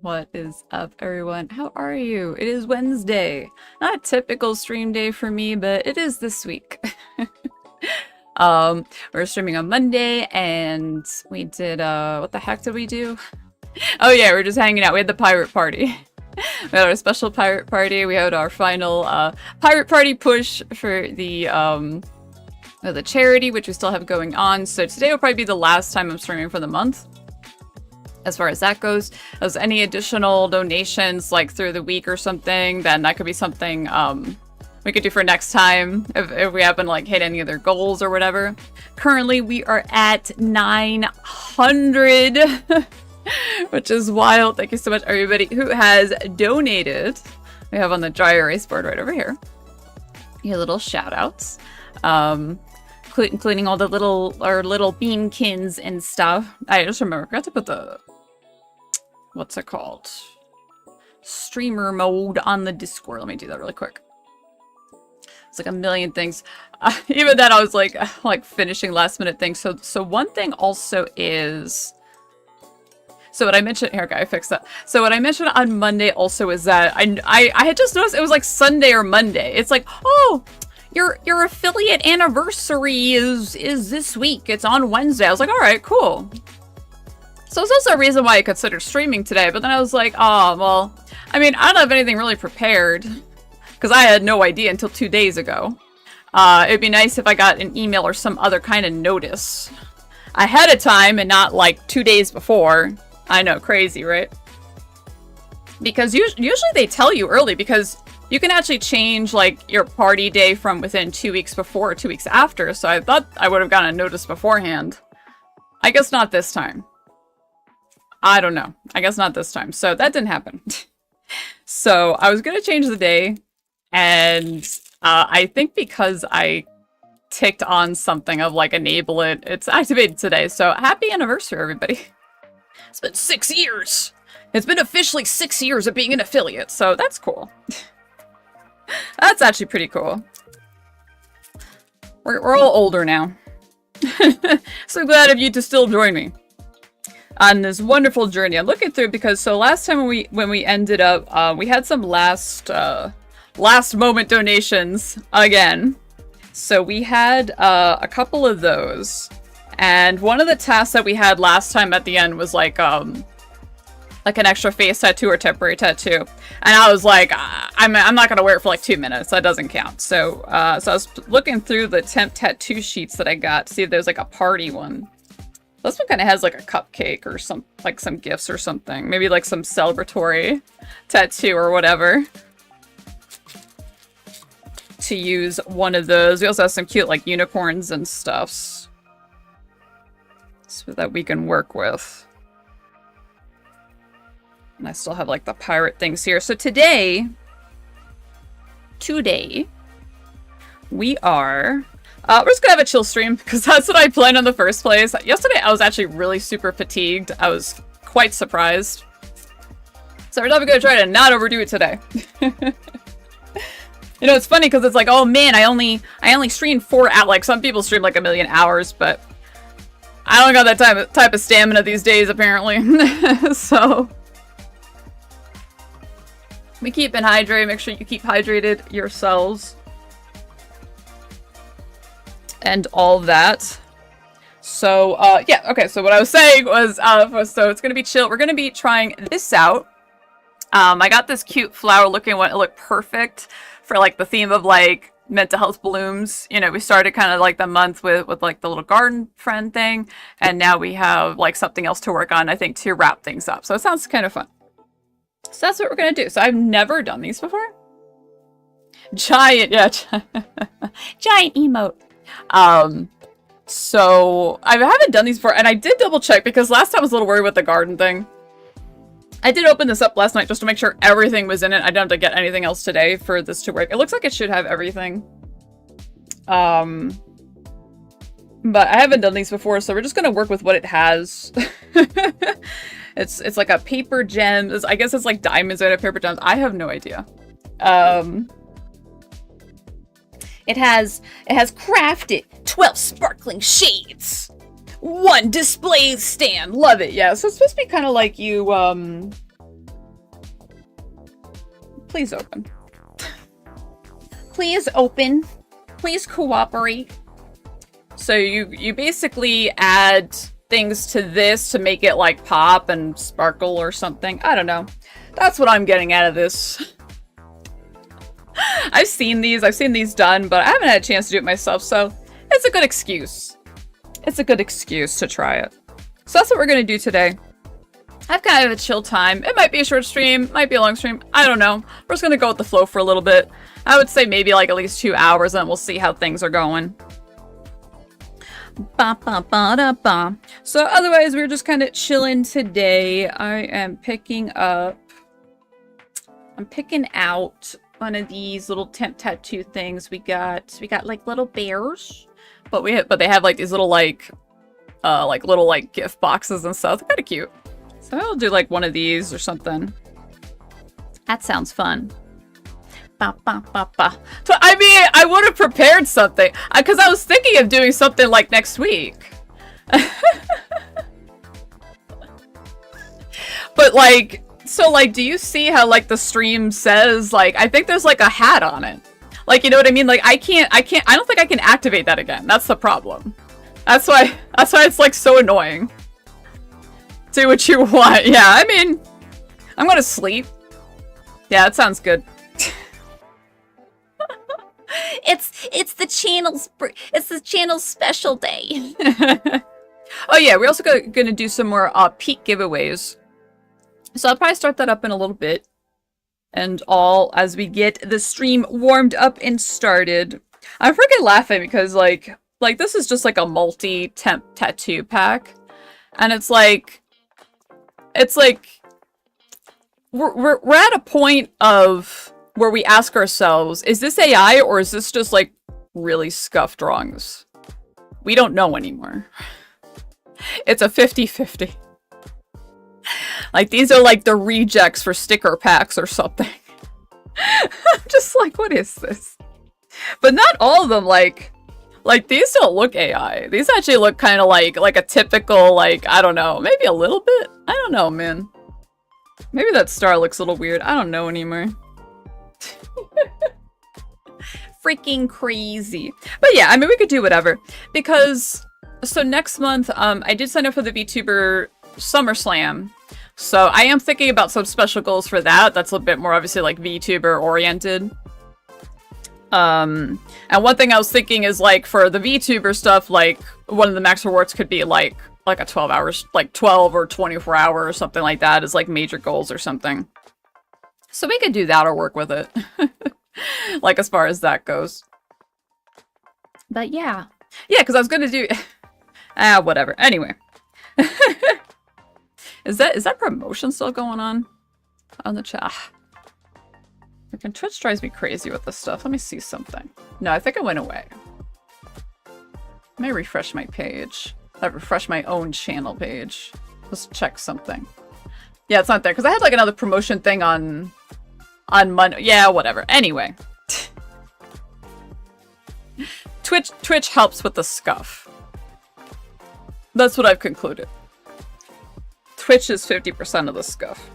What is up, everyone? How are you? It is Wednesday. Not a typical stream day for me, but it is this week. We're streaming on Monday, and we did, what the heck did we do? Oh yeah, we're just hanging out. We had the pirate party. We had our special pirate party. We had our final, pirate party push for the charity, which we still have going on. So today will probably be the last time I'm streaming for the month, as far as that goes. As any additional donations, like through the week or something, then that could be something, we could do for next time, if we happen to, like, hit any of their goals or whatever. Currently, we are at 900, which is wild. Thank you so much, everybody who has donated. We have on the dry erase board right over here your little shout-outs. Including all the little beankins and stuff. I just remember, I forgot to put the, what's it called? Streamer mode on the Discord. Let me do that really quick. It's like a million things. Even then I was like finishing last minute things. So one thing also is, so what I mentioned here, okay, I fixed that. So what I mentioned on Monday also is that I had just noticed it was like Sunday or Monday. It's like, oh, your affiliate anniversary is this week. It's on Wednesday. I was like, all right, cool. So it's also a reason why I considered streaming today. But then I was like, oh, well, I mean, I don't have anything really prepared because I had no idea until 2 days ago. It'd be nice if I got an email or some other kind of notice ahead of time and not like 2 days before. I know, crazy, right? Because usually they tell you early, because you can actually change, like, your party day from within 2 weeks before or 2 weeks after, so I thought I would have gotten a notice beforehand. I guess not this time. I don't know. I guess not this time. So that didn't happen. So I was gonna change the day, and I think because I ticked on something of, like, enable it, it's activated today. So happy anniversary, everybody. It's been 6 years. It's been officially 6 years of being an affiliate, so that's cool. That's actually pretty cool. We're all older now. So glad of you to still join me on this wonderful journey. I'm looking through because so last time when we ended up, we had some last moment donations again. So we had a couple of those, and one of the tasks that we had last time at the end was like an extra face tattoo or temporary tattoo. And I was like, I'm not gonna wear it for like 2 minutes. That doesn't count. So so I was looking through the temp tattoo sheets that I got to see if there's like a party one. This one kind of has like a cupcake or some gifts or something. Maybe like some celebratory tattoo or whatever. To use one of those. We also have some cute like unicorns and stuffs, so that we can work with. And I still have, like, the pirate things here. So today, we are, we're just gonna have a chill stream, because that's what I planned in the first place. Yesterday, I was actually really super fatigued. I was quite surprised. So we're definitely gonna try to not overdo it today. You know, it's funny, because it's like, oh man, I only streamed 4 hours. Like, some people stream, like, 1,000,000 hours, but I don't got that type of stamina these days, apparently. So we keep it hydrated. Make sure you keep hydrated yourselves. And all that. So, yeah, okay, so what I was saying was, so it's gonna be chill. We're gonna be trying this out. I got this cute flower looking one. It looked perfect for, like, the theme of, like, mental health blooms. You know, we started kind of, like, the month with like, the little garden friend thing. And now we have, like, something else to work on, I think, to wrap things up. So it sounds kind of fun. So that's what we're gonna do. So I've never done these before. Giant, yeah, giant emote. So I haven't done these before, and I did double check because last time I was a little worried with the garden thing. I did open this up last night just to make sure everything was in it. I don't have to get anything else today for this to work. It looks like it should have everything. But I haven't done these before, so we're just gonna work with what it has. It's like a paper gem. I guess it's like diamonds out of paper gems. I have no idea. It has crafted 12 sparkling shades. 1 display stand. Love it. Yeah, so it's supposed to be kind of like you, Please open. Please open. Please cooperate. So you basically add things to this to make it like pop and sparkle or something. I don't know. That's what I'm getting out of this. I've seen these done, but I haven't had a chance to do it myself, so it's a good excuse. It's a good excuse to try it. So that's what we're gonna do today. I've kind of a chill time. It might be a short stream, might be a long stream. I don't know. We're just gonna go with the flow for a little bit. I would say maybe like at least 2 hours, and we'll see how things are going. Ba, ba, ba, da, ba. So otherwise, we're just kind of chilling today. I am picking out one of these little temp tattoo things. We got like little bears, but they have like these little like little gift boxes and stuff. They're kind of cute. So I'll do like one of these or something. That sounds fun. Ba, ba, ba, ba. So, I mean, I would have prepared something because I was thinking of doing something like next week. But like, so like, do you see how like the stream says like, I think there's like a hat on it. Like, you know what I mean? Like I don't think I can activate that again. That's the problem. That's why it's like so annoying. Do what you want. Yeah, I mean, I'm gonna sleep. Yeah, that sounds good. It's the channel's special day. Oh yeah, we're also gonna do some more peak giveaways. So I'll probably start that up in a little bit. And all as we get the stream warmed up and started. I'm freaking laughing because like this is just like a multi-temp tattoo pack. And it's like we're at a point of where we ask ourselves, is this AI or is this just like really scuffed drawings? We don't know anymore. It's a 50-50. Like these are like the rejects for sticker packs or something. I'm just like, what is this? But not all of them like these don't look AI. These actually look kind of like a typical, like, I don't know, maybe a little bit. I don't know, man. Maybe that star looks a little weird. I don't know anymore. Freaking crazy. But yeah, I mean, we could do whatever. Because, so next month, I did sign up for the VTuber SummerSlam. So I am thinking about some special goals for that. That's a bit more obviously like VTuber oriented. And one thing I was thinking is like for the VTuber stuff, like one of the max rewards could be like a 12 hours, like 12 or 24 hour or something like that is like major goals or something. So we could do that or work with it. Like as far as that goes. But yeah. Yeah, because I was gonna do whatever. Anyway. Is that promotion still going on the chat? Freaking Twitch drives me crazy with this stuff. Let me see something. No, I think it went away. Let me refresh my page. Refresh my own channel page. Let's check something. Yeah, it's not there because I had like another promotion thing on Monday. Yeah, whatever. Anyway, Twitch helps with the scuff. That's what I've concluded. Twitch is 50% of the scuff.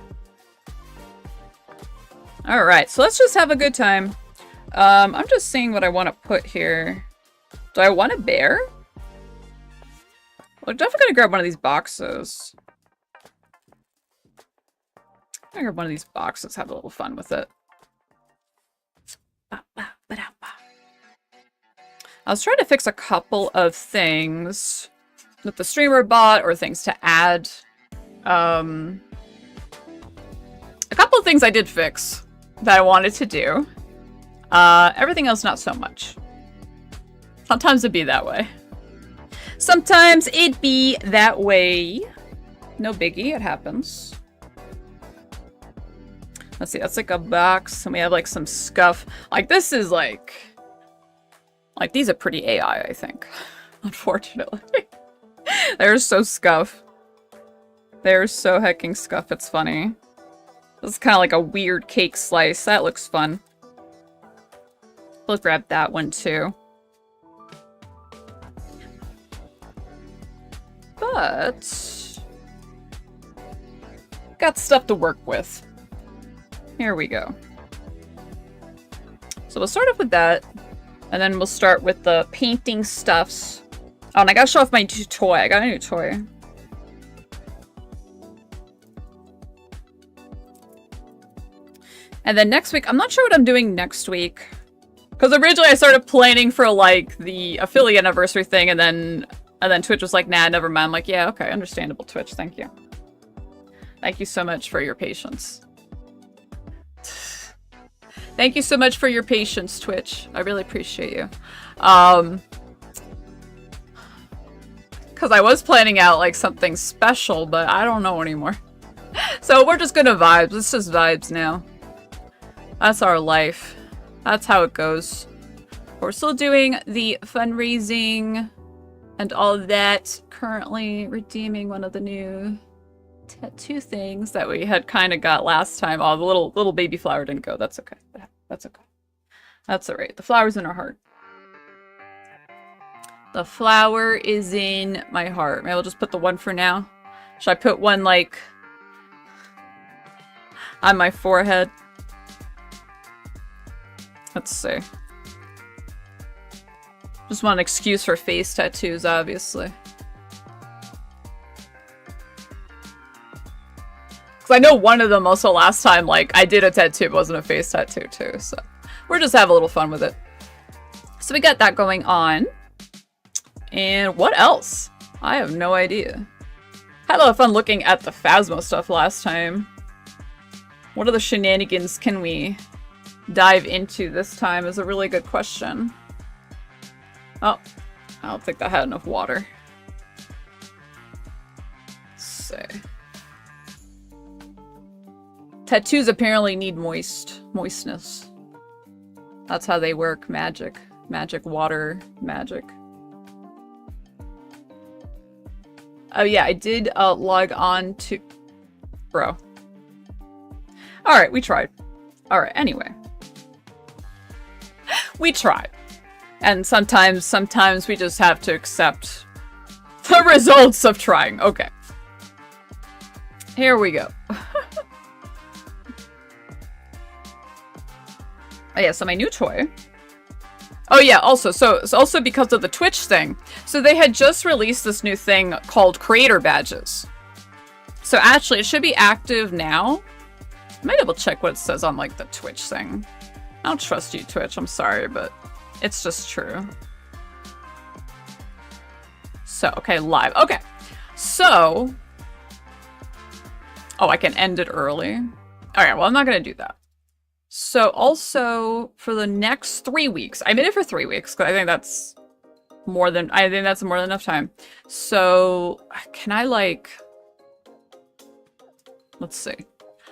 Alright, so let's just have a good time. I'm just seeing what I want to put here. Do I want a bear? Well, I'm definitely gonna grab one of these boxes. I'm gonna grab one of these boxes, have a little fun with it. I was trying to fix a couple of things that the streamer bought or things to add. A couple of things I did fix that I wanted to do. Everything else, not so much. Sometimes it'd be that way. Sometimes it'd be that way. No biggie, it happens. Let's see, that's like a box, and we have like some scuff. Like this is like these are pretty AI, I think. Unfortunately. They're so scuff. They're so hecking scuff, it's funny. This is kind of like a weird cake slice. That looks fun. Let's grab that one too. But got stuff to work with. Here we go. So we'll start off with that. And then we'll start with the painting stuffs. Oh, and I gotta show off my new toy. I got a new toy. And then next week, I'm not sure what I'm doing next week. Because originally I started planning for, like, the affiliate anniversary thing, and then Twitch was like, nah, never mind. I'm like, yeah, okay, understandable, Twitch, thank you. Thank you so much for your patience. Thank you so much for your patience, Twitch. I really appreciate you. Because I was planning out, like, something special, but I don't know anymore. So we're just gonna vibes. It's just vibes now. That's our life. That's how it goes. We're still doing the fundraising and all of that. Currently redeeming one of the new tattoo things that we had kind of got last time. Oh, the little baby flower didn't go. That's okay. That's okay. That's all right. The flower's in our heart. The flower is in my heart. Maybe I'll just put the one for now. Should I put one, like, on my forehead? Let's see. Just want an excuse for face tattoos, obviously. Because I know one of them also last time, like, I did a tattoo, but it wasn't a face tattoo too, so. We're just having a little fun with it. So we got that going on. And what else? I have no idea. Had a lot of fun looking at the Phasmo stuff last time. What other shenanigans can we dive into this time is a really good question. Oh, I don't think that had enough water. Let's see. Tattoos apparently need moistness. That's how they work. Magic. Magic, water, magic. Oh yeah, I did log on to... Bro. Alright, we tried. Alright, anyway. We tried. And sometimes we just have to accept the results of trying. Okay. Here we go. Oh yeah, so my new toy. Oh yeah, also, so it's also because of the Twitch thing. So they had just released this new thing called creator badges. So actually, it should be active now. I might double check what it says on, like, the Twitch thing. I don't trust you, Twitch. I'm sorry, but it's just true. So, okay, live. Okay. So. Oh, I can end it early. Alright, well, I'm not going to do that. So, also, for the next 3 weeks. I made it for 3 weeks, because I think that's more than enough time. So, can I, like... Let's see.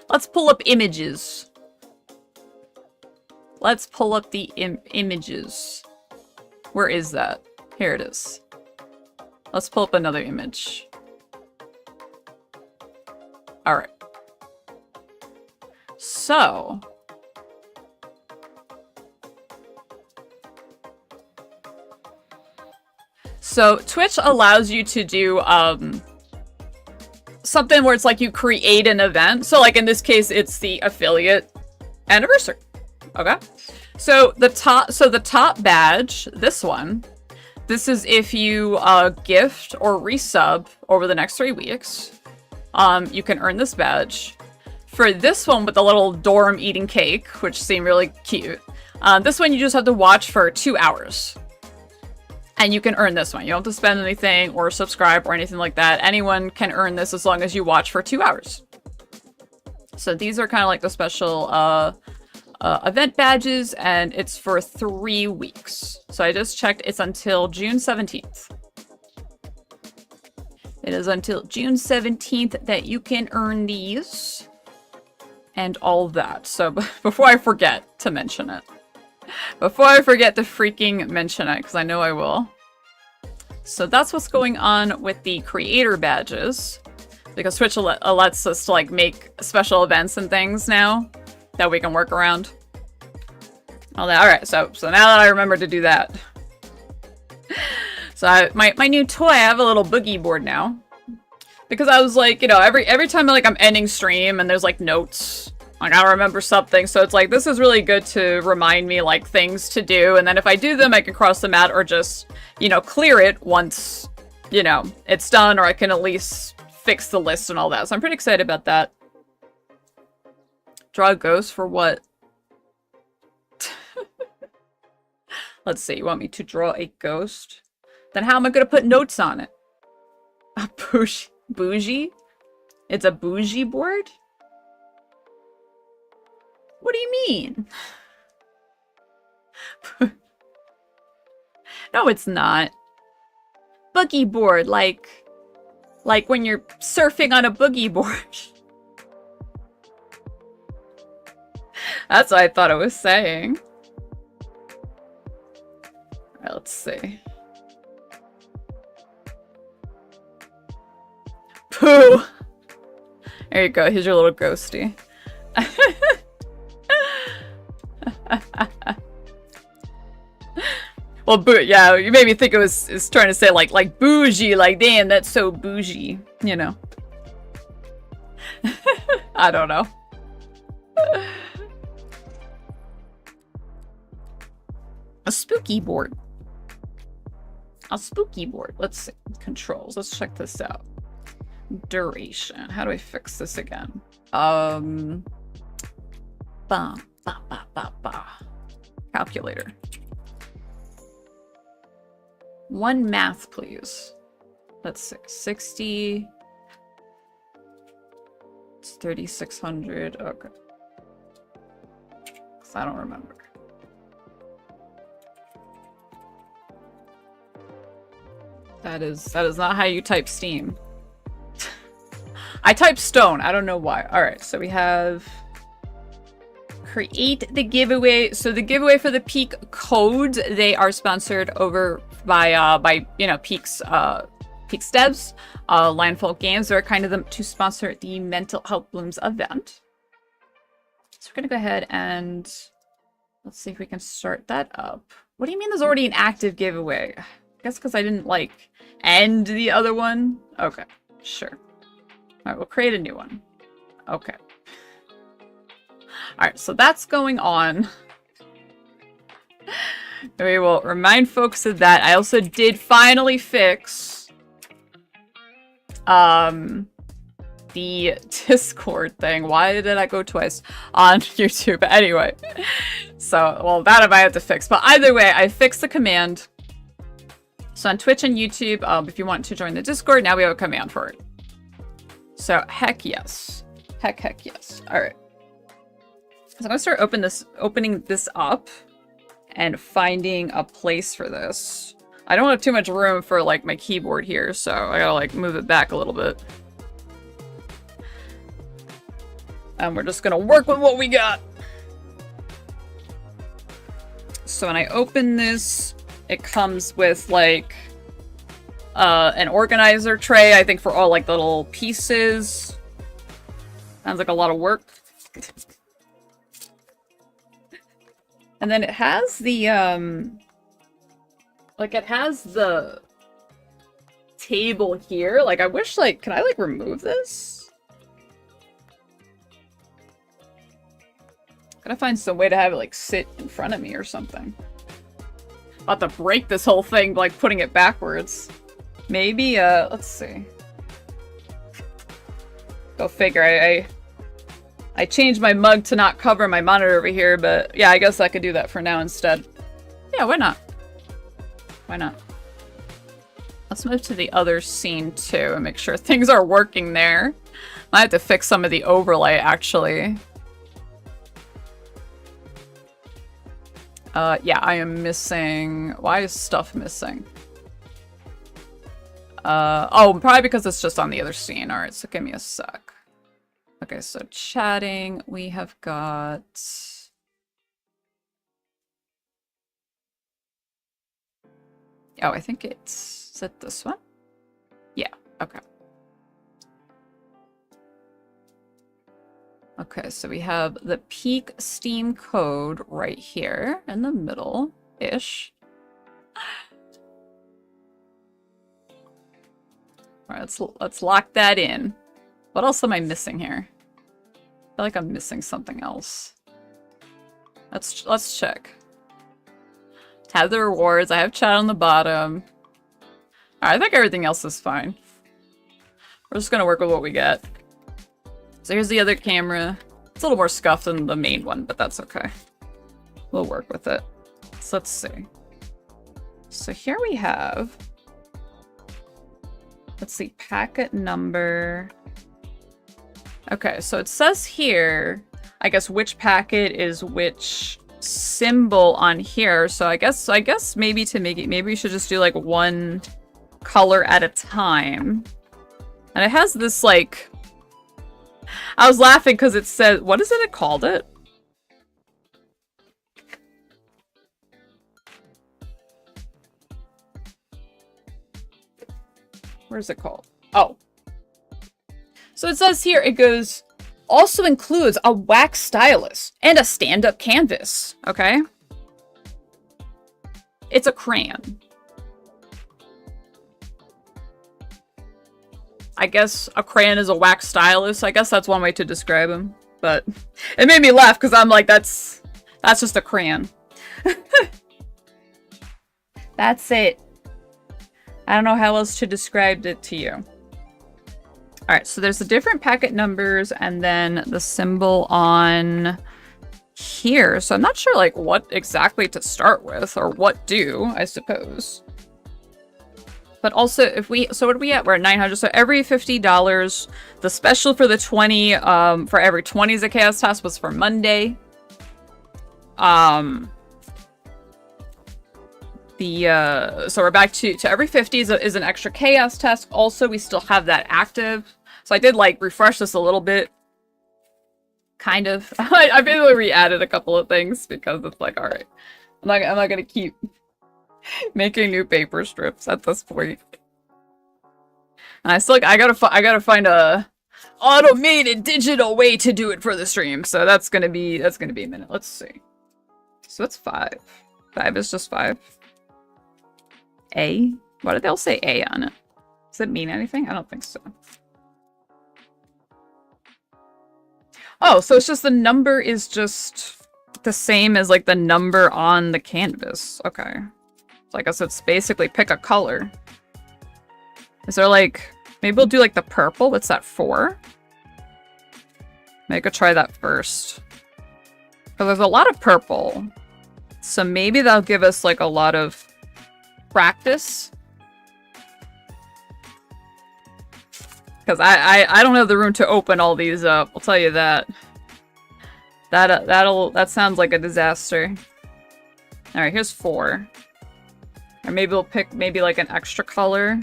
Let's pull up images. Let's pull up the images. Where is that? Here it is. Let's pull up another image. Alright. So... So, Twitch allows you to do, something where it's like you create an event. So, like, in this case, it's the affiliate anniversary. Okay? So, the top badge, this one, this is if you, gift or resub over the next 3 weeks. You can earn this badge. For this one with the little dorm eating cake, which seemed really cute, this one you just have to watch for 2 hours. And you can earn this one. You don't have to spend anything or subscribe or anything like that. Anyone can earn this as long as you watch for 2 hours. So these are kind of like the special event badges, and it's for 3 weeks. So I just checked. It's until June 17th. It is until June 17th that you can earn these. And all that. So before I forget to mention it. Before I forget to freaking mention it, because I know I will. So that's what's going on with the creator badges. Because Twitch lets us to, like, make special events and things now that we can work around. All that. Alright, so now that I remember to do that. So my new toy, I have a little boogie board now. Because I was like, you know, every time like I'm ending stream and there's like notes I gotta remember something. So it's like, this is really good to remind me, like, things to do. And then if I do them, I can cross them out or just, you know, clear it once, you know, it's done. Or I can at least fix the list and all that. So I'm pretty excited about that. Draw a ghost for what? Let's see. You want me to draw a ghost? Then how am I gonna put notes on it? A bougie? It's a bougie board? What do you mean? No, it's not. Boogie board, like when you're surfing on a boogie board. That's what I thought it was saying. Alright, let's see. Pooh! There you go, here's your little ghosty. Well, yeah, you made me think it's trying to say like bougie, like damn, that's so bougie, you know. I don't know. A spooky board. A spooky board. Let's see. Controls. Let's check this out. Duration. How do I fix this again? Calculator. One math, please. That's 60. It's 3,600. Okay. I don't remember. That is not how you type Steam. I type stone. I don't know why. All right, so we have create the giveaway. So the giveaway for the Peak codes, they are sponsored over by you know, Peak's devs, Landfall Games. They're kind of them to sponsor the Mental Health Blooms event. So we're gonna go ahead and let's see if we can start that up. What do you mean there's already an active giveaway? I guess because I didn't like end the other one. Okay, sure. All right, we'll create a new one. Okay. All right, so that's going on. We will remind folks of that. I also did finally fix the Discord thing. Why did I go twice on YouTube? Anyway, so, well, that I have to fix. But either way, I fixed the command. So on Twitch and YouTube, if you want to join the Discord, now we have a command for it. So heck yes. Heck yes. All right. So I'm gonna start opening this up and finding a place for this. I don't have too much room for like my keyboard here, so I gotta like move it back a little bit. And we're just gonna work with what we got. So when I open this, it comes with like an organizer tray, I think, for all like the little pieces. Sounds like a lot of work. And then it has the like it has the table here. Like I wish, like, can I like remove this? Gotta find some way to have it like sit in front of me or something. About to break this whole thing, like putting it backwards. Maybe, let's see. Go figure. I changed my mug to not cover my monitor over here, but yeah, I guess I could do that for now instead. Yeah, why not? Why not? Let's move to the other scene too and make sure things are working there. I have to fix some of the overlay, actually. Yeah, I am missing... Why is stuff missing? Oh, probably because it's just on the other scene. Alright, so give me a sec. Okay, so chatting, we have got... Oh, I think it's... Is it this one? Yeah, okay. Okay, so we have the Peak Steam code right here in the middle-ish. All right, let's lock that in. What else am I missing here? feel like I'm missing something else. Let's check. Tab the rewards. I have chat on the bottom. Alright, I think everything else is fine. We're just gonna work with what we get. So here's the other camera. It's a little more scuffed than the main one, but that's okay. We'll work with it. So let's see. So here we have... Let's see, packet number... Okay, so it says here, I guess which packet is which symbol on here. So I guess maybe to make it, maybe we should just do like one color at a time. And it has this like, I was laughing because it said, what is it called it? Where's it called? Oh. So it says here, it goes, also includes a wax stylus and a stand-up canvas, okay? It's a crayon. I guess a crayon is a wax stylus. I guess that's one way to describe him. But it made me laugh because I'm like, that's just a crayon. That's it. I don't know how else to describe it to you. Alright, so there's the different packet numbers and then the symbol on here. So I'm not sure like what exactly to start with or what do, I suppose. But also if we, so what are we at? We're at 900. So every $50, the special for the 20, for every 20 is a chaos task was for Monday. So we're back to every 50 is an extra chaos task. Also, we still have that active. So I did like refresh this a little bit. Kind of. I basically re-added a couple of things because it's like, all right, I'm not gonna keep making new paper strips at this point. And I gotta find a automated digital way to do it for the stream. So that's gonna be a minute. Let's see. So it's 5. 5 is just 5. A? Why did they all say A on it? Does it mean anything? I don't think so. Oh, so it's just the number is just the same as like the number on the canvas. Okay. So I guess it's basically pick a color. Is there like, maybe we'll do like the purple. What's that, 4? Maybe I could try that first. Because there's a lot of purple. So maybe that'll give us like a lot of practice. Because I don't have the room to open all these up. I'll tell you that. That sounds like a disaster. All right, here's 4. Or maybe we'll pick maybe like an extra color.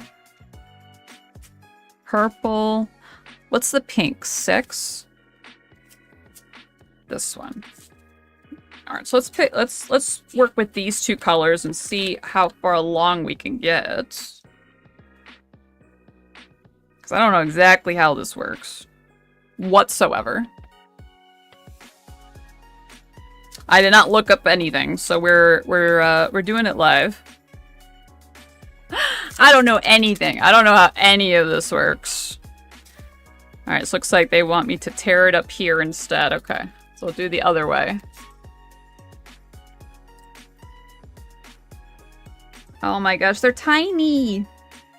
Purple. What's the pink? 6. This one. All right, so let's work with these 2 colors and see how far along we can get. Because I don't know exactly how this works. Whatsoever. I did not look up anything, so we're doing it live. I don't know anything. I don't know how any of this works. Alright, so looks like they want me to tear it up here instead. Okay, so we'll do the other way. Oh my gosh, they're tiny!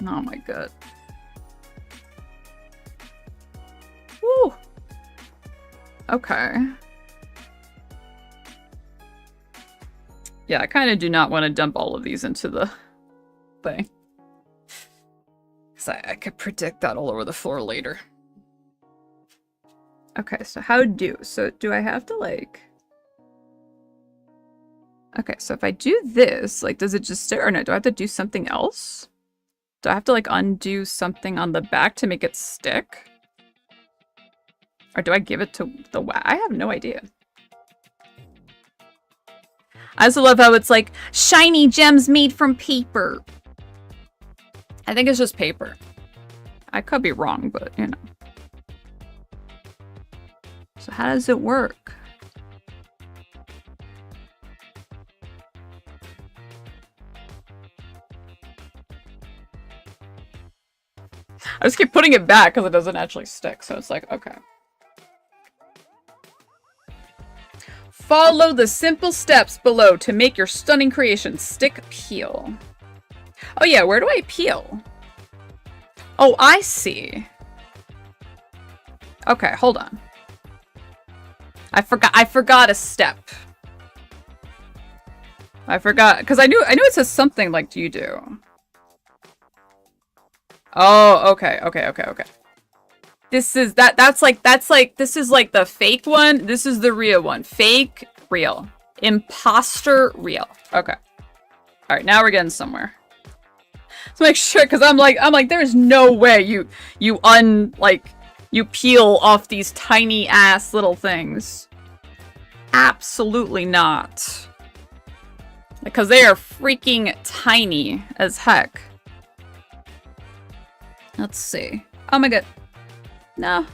Oh my god. Woo! Okay. Yeah, I kind of do not want to dump all of these into the thing. Because I could predict that all over the floor later. Okay, so how do? So do I have to like... Okay, so if I do this, like, does it just stay? Or no, do I have to do something else? Do I have to like undo something on the back to make it stick? Or do I give it to the wax? I have no idea. I also love how it's like, shiny gems made from paper. I think it's just paper. I could be wrong, but, you know. So how does it work? I just keep putting it back because it doesn't actually stick, so it's like, okay. Follow the simple steps below to make your stunning creation stick peel. Oh yeah, where do I peel? Oh, I see. Okay, hold on. I forgot a step. I forgot, because I knew it says something like, do you do? Oh, okay. This is this is like the fake one. This is the real one. Fake, real. Imposter, real. Okay. All right, now we're getting somewhere. Let's make sure, because I'm like, there's no way you peel off these tiny ass little things. Absolutely not. Because they are freaking tiny as heck. Let's see. Oh my god. No.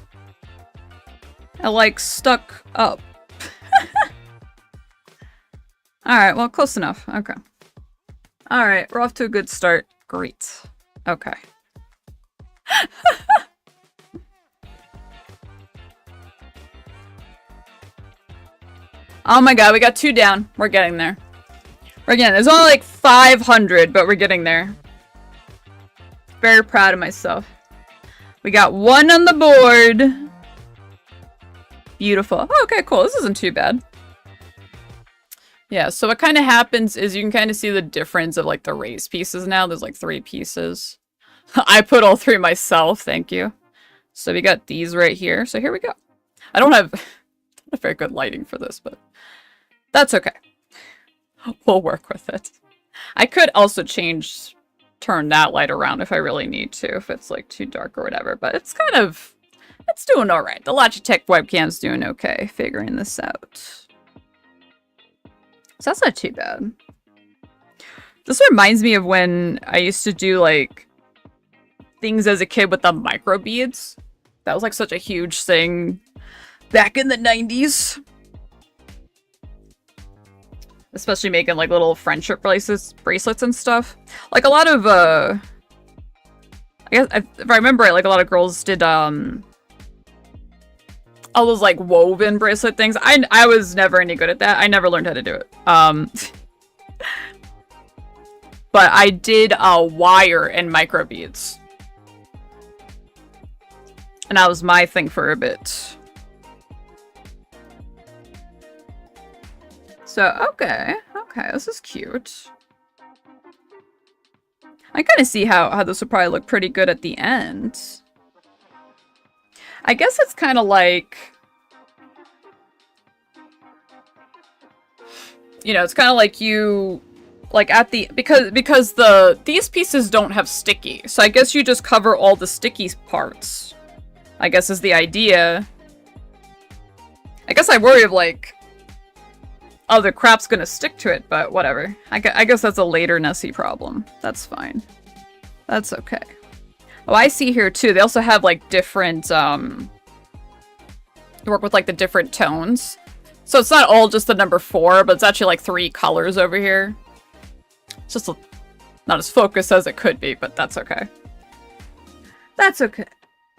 I like stuck up. Alright, well, close enough. Okay. Alright, we're off to a good start. Great. Okay. Oh my god, we got 2 down. We're getting there. We're getting there. There's only like 500, but we're getting there. Very proud of myself. We got 1 on the board. Beautiful. Oh, okay, cool. This isn't too bad. Yeah, so what kind of happens is you can kind of see the difference of like the raised pieces now. There's like 3 pieces. I put all 3 myself, thank you. So we got these right here. So here we go. I don't have very good lighting for this, but that's okay. We'll work with it. I could also turn that light around if I really need to, if it's like too dark or whatever, but it's doing all right. The Logitech webcam's doing okay, figuring this out. So that's not too bad. This reminds me of when I used to do like things as a kid with the micro beads. That was like such a huge thing back in the 90s. Especially making like little friendship bracelets and stuff. Like a lot of I guess if I remember right, like a lot of girls did all those like woven bracelet things. I was never any good at that. I never learned how to do it. But I did wire and micro beads. And that was my thing for a bit. So, okay, this is cute. I kind of see how this would probably look pretty good at the end. I guess it's kind of like, you know, it's kind of like you, like at the, because these pieces don't have sticky, so I guess you just cover all the sticky parts, I guess is the idea. I guess I worry of like, oh, the crap's gonna stick to it, but whatever. I guess that's a later Nesi problem. That's fine. That's okay. Oh, I see here too. They also have like different, you work with like the different tones. So it's not all just the number 4, but it's actually like 3 colors over here. It's just not as focused as it could be, but that's okay. That's okay.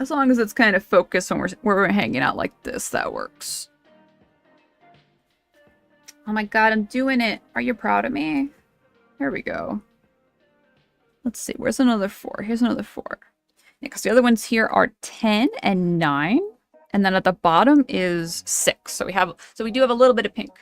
As long as it's kind of focused when we're hanging out like this, that works. Oh my god, I'm doing it. Are you proud of me? Here we go. Let's see, where's another 4? Here's another 4. Yeah, because the other ones here are 10 and 9. And then at the bottom is 6. So we do have a little bit of pink.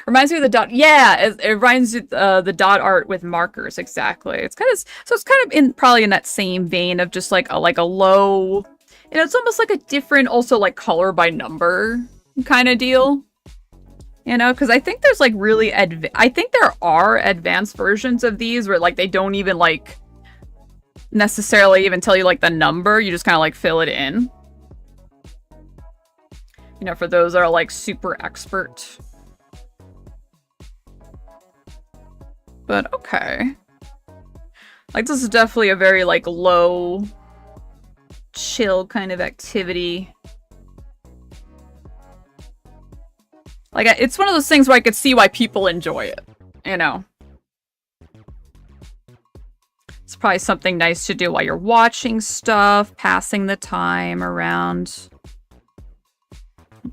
Reminds me of the dot. Yeah, it reminds you the dot art with markers, exactly. It's kind of probably in that same vein of just like a low, you know, it's almost like a different also like color by number kind of deal. You know, because I think there's like really I think there are advanced versions of these where like they don't even like necessarily even tell you like the number, you just kind of like fill it in. You know, for those that are like super expert. But okay. Like this is definitely a very like low, chill kind of activity. Like, it's one of those things where I could see why people enjoy it, you know? It's probably something nice to do while you're watching stuff, passing the time around.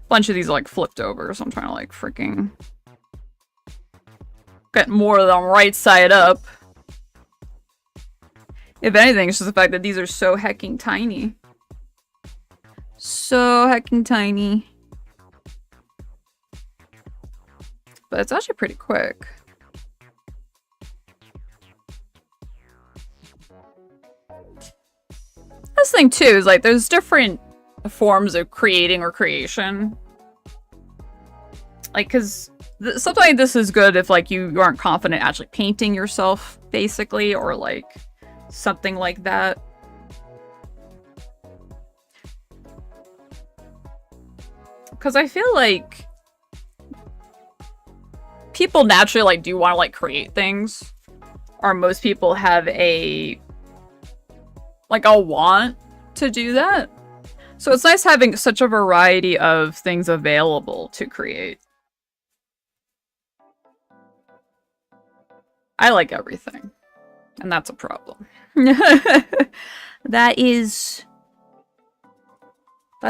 bunch of these are like flipped over, so I'm trying to like freaking get more of them right side up. If anything, it's just the fact that these are so hecking tiny. So hecking tiny. But it's actually pretty quick. This thing too is like there's different forms of creating or creation. Like, cause something like this is good if like you aren't confident actually painting yourself, basically, or like something like that. Cause I feel like people naturally like do want to like create things, or most people have a want to do that. So it's nice having such a variety of things available to create. I like everything, and that's a problem. That's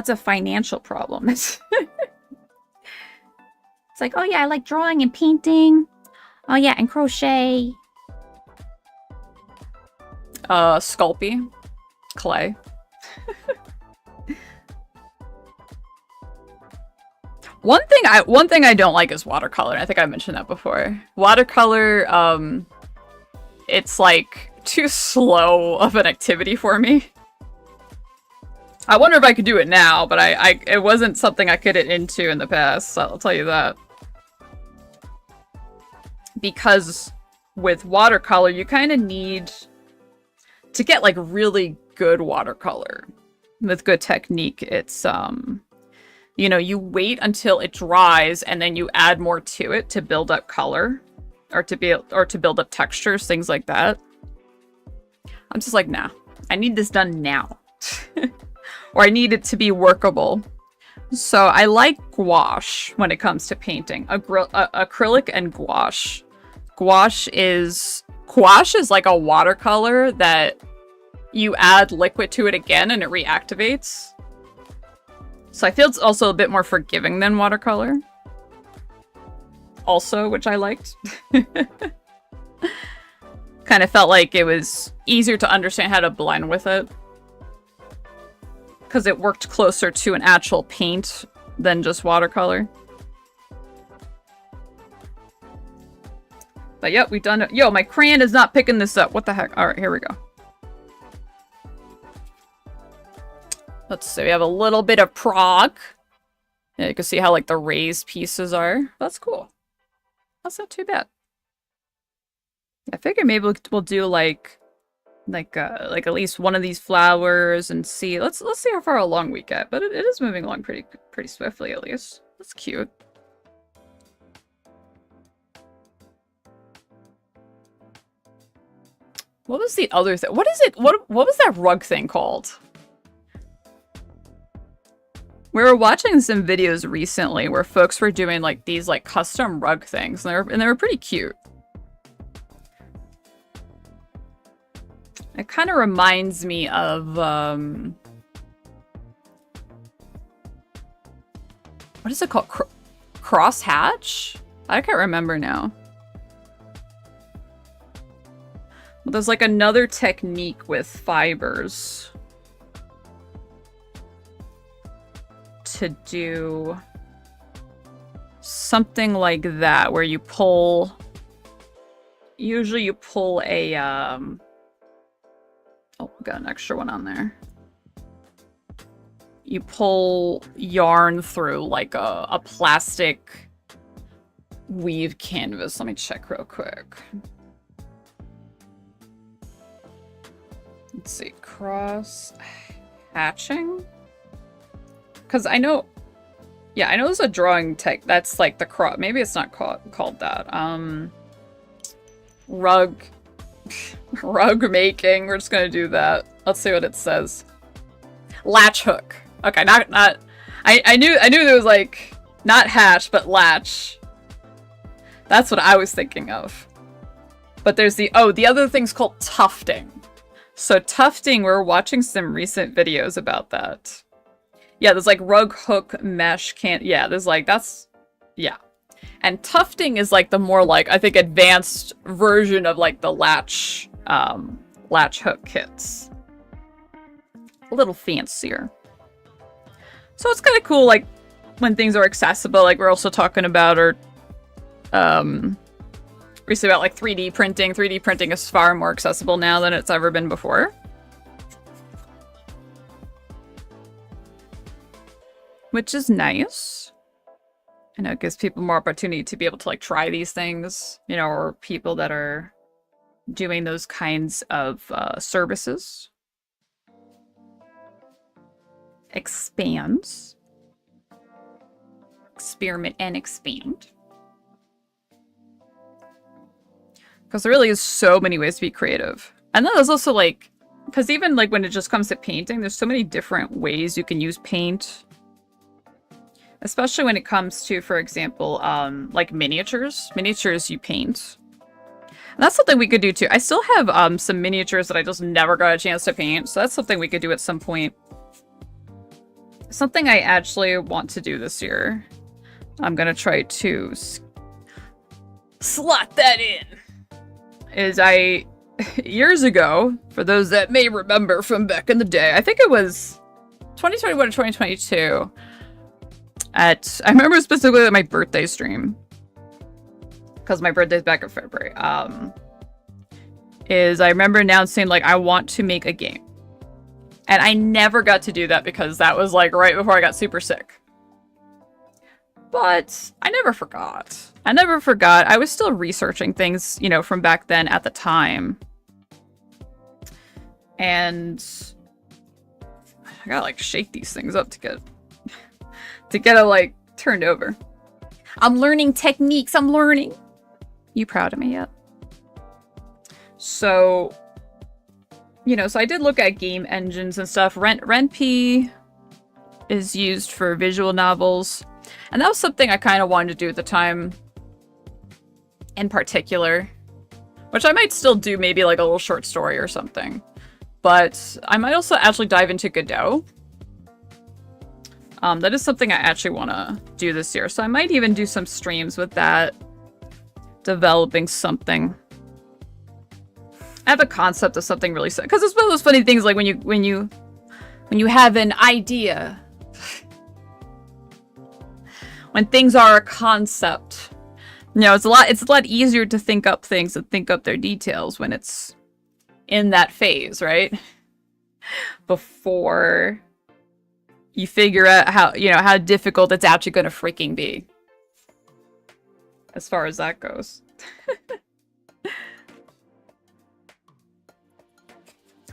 a financial problem. It's like, oh yeah, I like drawing and painting. Oh yeah, and crochet. Sculpey. Clay. One thing I don't like is watercolor. I think I mentioned that before. Watercolor, it's like too slow of an activity for me. I wonder if I could do it now, but it wasn't something I could get into in the past, so I'll tell you that. Because with watercolor, you kind of need to get like really good watercolor with good technique. It's you know, you wait until it dries and then you add more to it to build up color or to build up textures, things like that. I'm just like, nah, I need this done now. Or I need it to be workable. So I like gouache when it comes to painting. Acrylic and gouache. Gouache is like a watercolor that you add liquid to it again and it reactivates. So I feel it's also a bit more forgiving than watercolor. Also, which I liked. Kind of felt like it was easier to understand how to blend with it. Because it worked closer to an actual paint than just watercolor. But yep, we've done it. Yo, my crayon is not picking this up. What the heck? Alright, here we go. Let's see, we have a little bit of Prague. Yeah, you can see how like the raised pieces are. That's cool. That's not too bad. I figure maybe we'll do like at least one of these flowers and see. Let's see how far along we get. But it is moving along pretty swiftly at least. That's cute. What was the other thing? What is it? What was that rug thing called? We were watching some videos recently where folks were doing like these like custom rug things, and they were pretty cute. It kind of reminds me of what is it called? Crosshatch? I can't remember now. Well, there's like another technique with fibers to do something like that, where you pull, usually you pull a, oh, got an extra one on there. You pull yarn through like a plastic weave canvas. Let me check real quick. Let's see, cross hatching? Because I know, yeah, I know there's a drawing tech that's like the cross. Maybe it's not called that. Rug making. We're just gonna do that. Let's see what it says. Latch hook. Okay, not. I knew there was like not hatch, but latch. That's what I was thinking of. But there's the other thing's called tufting. So tufting, we're watching some recent videos about that. Yeah, there's like rug hook mesh can't. Yeah, there's like yeah. And tufting is like the more like I think advanced version of like the latch hook kits. A little fancier. So it's kind of cool like when things are accessible. Like we're also talking about recently about like 3D printing. 3D printing is far more accessible now than it's ever been before. Which is nice. I know it gives people more opportunity to be able to like try these things, you know, or people that are doing those kinds of services. Expands. Experiment and expand. Because there really is so many ways to be creative. And then there's also like, because even like when it just comes to painting, there's so many different ways you can use paint. Especially when it comes to, for example, like miniatures. Miniatures you paint. And that's something we could do too. I still have some miniatures that I just never got a chance to paint. So that's something we could do at some point. Something I actually want to do this year. I'm going to try to slot that in. Is years ago, for those that may remember from back in the day, I think it was 2021 or 2022. I remember specifically at my birthday stream, because my birthday's back in February, I remember announcing, like, I want to make a game. And I never got to do that because that was, like, right before I got super sick. But I never forgot. I never forgot. I was still researching things, you know, from back then at the time. And I gotta, like, shake these things up to get it, like, turned over. I'm learning techniques. I'm learning. You proud of me yet? So, you know, so I did look at game engines and stuff. Ren'Py is used for visual novels. And that was something I kind of wanted to do at the time. In particular. Which I might still do, maybe like a little short story or something. But I might also actually dive into Godot. That is something I actually want to do this year. So I might even do some streams with that. Developing something. I have a concept of something really sad. Because it's one of those funny things like when you have an idea. When things are a concept. You know, it's a lot easier to think up things and think up their details when it's in that phase, right? Before you figure out how difficult it's actually going to freaking be. As far as that goes.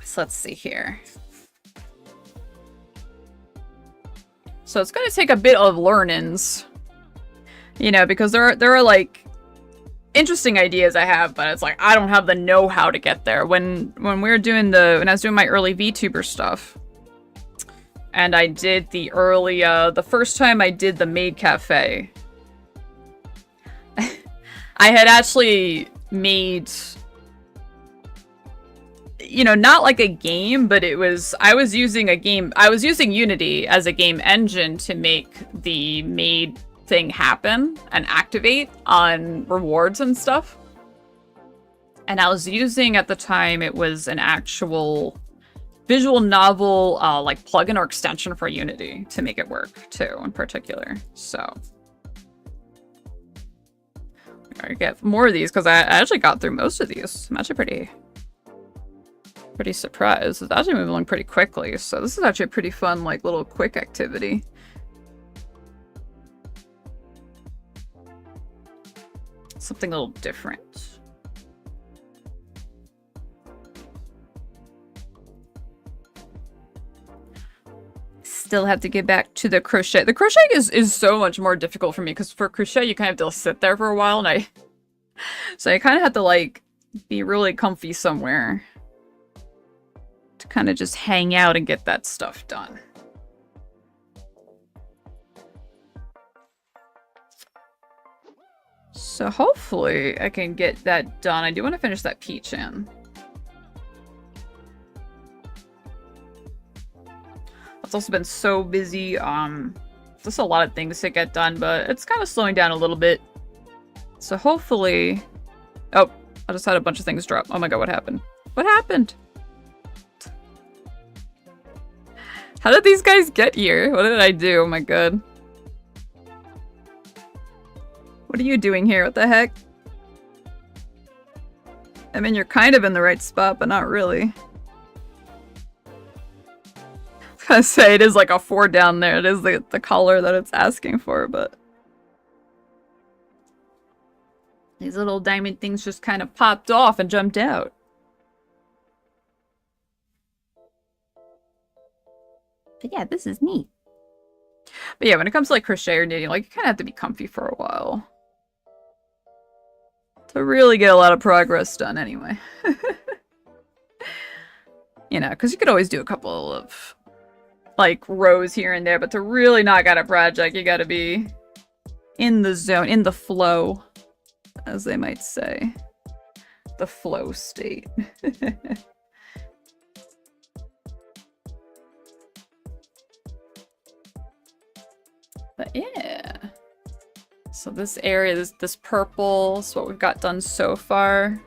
So let's see here. So it's going to take a bit of learnings. You know, because there are like interesting ideas I have, but it's like I don't have the know-how to get there. When I was doing my early VTuber stuff, and I did the early the first time I did the Maid Cafe, I had actually made, you know, not like a game, but I was using Unity as a game engine to make the Maid thing happen and activate on rewards and stuff. And I was using, at the time, it was an actual visual novel like plugin or extension for Unity to make it work too, in particular. So I get more of these because I actually got through most of these. I'm actually pretty surprised. It's actually moving along pretty quickly. So this is actually a pretty fun, like, little quick activity. Something a little different. Still have to get back to the crochet. The crocheting is so much more difficult for me because for crochet you kind of have to sit there for a while, and so I kind of have to like be really comfy somewhere to kind of just hang out and get that stuff done. So hopefully I can get that done. I do want to finish that peach in. It's also been so busy. Just a lot of things to get done, but it's kind of slowing down a little bit. So hopefully... Oh, I just had a bunch of things drop. Oh my god, what happened? What happened? How did these guys get here? What did I do? Oh my god. What are you doing here? What the heck? I mean, you're kind of in the right spot, but not really. I was gonna say, it is like a 4 down there. It is the color that it's asking for, but... These little diamond things just kind of popped off and jumped out. But yeah, this is neat. But yeah, when it comes to like crochet or knitting, like you kind of have to be comfy for a while. To really get a lot of progress done anyway. You know, because you could always do a couple of like rows here and there, but to really knock out a project, you gotta be in the zone, in the flow, as they might say. The flow state. But yeah. So this area, this purple is what we've got done so far.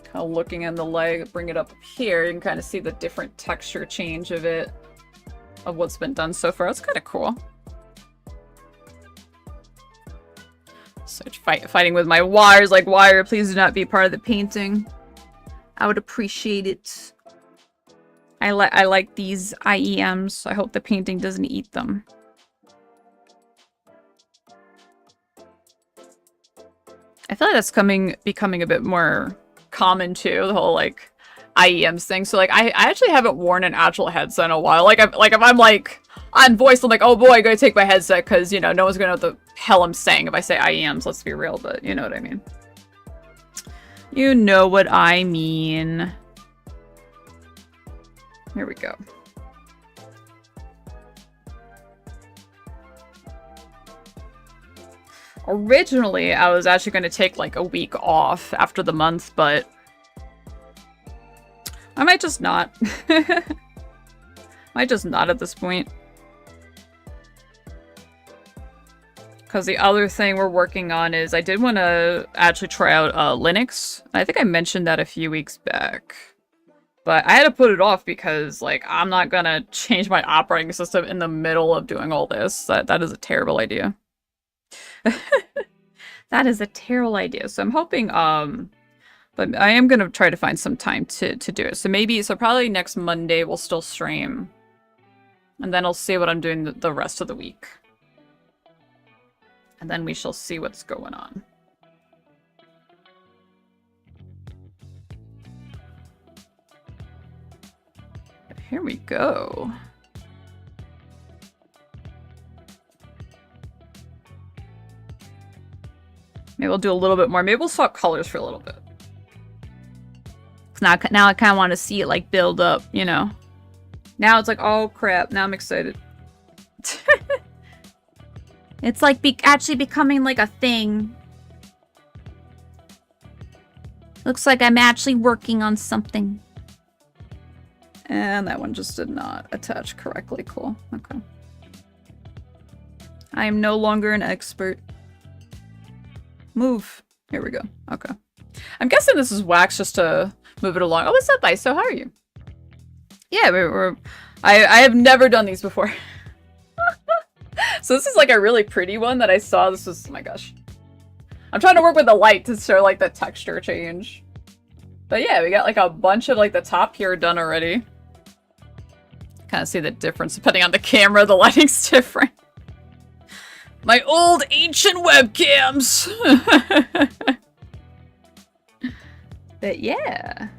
Kind of looking in the light, bring it up here, you can kind of see the different texture change of it, of what's been done so far. It's kind of cool. So fighting with my wires, like, wire, please do not be part of the painting. I would appreciate it. I like these IEMs. I hope the painting doesn't eat them. I feel like that's becoming a bit more common too, the whole like IEMs thing. So like I actually haven't worn an actual headset in a while. Like if I'm like on voice, I'm like, oh boy, I gotta take my headset because you know no one's gonna know what the hell I'm saying if I say IEMs. Let's be real, but you know what I mean. You know what I mean. Here we go. Originally, I was actually going to take like a week off after the month, but I might just not. Might just not at this point. Because the other thing we're working on is I did want to actually try out Linux. I think I mentioned that a few weeks back. But I had to put it off because, like, I'm not going to change my operating system in the middle of doing all this. That is a terrible idea. That is a terrible idea. So I'm hoping, but I am going to try to find some time to do it. So probably next Monday we'll still stream. And then I'll see what I'm doing the rest of the week. And then we shall see what's going on. Here we go. Maybe we'll do a little bit more. Maybe we'll swap colors for a little bit. Now I kind of want to see it like build up, you know. Now it's like, oh crap, now I'm excited. It's like actually becoming like a thing. Looks like I'm actually working on something. And that one just did not attach correctly. Cool. Okay. I am no longer an expert. Move. Here we go. Okay. I'm guessing this is wax just to move it along. Oh, what's up, Iso? How are you? Yeah, I have never done these before. So this is like a really pretty one that I saw. This was, oh my gosh. I'm trying to work with the light to show like the texture change. But yeah, we got like a bunch of like the top here done already. Kind of see the difference depending on the camera. The lighting's different. My old ancient webcams. But yeah.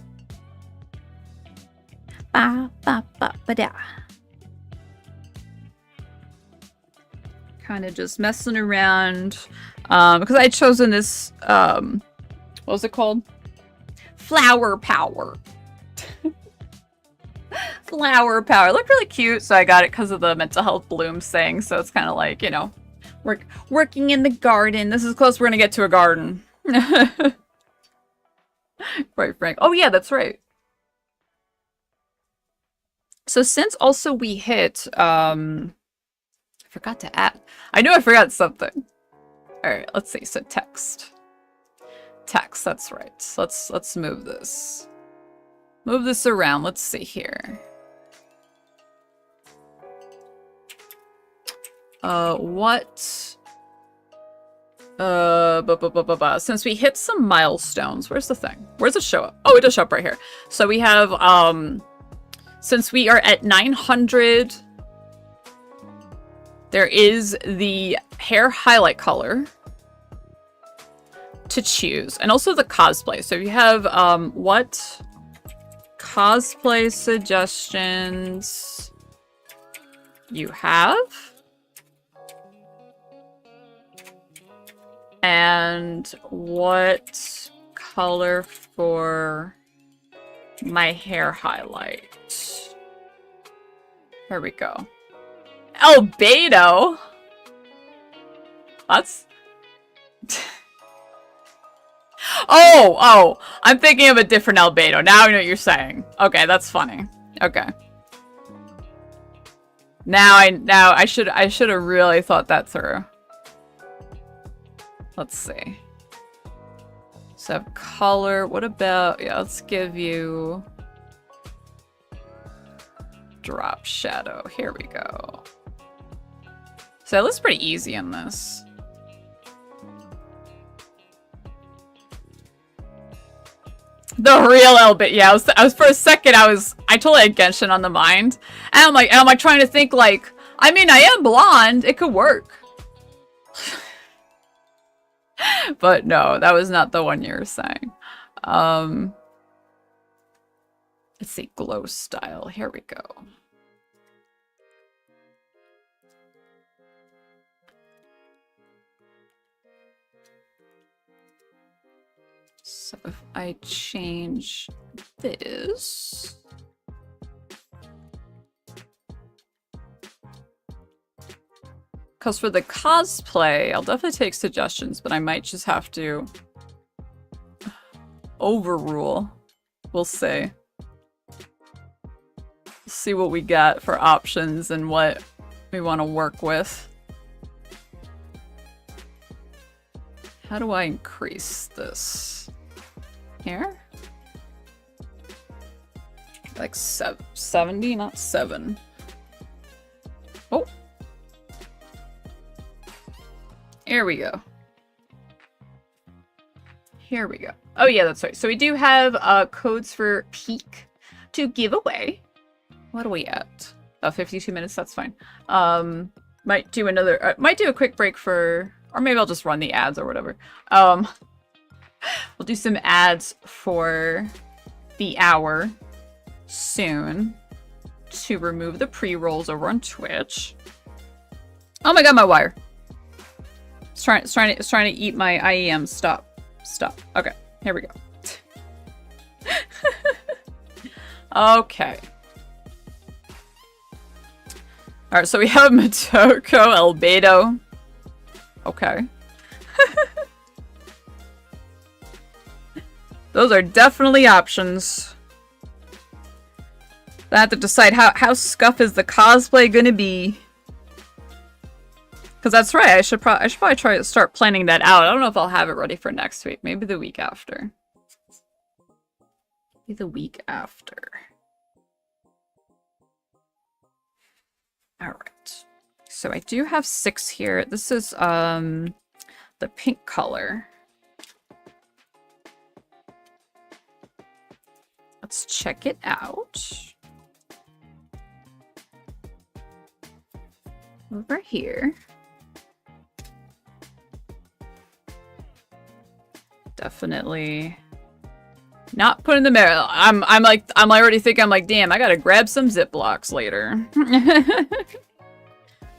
Ba ba ba ba da. Kind of just messing around. Because I had chosen this what was it called? Flower Power. Flower Power. It looked really cute, so I got it because of the mental health blooms thing. So it's kind of like, you know, working in the garden. This is close. We're gonna get to a garden. Right, Frank. Oh yeah, that's right. So since also we hit, I forgot to add. I knew I forgot something. All right, let's see. So text. Text, that's right. So let's move this. Move this around. Let's see here. What? Since we hit some milestones, where's the thing? Where's it show up? Oh, it does show up right here. So we have, since we are at 900, there is the hair highlight color to choose, and also the cosplay. So if you have, what cosplay suggestions you have, and what color for my hair highlight. There we go. Albedo? That's... oh, I'm thinking of a different albedo. Now I know what you're saying. Okay, that's funny. Okay. Now I should have really thought that through. Let's see. So color, what about, yeah, let's give you drop shadow. Here we go. So it looks pretty easy in this. The real Elbit, yeah. I was for a second. I totally had Genshin on the mind, and I'm like trying to think like, I mean, I am blonde. It could work, but no, that was not the one you were saying. Let's see, glow style. Here we go. So if I change this, because for the cosplay, I'll definitely take suggestions, but I might just have to overrule. We'll see. See what we got for options and what we want to work with. How do I increase this? Here? Like 70, not 7. Oh. Here we go. Here we go. Oh yeah, that's right. So we do have codes for Peak to give away. What are we at? Oh, 52 minutes, that's fine. Might do another, might do a quick break for, or maybe I'll just run the ads or whatever. We'll do some ads for the hour soon to remove the pre-rolls over on Twitch. Oh my god, my wire. It's trying to eat my IEM. Stop. Stop. Okay, here we go. Okay. Alright, so we have Motoko, Albedo. Okay. Those are definitely options. I have to decide how scuff is the cosplay gonna be. Because that's right, I should probably try to start planning that out. I don't know if I'll have it ready for next week. Maybe the week after. Maybe the week after. Alright. So I do have 6 here. This is the pink color. Let's check it out. Over here. Definitely not putting the mirror. I'm already thinking, I'm like, damn, I gotta grab some Ziplocs later.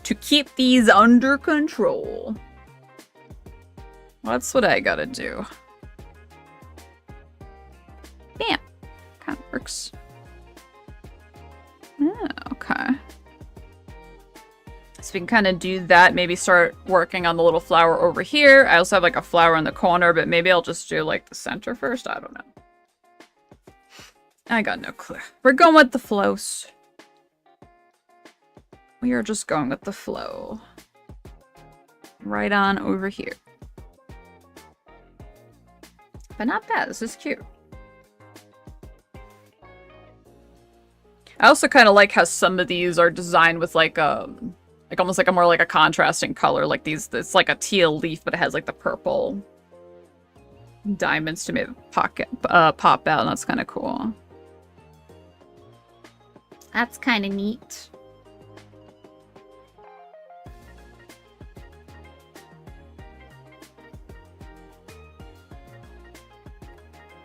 To keep these under control. That's what I gotta do. Bam. Kind of works. Oh, okay. So we can kind of do that. Maybe start working on the little flower over here. I also have like a flower in the corner, but maybe I'll just do like the center first. I don't know. I got no clue. We're going with the flows. We are just going with the flow. Right on over here. But not bad, this is cute. I also kind of like how some of these are designed with like almost like a more like a contrasting color. Like these, it's like a teal leaf, but it has like the purple diamonds to make it pop out, and that's kind of cool. That's kind of neat.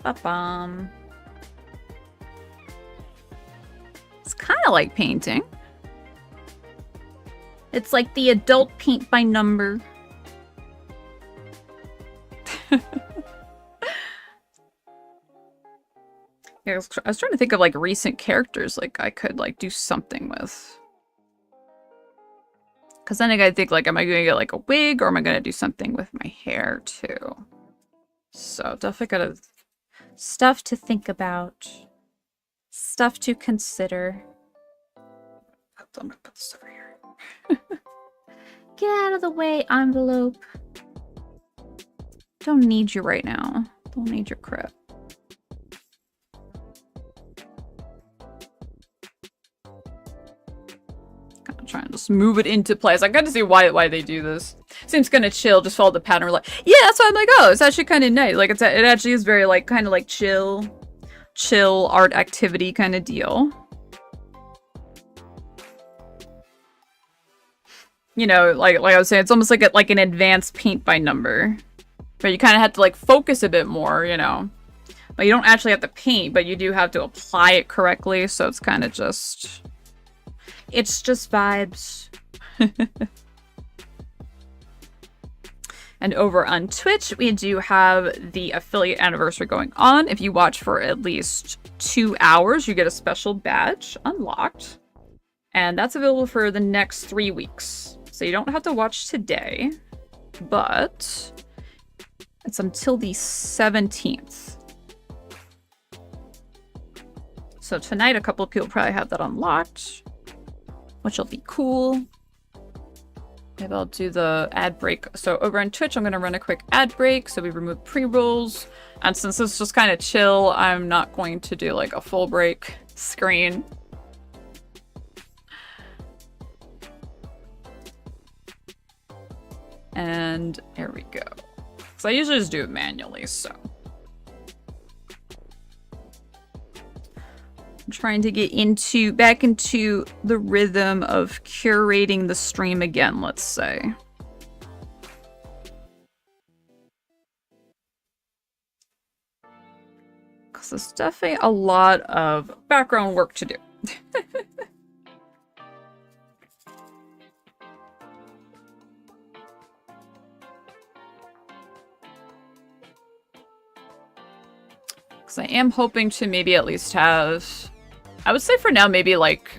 Ba-bum. It's kind of like painting. It's like the adult paint by number. Yeah, I was trying to think of like recent characters like I could like do something with. Because then I gotta think like, am I gonna get like a wig or am I gonna do something with my hair too? So definitely gotta stuff to think about. Stuff to consider. I'm gonna put this over here. Get out of the way, envelope. Don't need you right now. Don't need your crap. Kind of trying to just move it into place. I got to see why they do this. Seems kind of chill. Just follow the pattern. Like, yeah, that's why I'm like, oh, it's actually kind of nice. Like, it actually is very like kind of like chill art activity kind of deal. You know, like I was saying, it's almost like an advanced paint by number. But you kind of have to like focus a bit more, you know. But you don't actually have to paint, but you do have to apply it correctly, so it's kind of just... It's just vibes. And over on Twitch, we do have the affiliate anniversary going on. If you watch for at least 2 hours, you get a special badge unlocked. And that's available for the next 3 weeks. So you don't have to watch today, but it's until the 17th. So tonight, a couple of people probably have that unlocked, which will be cool. Maybe I'll do the ad break. So over on Twitch, I'm going to run a quick ad break. So we remove pre-rolls. And since this is just kind of chill, I'm not going to do like a full break screen. And here we go. So I usually just do it manually, so. I'm trying to get back into the rhythm of curating the stream again, let's say. Because there's definitely a lot of background work to do. I am hoping to maybe at least have, I would say for now, maybe like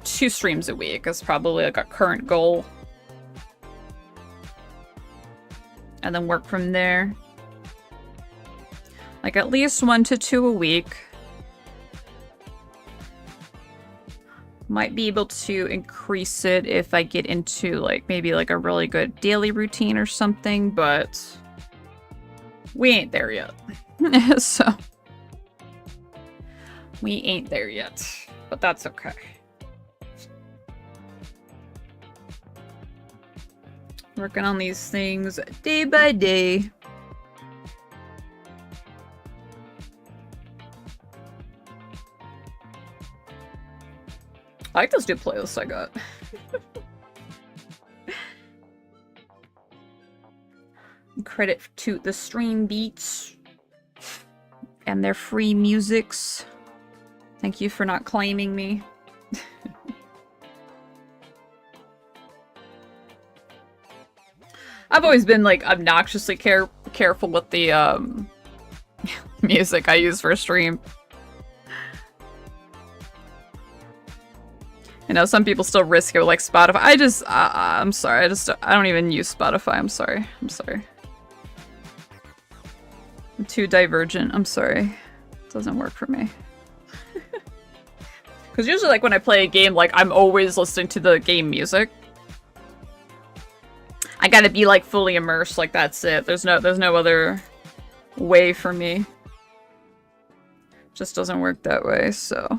2 streams a week is probably like a current goal. And then work from there. Like at least 1 to 2 a week. Might be able to increase it if I get into like maybe like a really good daily routine or something, but we ain't there yet. So. We ain't there yet, but that's okay. Working on these things day by day. I like those new playlists I got. Credit to the stream beats and their free musics. Thank you for not claiming me. I've always been like obnoxiously careful with the music I use for a stream. You know, some people still risk it with like Spotify. I'm sorry. I don't even use Spotify. I'm sorry. I'm too divergent. I'm sorry. It doesn't work for me. Because usually, like, when I play a game, like, I'm always listening to the game music. I gotta be, like, fully immersed, like, that's it. There's no other way for me. Just doesn't work that way, so...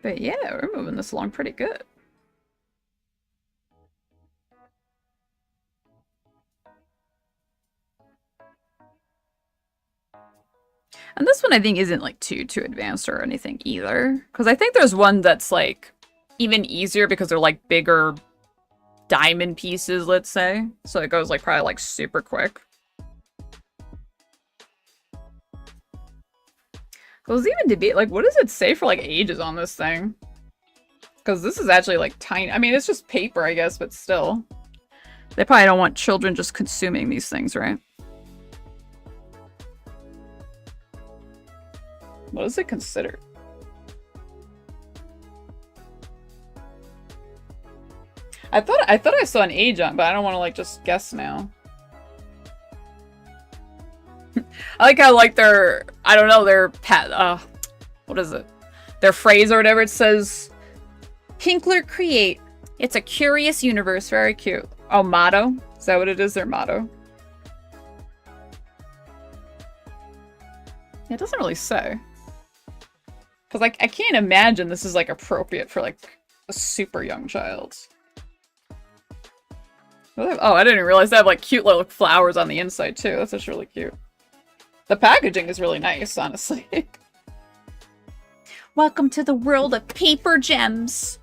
But yeah, we're moving this along pretty good. And this one I think isn't like too advanced or anything either. Because I think there's one that's like even easier because they're like bigger diamond pieces, let's say. So it goes like probably like super quick. There's even debate, like, what does it say for, like, ages on this thing? Because this is actually, like, tiny. I mean, it's just paper, I guess, but still. They probably don't want children just consuming these things, right? What is it considered? I thought I saw an age on, but I don't want to, like, just guess now. I like how, like, their, I don't know, their what is it? Their phrase or whatever, it says, Pinkler Create. It's a curious universe. Very cute. Oh, motto? Is that what it is, their motto? It doesn't really say. Because, like, I can't imagine this is, like, appropriate for, like, a super young child. Oh, I didn't realize they have, like, cute little flowers on the inside, too. That's just really cute. The packaging is really nice, honestly. Welcome to the world of paper gems.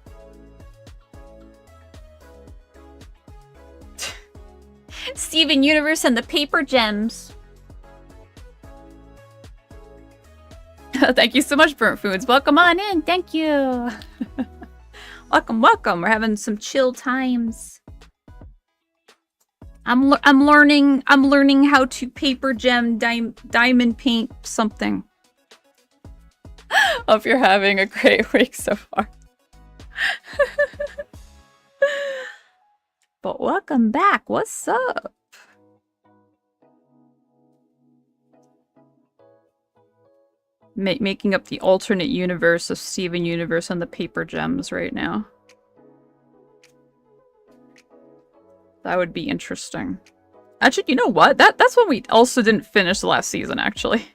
Steven Universe and the paper gems. Thank you so much, Burnt Foods. Welcome on in. Thank you. Welcome, welcome. We're having some chill times. I'm learning how to paper gem diamond paint something. Hope you're having a great week so far. But welcome back. What's up? Making up the alternate universe of Steven Universe and the paper gems right now. That would be interesting. Actually, you know what? That's when we also didn't finish the last season, actually.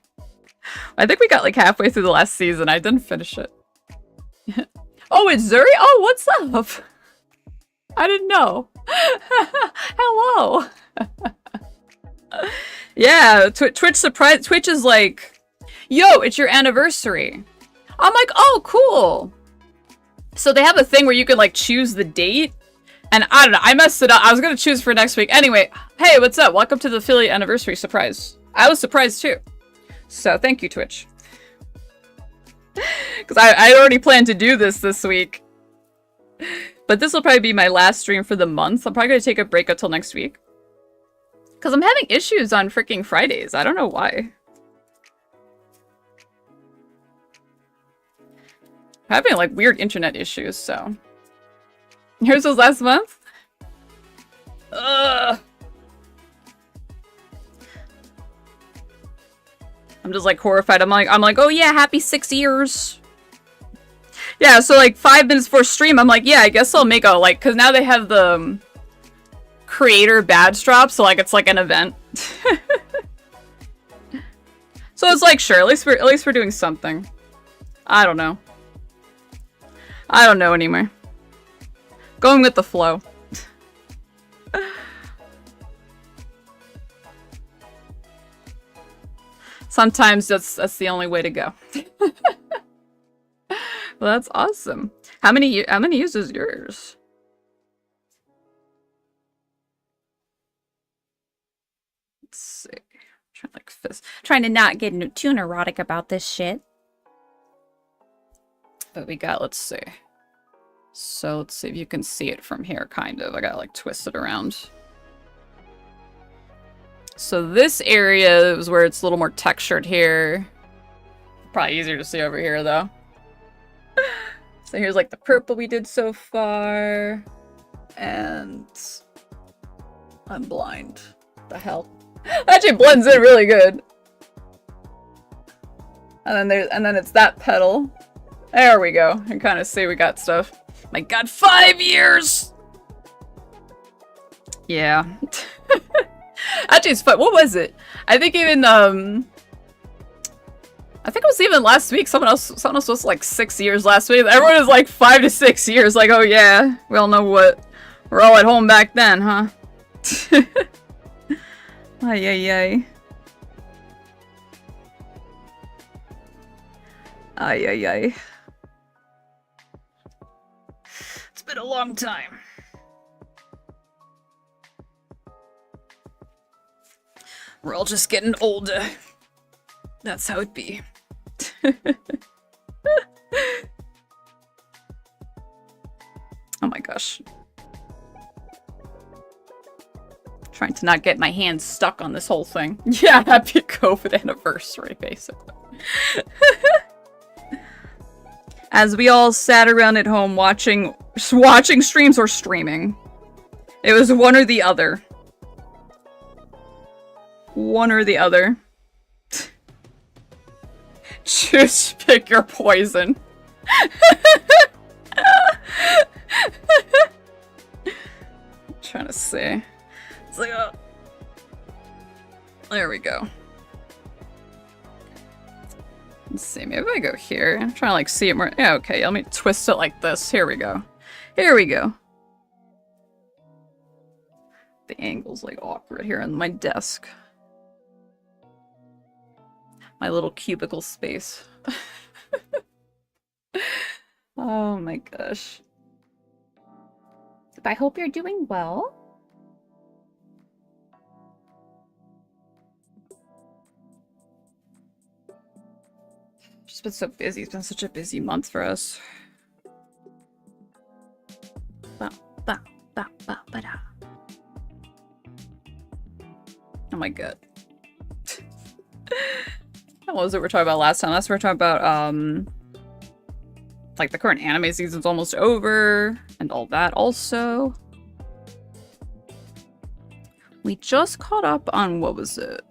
I think we got like halfway through the last season. I didn't finish it. Oh, it's Zuri? Oh, what's up? I didn't know. Hello. Yeah, Twitch surprise. Twitch is like, yo, it's your anniversary. I'm like, oh, cool. So they have a thing where you can like choose the date. And I don't know, I messed it up. I was going to choose for next week. Anyway, hey, what's up? Welcome to the affiliate anniversary surprise. I was surprised too. So thank you, Twitch. Because I already planned to do this week. But this will probably be my last stream for the month. I'm probably going to take a break until next week. Because I'm having issues on freaking Fridays. I don't know why. I'm having like weird internet issues, so... Here's was last month? Ugh. I'm just like horrified. I'm like, oh yeah, happy 6 years. Yeah, so like 5 minutes before stream, I'm like, yeah, I guess I'll make a like, cause now they have the creator badge drop, so like it's like an event. So it's like, sure, at least we're doing something. I don't know. I don't know anymore. Going with the flow. Sometimes that's the only way to go. Well, that's awesome. How many use is yours? Let's see. Trying to not get too neurotic about this shit. But we got, let's see. So let's see if you can see it from here, kind of. I gotta like twist it around. So this area is where it's a little more textured here. Probably easier to see over here though. So here's like the purple we did so far. And I'm blind. The hell? Actually blends in really good. And then it's that pedal. There we go. You can kind of see we got stuff. My god, 5 years! Yeah. Actually, it's fun. What was it? I think even, I think it was even last week. Someone else was like 6 years last week. Everyone was like 5 to 6 years. Like, oh yeah, we all know what. We're all at home back then, huh? Ay, ay, ay. Ay, ay, ay. It's been a long time. We're all just getting older. That's how it be. Oh my gosh. Trying to not get my hands stuck on this whole thing. Yeah, happy COVID anniversary, basically. As we all sat around at home watching streams or streaming. It was one or the other. One or the other. Choose, pick your poison. I'm trying to see. It's like, there we go. Let's see, maybe I go here. I'm trying to like see it more. Yeah, okay, let me twist it like this. Here we go. Here we go. The angle's like awkward here on my desk. My little cubicle space. Oh my gosh. I hope you're doing well. Just been so busy. It's been such a busy month for us. Oh my god. What was it we're talking about last time? Last we were talking about, like the current anime season's almost over, and all that also. We just caught up on, what was it?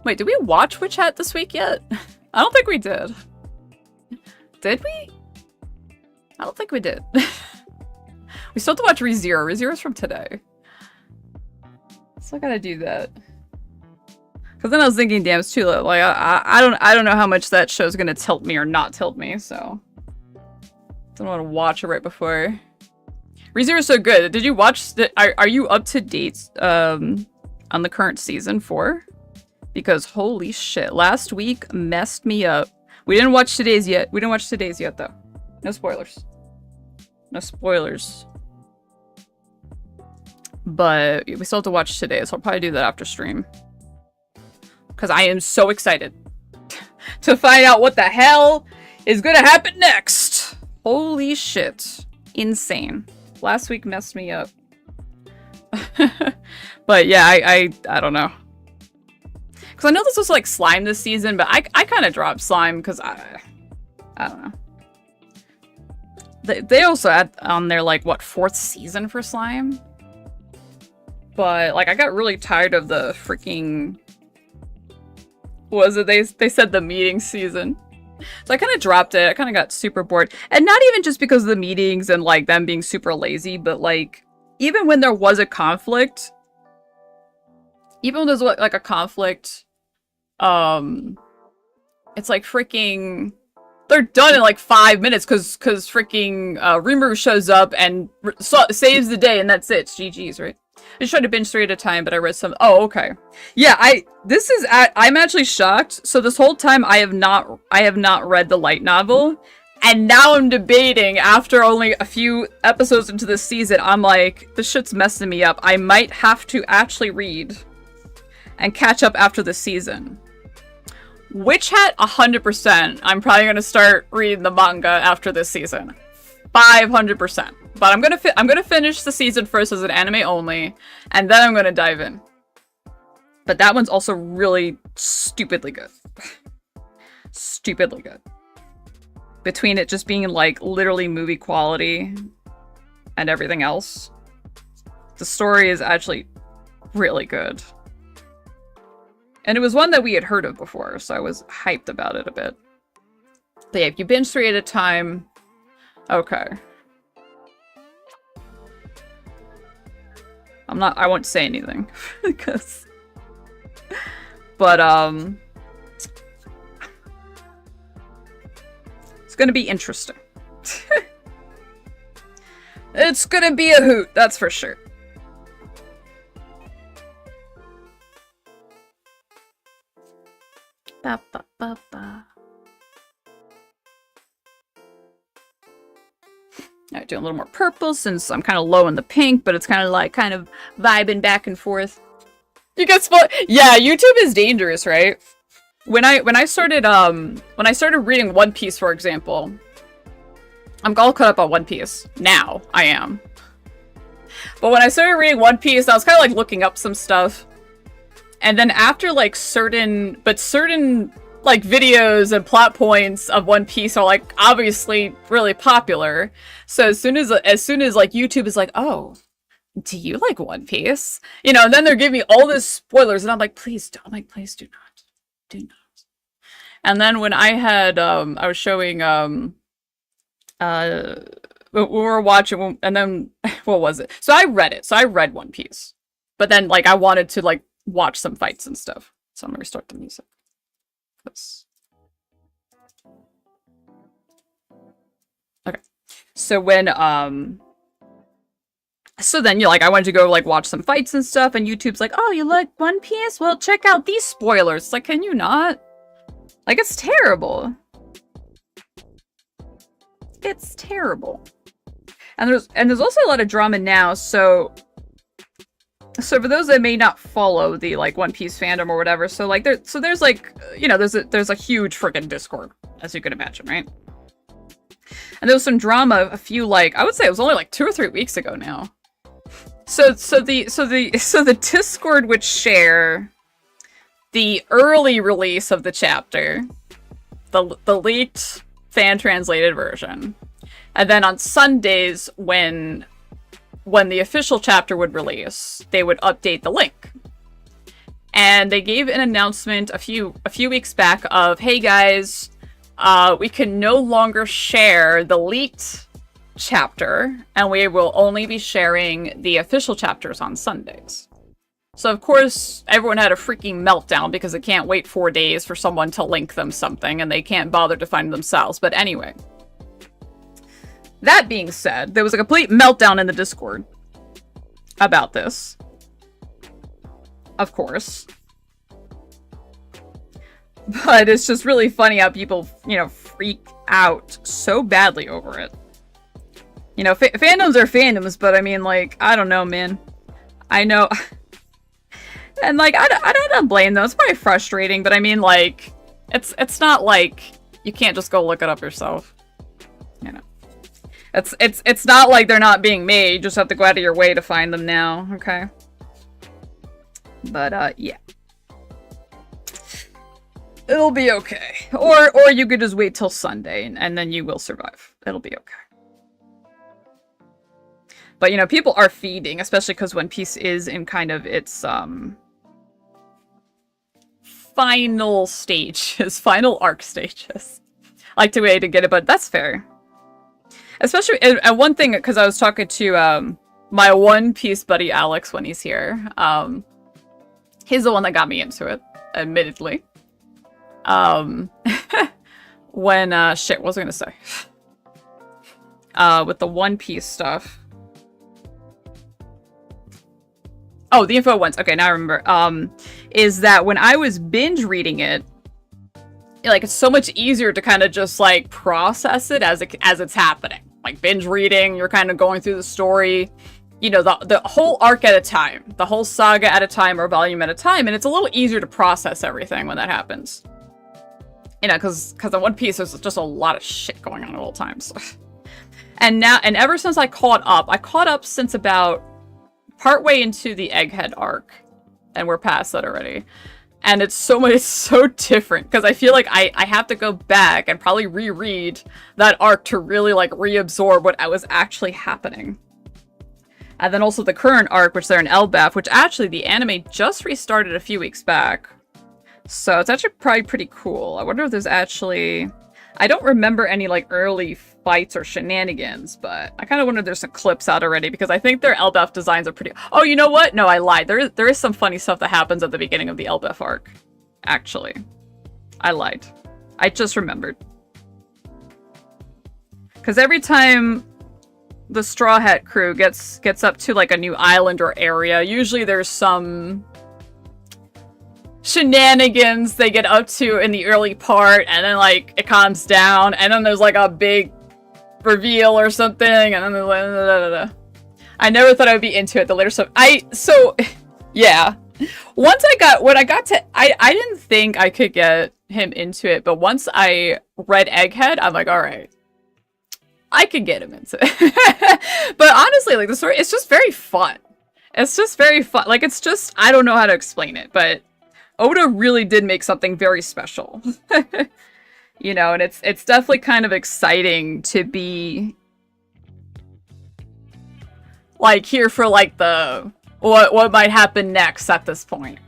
Wait, did we watch Witch Hat this week yet? I don't think we did. Did we? I don't think we did. We still have to watch ReZero. ReZero's from today. Still gotta do that. Cause then I was thinking, damn, it's too late. Like I don't know how much that show's gonna tilt me or not tilt me, so don't want to watch it right before. ReZero's so good. Did you watch the? Are you up to date on the current season 4? Because holy shit, last week messed me up. We didn't watch today's yet. We didn't watch today's yet though. No spoilers. No spoilers. But we still have to watch today, so I'll probably do that after stream. Because I am so excited to find out what the hell is gonna happen next. Holy shit. Insane. Last week messed me up. But yeah, I don't know. Because I know this was like Slime this season, but I kind of dropped Slime because I don't know. They also had on their like, what, 4th season for Slime? But like I got really tired of the freaking, what was it? They said the meeting season. So I kind of dropped it. I kind of got super bored. And not even just because of the meetings and like them being super lazy, but like even when there was a conflict, even when there's like a conflict, it's like freaking, they're done in like 5 minutes because freaking Rimuru shows up and saves the day and that's it. It's GG's, right? I just tried to binge 3 at a time, but I read some. Oh, okay. Yeah, I'm actually shocked. So this whole time I have not read the light novel, and now I'm debating after only a few episodes into this season. I'm like, this shit's messing me up. I might have to actually read and catch up after the season. Witch Hat, 100%. I'm probably gonna start reading the manga after this season. 500%. But I'm gonna finish the season first as an anime only, and then I'm gonna dive in. But that one's also really stupidly good. Stupidly good. Between it just being like literally movie quality and everything else. The story is actually really good. And it was one that we had heard of before, so I was hyped about it a bit. But yeah, if you binge 3 at a time... Okay. I won't say anything. Because... But, it's gonna be interesting. It's gonna be a hoot, that's for sure. Ba, ba, ba, ba. Alright, doing a little more purple since I'm kind of low in the pink, but it's kind of vibing back and forth. You get spoiled. Yeah, YouTube is dangerous, right? When I started reading One Piece, for example, I'm all caught up on One Piece. Now, I am. But when I started reading One Piece, I was kind of like looking up some stuff. And then after like certain like videos and plot points of One Piece are like obviously really popular. So as soon as like YouTube is like, oh, do you like One Piece? You know, and then they're giving me all this spoilers and I'm like, please don't. I'm like, please do not. Do not. And then when I had I was showing we were watching, and then what was it? So I read it. So I read One Piece. But then like I wanted to like watch some fights and stuff. So I'm gonna restart the music. Okay. So when so then you're like, I wanted to go like watch some fights and stuff, and YouTube's like, oh, you like One Piece? Well, check out these spoilers. It's like, can you not? Like, it's terrible. It's terrible. And there's also a lot of drama now, so for those that may not follow the like One Piece fandom or whatever, so like there's like, you know, there's a huge freaking Discord, as you can imagine, right? And there was some drama a few, like, I would say it was only like 2 or 3 weeks ago now. So the Discord would share the early release of the chapter, the leaked fan translated version. And then on Sundays when the official chapter would release, they would update the link. And they gave an announcement a few weeks back of, hey guys, we can no longer share the leaked chapter, and we will only be sharing the official chapters on Sundays. So of course, everyone had a freaking meltdown because they can't wait 4 days for someone to link them something, and they can't bother to find themselves. But anyway. That being said, there was a complete meltdown in the Discord about this. Of course. But it's just really funny how people, you know, freak out so badly over it. You know, fandoms are fandoms, but I mean, like, I don't know, man. I know. And, like, I don't blame them. It's probably frustrating, but I mean, like, it's not like you can't just go look it up yourself. You know. It's not like they're not being made. You just have to go out of your way to find them now, okay? But, yeah. It'll be okay. Or you could just wait till Sunday, and then you will survive. It'll be okay. But, you know, people are feeding, especially because One Piece is in kind of its, final stages. Final arc stages. I like to wait to get it, but that's fair. Especially, and one thing, because I was talking to my One Piece buddy Alex when he's here. He's the one that got me into it, admittedly. When, shit, what was I gonna say? With the One Piece stuff. Oh, the info once. Okay, now I remember. Is that when I was binge reading it, like, it's so much easier to kind of just, like, process it as it's happening. Like, binge reading, you're kind of going through the story, you know, the whole arc at a time. The whole saga at a time, or volume at a time, and it's a little easier to process everything when that happens. You know, because in One Piece, there's just a lot of shit going on at all times. And ever since I caught up since about partway into the Egghead arc, and we're past that already. And it's so different, because I feel like I have to go back and probably reread that arc to really, like, reabsorb what was actually happening. And then also the current arc, which they're in Elbaf, which actually the anime just restarted a few weeks back. So it's actually probably pretty cool. I wonder if there's actually... I don't remember any, like, early fights or shenanigans, but I kind of wonder if there's some clips out already, because I think their Elbaf designs are pretty... Oh, you know what? No, I lied. There is some funny stuff that happens at the beginning of the Elbaf arc. Actually. I lied. I just remembered. Because every time the Straw Hat crew gets up to, like, a new island or area, usually there's some shenanigans they get up to in the early part, and then, like, it calms down, and then there's, like, a big reveal or something, and then there's like, I never thought I would be into it, the later stuff. Yeah. When I got to, I didn't think I could get him into it, but once I read Egghead, I'm like, alright. I could get him into it. But honestly, like, the story, it's just very fun. It's just very fun. Like, it's just, I don't know how to explain it, but Oda really did make something very special. You know, and it's definitely kind of exciting to be, like, here for, like, the, what might happen next at this point.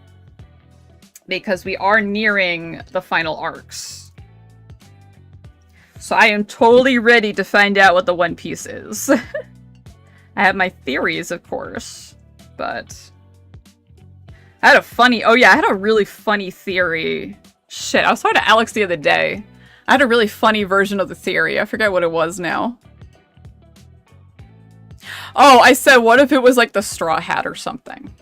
Because we are nearing the final arcs. So I am totally ready to find out what the One Piece is. I have my theories, of course, but I had a really funny theory. Shit, I was talking to Alex the other day. I had a really funny version of the theory. I forget what it was now. Oh, I said, what if it was like the Straw Hat or something?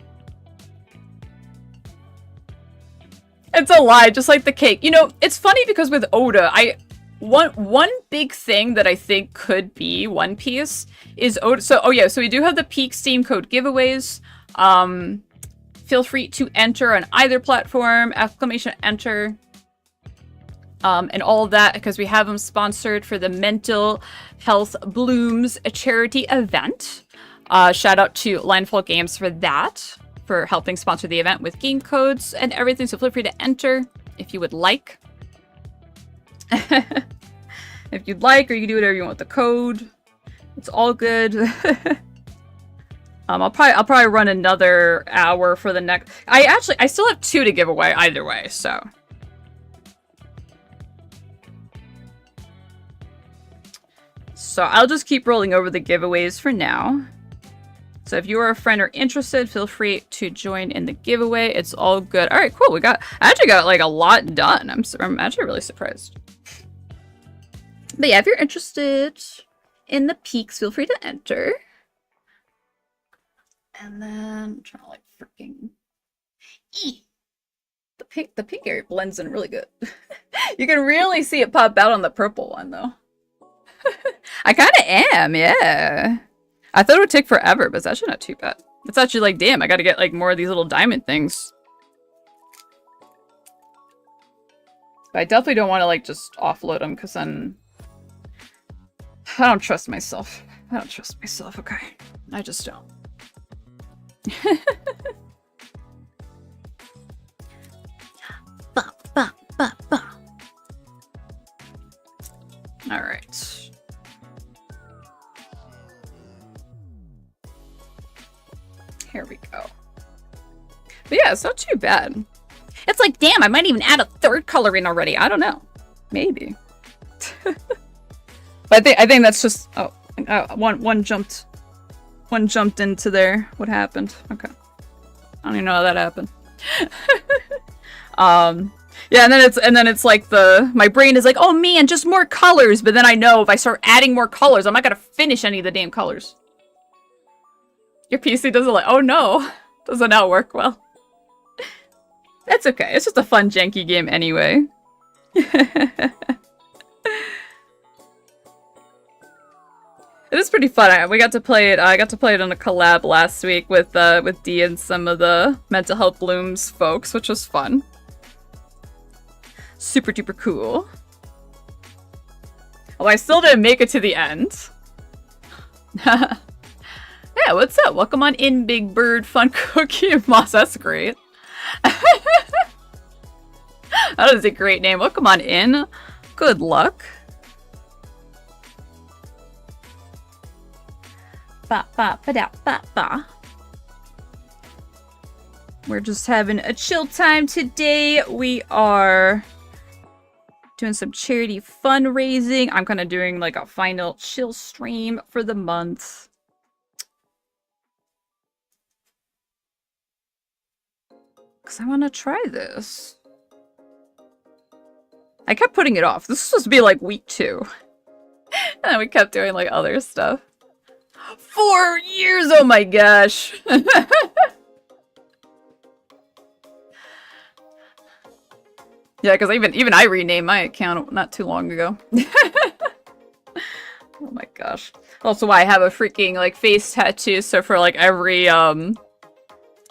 It's a lie, just like the cake. You know, it's funny because with Oda, one big thing that I think could be One Piece is Oda. So we do have the Peak Steam Code giveaways. Feel free to enter on either platform, !enter. And all of that, because we have them sponsored for the Mental Health Blooms charity event. Shout out to Linefall Games for that, for helping sponsor the event with game codes and everything. So feel free to enter if you would like. If you'd like, or you can do whatever you want with the code. It's all good. I'll probably run another hour for the next. I still have 2 to give away either way, so. So I'll just keep rolling over the giveaways for now. So if you are a friend or interested, feel free to join in the giveaway. It's all good. All right, cool. I actually got like a lot done. I'm actually really surprised. But yeah, if you're interested in the peaks, feel free to enter. And then I'm trying to like freaking the pink area blends in really good. You can really see it pop out on the purple one though. I kind of am, yeah. I thought it would take forever, but it's actually not too bad. It's actually like, damn, I gotta get like more of these little diamond things. But I definitely don't want to like just offload them, because then I don't trust myself. I don't trust myself, okay? I just don't. All right. Here we go. But yeah, it's not too bad. It's like, damn, I might even add a 3rd color in already. I don't know. Maybe. But I think that's just, one jumped into there. What happened? Okay. I don't even know how that happened. Yeah, and then it's like my brain is like, oh man, just more colors. But then I know if I start adding more colors, I'm not gonna finish any of the damn colors. Your PC doesn't like, oh no, doesn't not work well. That's okay. It's just a fun janky game anyway. It is pretty fun. We got to play it. I got to play it on a collab last week with Dee and some of the Mental Health Blooms folks, which was fun. Super duper cool. Oh, I still didn't make it to the end. Yeah, what's up? Welcome on in, Big Bird Fun Cookie Moss. That's great. That is a great name. Welcome on in. Good luck. Ba ba ba da ba ba. We're just having a chill time today. We are doing some charity fundraising. I'm kind of doing like a final chill stream for the month. Because I want to try this. I kept putting it off. This was supposed to be like week 2. And then we kept doing like other stuff. 4 years! Oh my gosh! Yeah, because even I renamed my account not too long ago. Oh my gosh. Also why I have a freaking like face tattoo, so for like every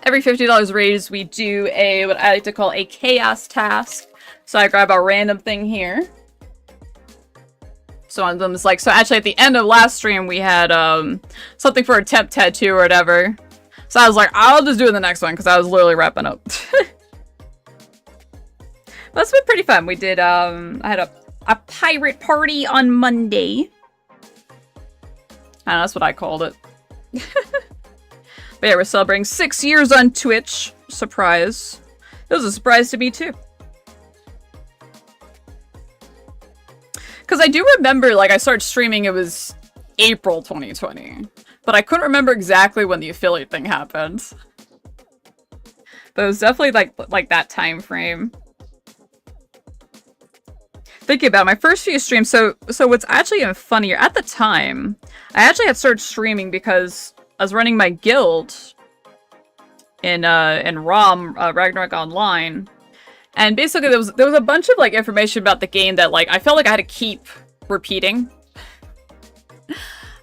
$50 raised we do a what I like to call a chaos task. So I grab a random thing here. So one of them is like, so actually at the end of last stream we had something for a temp tattoo or whatever. So I was like, I'll just do it in the next one because I was literally wrapping up. That's been pretty fun. We did, I had a pirate party on Monday. I know, that's what I called it. But yeah, we're celebrating 6 years on Twitch. Surprise. It was a surprise to me, too. Because I do remember, like, I started streaming, it was April 2020. But I couldn't remember exactly when the affiliate thing happened. But it was definitely, like that time frame. Thinking about my first few streams, so what's actually even funnier, at the time, I actually had started streaming because I was running my guild in ROM, Ragnarok Online, and basically there was a bunch of like information about the game that like I felt like I had to keep repeating.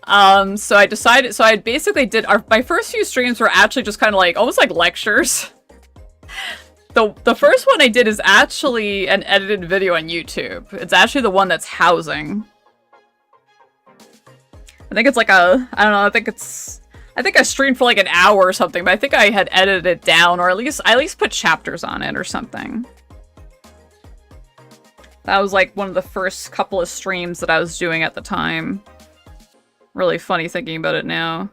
So I decided, so I basically did my first few streams were actually just kind of like almost like lectures. The first one I did is actually an edited video on YouTube. It's actually the one that's housing. I think it's like I don't know, I think I streamed for like an hour or something, but I think I had edited it down, or at least put chapters on it or something. That was like one of the first couple of streams that I was doing at the time. Really funny thinking about it now.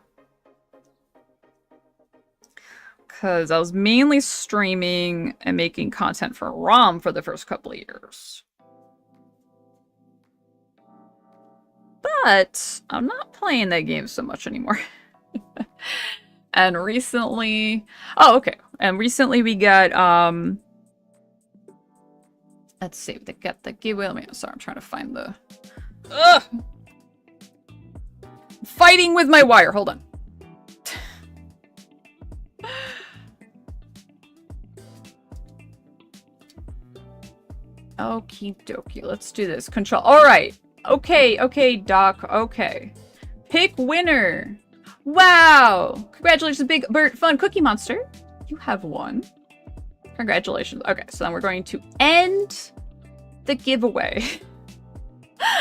Because I was mainly streaming and making content for ROM for the first couple of years. But I'm not playing that game so much anymore. And recently... Oh, okay. And recently we got, let's see, they got the giveaway. Sorry, I'm trying to find the... Ugh! Fighting with my wire. Hold on. Okie dokie, let's do this. Control. Alright. Okay, Doc. Okay. Pick winner. Wow! Congratulations, Big Bird Fun Cookie Monster. You have won. Congratulations. Okay, so then we're going to end the giveaway.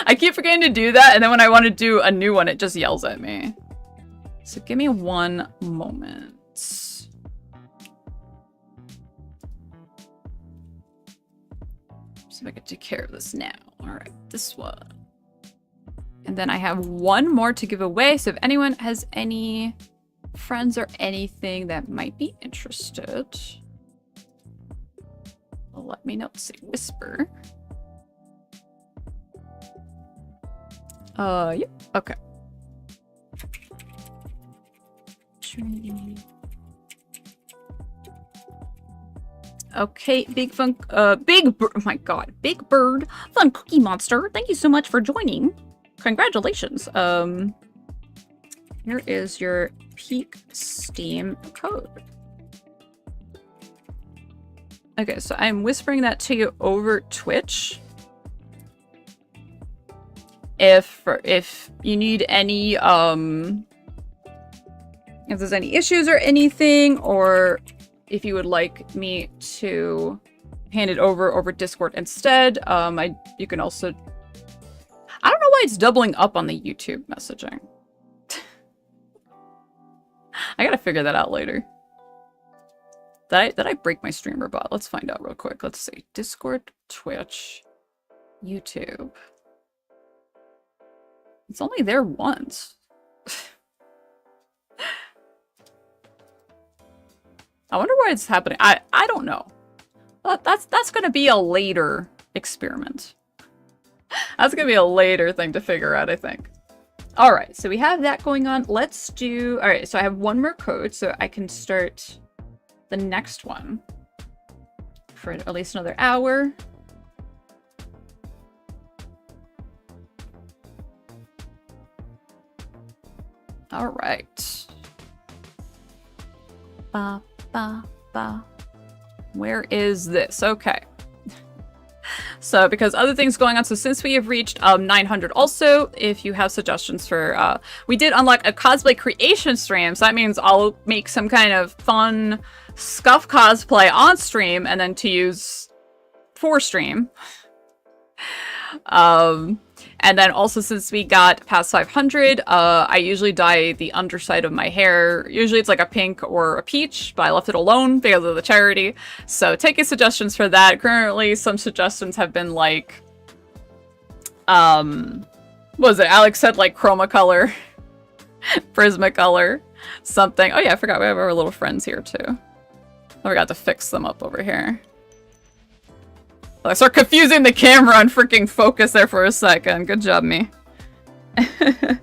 I keep forgetting to do that, and then when I want to do a new one, it just yells at me. So give me one moment. So I can take care of this now. Alright, this one. And then I have one more to give away, so if anyone has any friends or anything that might be interested, let me know. Let's see, whisper. Yep, okay. Okay, oh my god, Big Bird Fun Cookie Monster, thank you so much for joining. Congratulations. Here is your Peak Steam code. Okay, so I'm whispering that to you over Twitch. If you need any, if there's any issues or anything, or if you would like me to hand it over Discord instead, you can also... I don't know why it's doubling up on the YouTube messaging. I gotta figure that out later. Did I break my streamer bot? Let's find out real quick. Let's see. Discord, Twitch, YouTube. It's only there once. I wonder why it's happening. I don't know. That's gonna be a later experiment. That's gonna be a later thing to figure out, I think. Alright, so we have that going on. Let's do... Alright, so I have one more code, so I can start the next one for at least another hour. Alright. Ba, ba, ba. Where is this? Okay. So, because other things going on, so since we have reached 900 also, if you have suggestions for, we did unlock a cosplay creation stream, so that means I'll make some kind of fun scuff cosplay on stream, and then to use for stream. And then also since we got past 500, I usually dye the underside of my hair. Usually it's like a pink or a peach, but I left it alone because of the charity. So taking suggestions for that. Currently, some suggestions have been like, what was it? Alex said like chroma color, Prismacolor, something. Oh yeah, I forgot we have our little friends here too. I forgot to fix them up over here. I start confusing the camera and freaking focus there for a second. Good job, me. I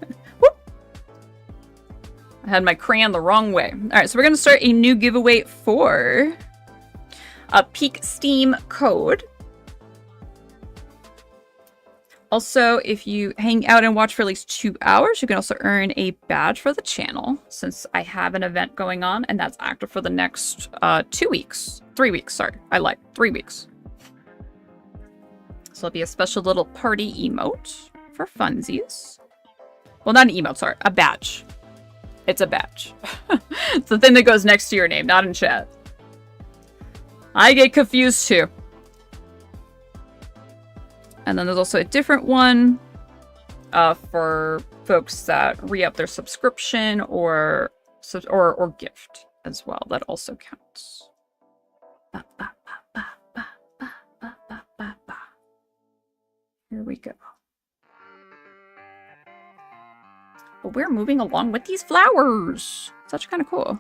had my crayon the wrong way. Alright, so we're going to start a new giveaway for a Peak Steam code. Also, if you hang out and watch for at least 2 hours, you can also earn a badge for the channel, since I have an event going on, and that's active for the next 2 weeks. 3 weeks, sorry. I lied. 3 weeks. So it'll be a special little party emote for funsies. Well, not an emote, sorry. A badge. It's a badge. It's the thing that goes next to your name, not in chat. I get confused too. And then there's also a different one for folks that re-up their subscription or gift as well. That also counts. Ba, ba, ba, ba, ba, ba, ba, ba, ba, ba. Here we go. But we're moving along with these flowers. Such kind of cool.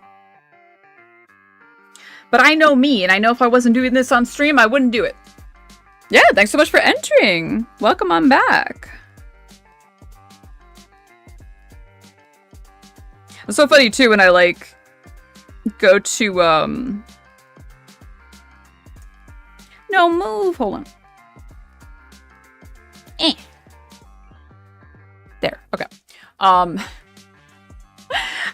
But I know me, and I know if I wasn't doing this on stream, I wouldn't do it. Yeah, thanks so much for entering. Welcome on back. It's so funny too when I like go to no move, hold on. There, okay. I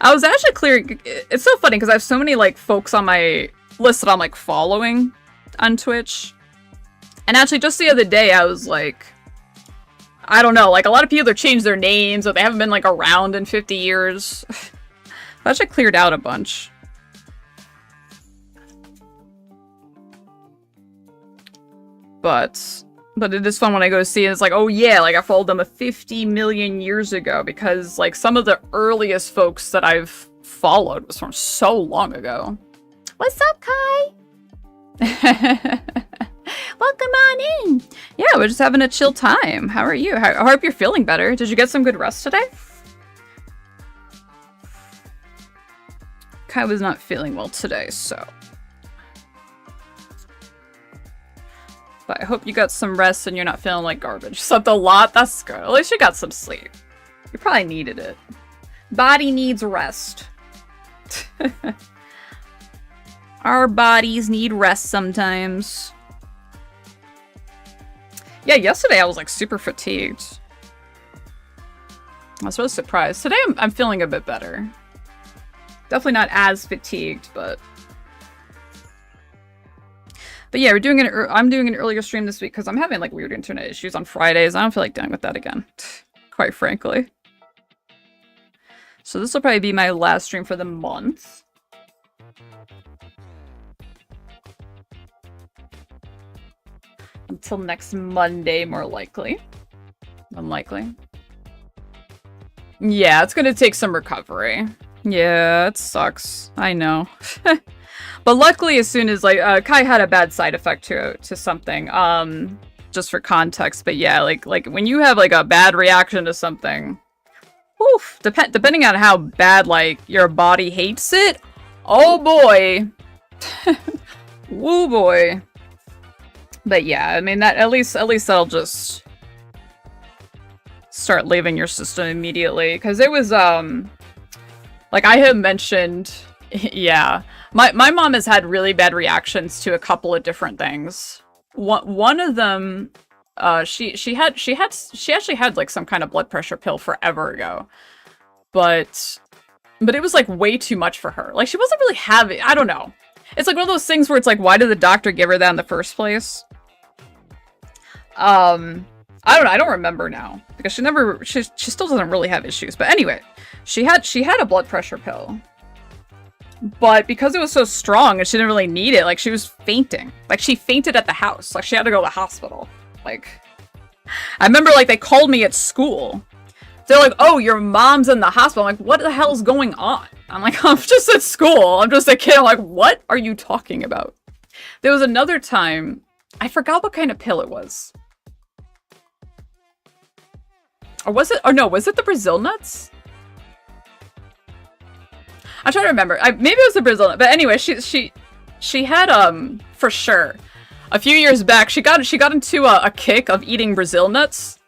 was actually clearing, it's so funny because I have so many like folks on my list that I'm like following on Twitch. And actually just the other day I was like, I don't know, like a lot of people either changed their names or they haven't been like around in 50 years. I actually cleared out a bunch. But it is fun when I go see it. It's like, oh yeah, like I followed them 50 million years ago because like some of the earliest folks that I've followed was from so long ago. What's up, Kai? Welcome on in. Yeah, we're just having a chill time. How are you? I hope you're feeling better. Did you get some good rest today? Kai was not feeling well today, so. But I hope you got some rest and you're not feeling like garbage. Slept a lot? That's good. At least you got some sleep. You probably needed it. Body needs rest. Our bodies need rest sometimes. Yeah, yesterday I was like super fatigued. I was really surprised. Today I'm feeling a bit better. Definitely not as fatigued, but yeah, we're doing I'm doing an earlier stream this week because I'm having like weird internet issues on Fridays. I don't feel like dealing with that again, quite frankly. So this will probably be my last stream for the month. Until next Monday, more likely. Unlikely. Yeah, it's gonna take some recovery. Yeah, it sucks. I know. But luckily, as soon as, like, Kai had a bad side effect to something, just for context. But yeah, like when you have, like, a bad reaction to something, oof, depending on how bad, like, your body hates it, oh boy, Woo boy. But yeah, I mean, that at least that'll just start leaving your system immediately. Because it was, like I had mentioned, yeah. My mom has had really bad reactions to a couple of different things. One of them, she actually had like some kind of blood pressure pill forever ago. But it was like way too much for her. Like she wasn't really having, I don't know. It's like one of those things where it's like, why did the doctor give her that in the first place? I don't know, I don't remember now. Because she still doesn't really have issues. But anyway, she had a blood pressure pill. But because it was so strong and she didn't really need it, like she was fainting. Like she fainted at the house. Like she had to go to the hospital. Like, I remember like they called me at school. They're like, oh, your mom's in the hospital. I'm like, what the hell's going on? I'm like, I'm just at school. I'm just a kid. I'm like, what are you talking about? There was another time, I forgot what kind of pill it was. Or was it, or no, was it the Brazil nuts? I'm trying to remember. Maybe it was the Brazil nut. But anyway, she had, for sure, a few years back, she got into a kick of eating Brazil nuts.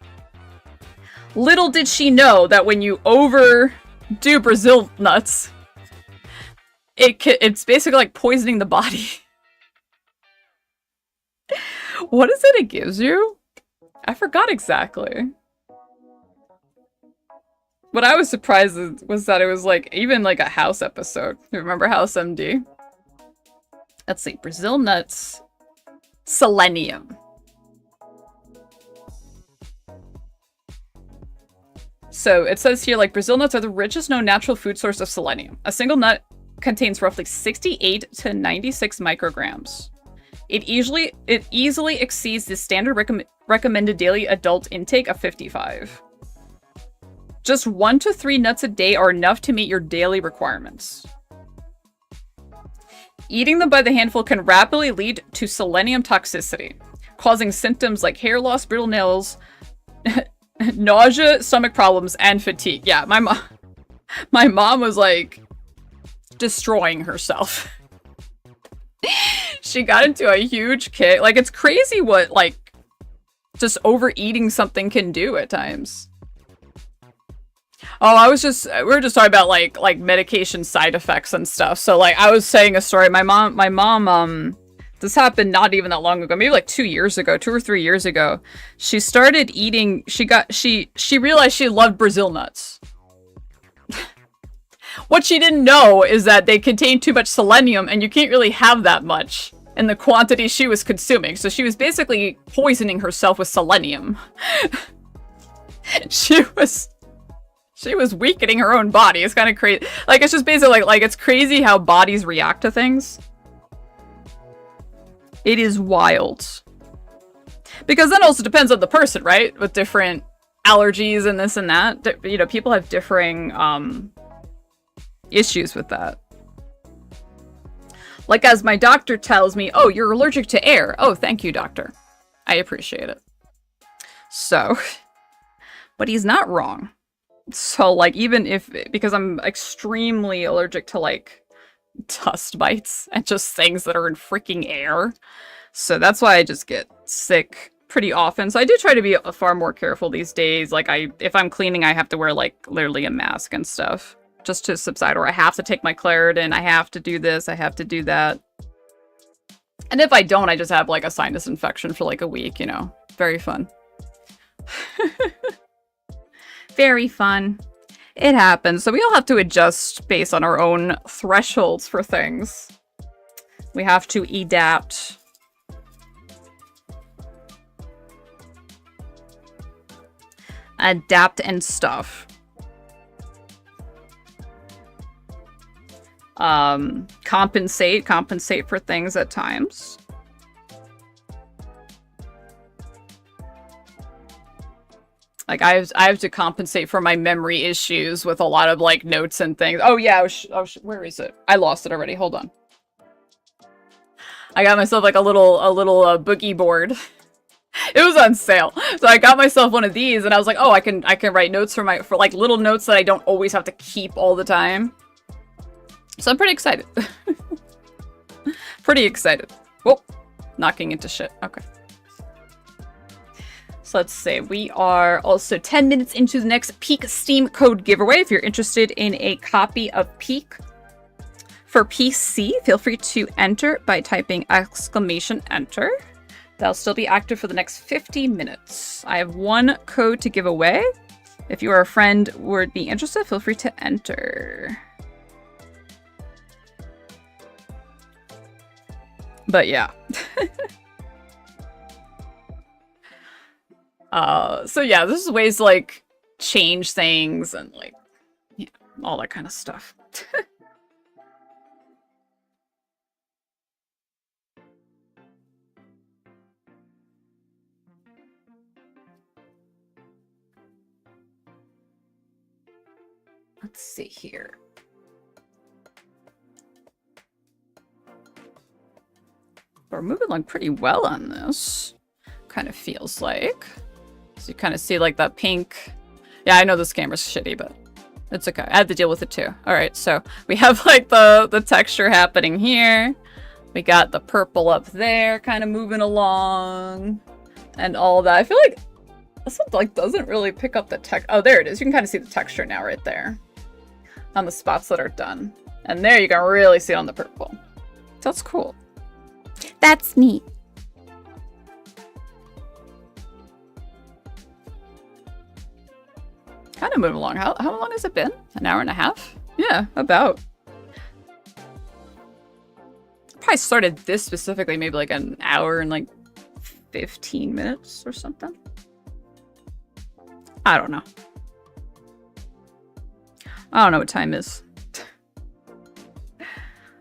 Little did she know that when you overdo Brazil nuts, it's basically like poisoning the body. What is it gives you? I forgot exactly. What I was surprised was that it was like, even like a House episode. You remember House MD? Let's see, Brazil nuts, selenium. So it says here, like, Brazil nuts are the richest known natural food source of selenium. A single nut contains roughly 68 to 96 micrograms. It easily exceeds the standard recommended daily adult intake of 55. Just 1 to 3 nuts a day are enough to meet your daily requirements. Eating them by the handful can rapidly lead to selenium toxicity, causing symptoms like hair loss, brittle nails, nausea, stomach problems, and fatigue. Yeah, my mom was like destroying herself. She got into a huge kick. Like, it's crazy what like just overeating something can do at times. Oh, we were just talking about like medication side effects and stuff. So like I was saying a story. My mom, this happened not even that long ago, maybe like 2 or 3 years ago. She started eating, she realized she loved Brazil nuts. What she didn't know is that they contain too much selenium and you can't really have that much in the quantity she was consuming. So she was basically poisoning herself with selenium. She was weakening her own body. It's kind of crazy. Like, it's just basically like it's crazy how bodies react to things. It is wild. Because that also depends on the person, right? With different allergies and this and that. You know, people have differing issues with that. Like, as my doctor tells me, oh, you're allergic to air. Oh, thank you, doctor. I appreciate it. So, but he's not wrong. So, like, even if, because I'm extremely allergic to, like, dust bites and just things that are in freaking air. So that's why I just get sick pretty often. So I do try to be far more careful these days. Like, if I'm cleaning, I have to wear, like, literally a mask and stuff just to subside. Or I have to take my Claritin. I have to do this. I have to do that. And if I don't, I just have, like, a sinus infection for, like, a week, you know. Very fun. Very fun. It happens. So we all have to adjust based on our own thresholds for things. We have to adapt. Adapt and stuff. Compensate for things at times. Like, I have to compensate for my memory issues with a lot of, like, notes and things. Oh, yeah, where is it? I lost it already. Hold on. I got myself, like, a little boogie board. It was on sale. So I got myself one of these, and I was like, oh, I can write notes for like, little notes that I don't always have to keep all the time. So I'm pretty excited. Pretty excited. Whoa, knocking into shit. Okay. So let's say we are also 10 minutes into the next Peak Steam code giveaway. If you're interested in a copy of Peak for PC, feel free to enter by typing !enter. That'll still be active for the next 50 minutes. I have one code to give away. If you or a friend would be interested, feel free to enter. But yeah. So yeah, this is ways to, like, change things and, like, yeah, all that kind of stuff. Let's see here. We're moving along pretty well on this. Kind of feels like. So you kind of see like that pink. Yeah, I know this camera's shitty, but it's okay. I had to deal with it too. All right, so we have like the texture happening here. We got the purple up there, kind of moving along, and all that. I feel like this one like doesn't really pick up the text. Oh, there it is. You can kind of see the texture now right there on the spots that are done, and there you can really see it on the purple. So that's cool. That's neat. Kind of moving along. How long has it been? An hour and a half? Yeah, about. Probably started this specifically maybe like an hour and like 15 minutes or something. I don't know. I don't know what time is.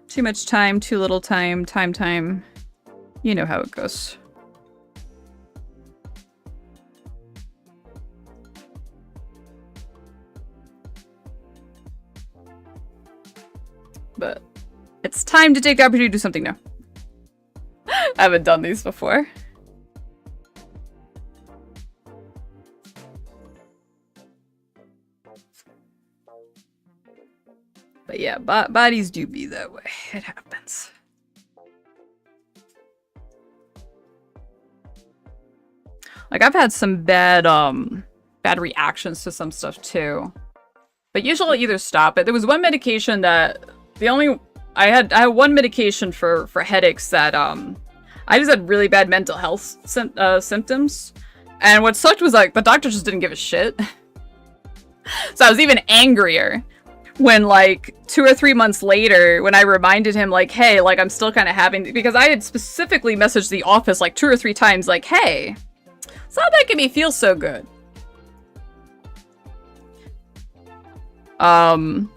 Too much time, too little time, time. You know how it goes. But it's time to take the opportunity to do something new. I haven't done these before. But yeah, bodies do be that way. It happens. Like, I've had some bad reactions to some stuff too. But usually I'll either stop it. There was one medication that I had one medication for headaches that I just had really bad mental health symptoms. And what sucked was like the doctor just didn't give a shit. So I was even angrier when like 2 or 3 months later, when I reminded him like, hey, like I'm still kind of having, because I had specifically messaged the office like 2 or 3 times like, hey, stop making me feel so good. And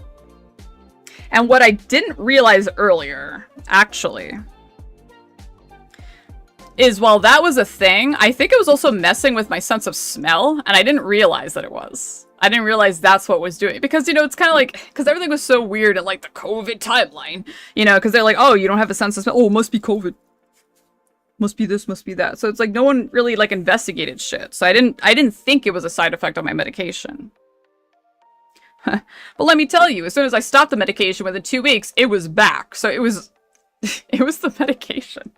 what I didn't realize earlier, actually, is while that was a thing, I think it was also messing with my sense of smell, and I didn't realize that it was. I didn't realize that's what was doing. Because, you know, it's kind of like, because everything was so weird at, like, the COVID timeline. You know, because they're like, oh, you don't have a sense of smell. Oh, it must be COVID. Must be this, must be that. So it's like, no one really, like, investigated shit. So I didn't think it was a side effect of my medication. But let me tell you, as soon as I stopped the medication within 2 weeks, it was back. So it was the medication.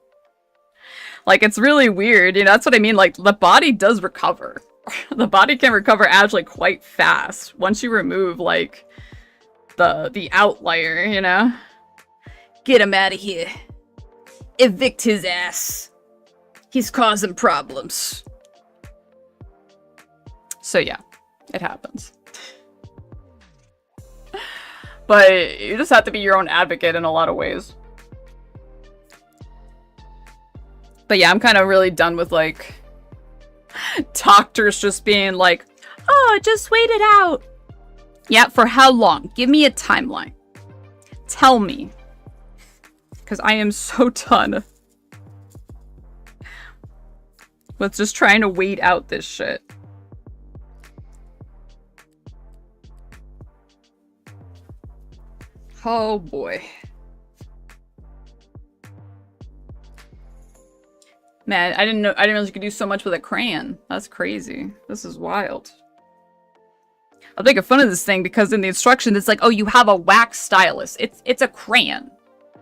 Like, it's really weird. You know, that's what I mean. Like, the body does recover. The body can recover actually quite fast once you remove, like, the outlier, you know? Get him out of here. Evict his ass. He's causing problems. So yeah, it happens. But you just have to be your own advocate in a lot of ways. But yeah, I'm kind of really done with, like, doctors just being like, oh, just wait it out. Yeah, for how long? Give me a timeline. Tell me. Because I am so done with just trying to wait out this shit. Oh boy. Man, I didn't realize you could do so much with a crayon. That's crazy. This is wild. I'm making fun of this thing because in the instructions it's like, oh, you have a wax stylus. It's a crayon.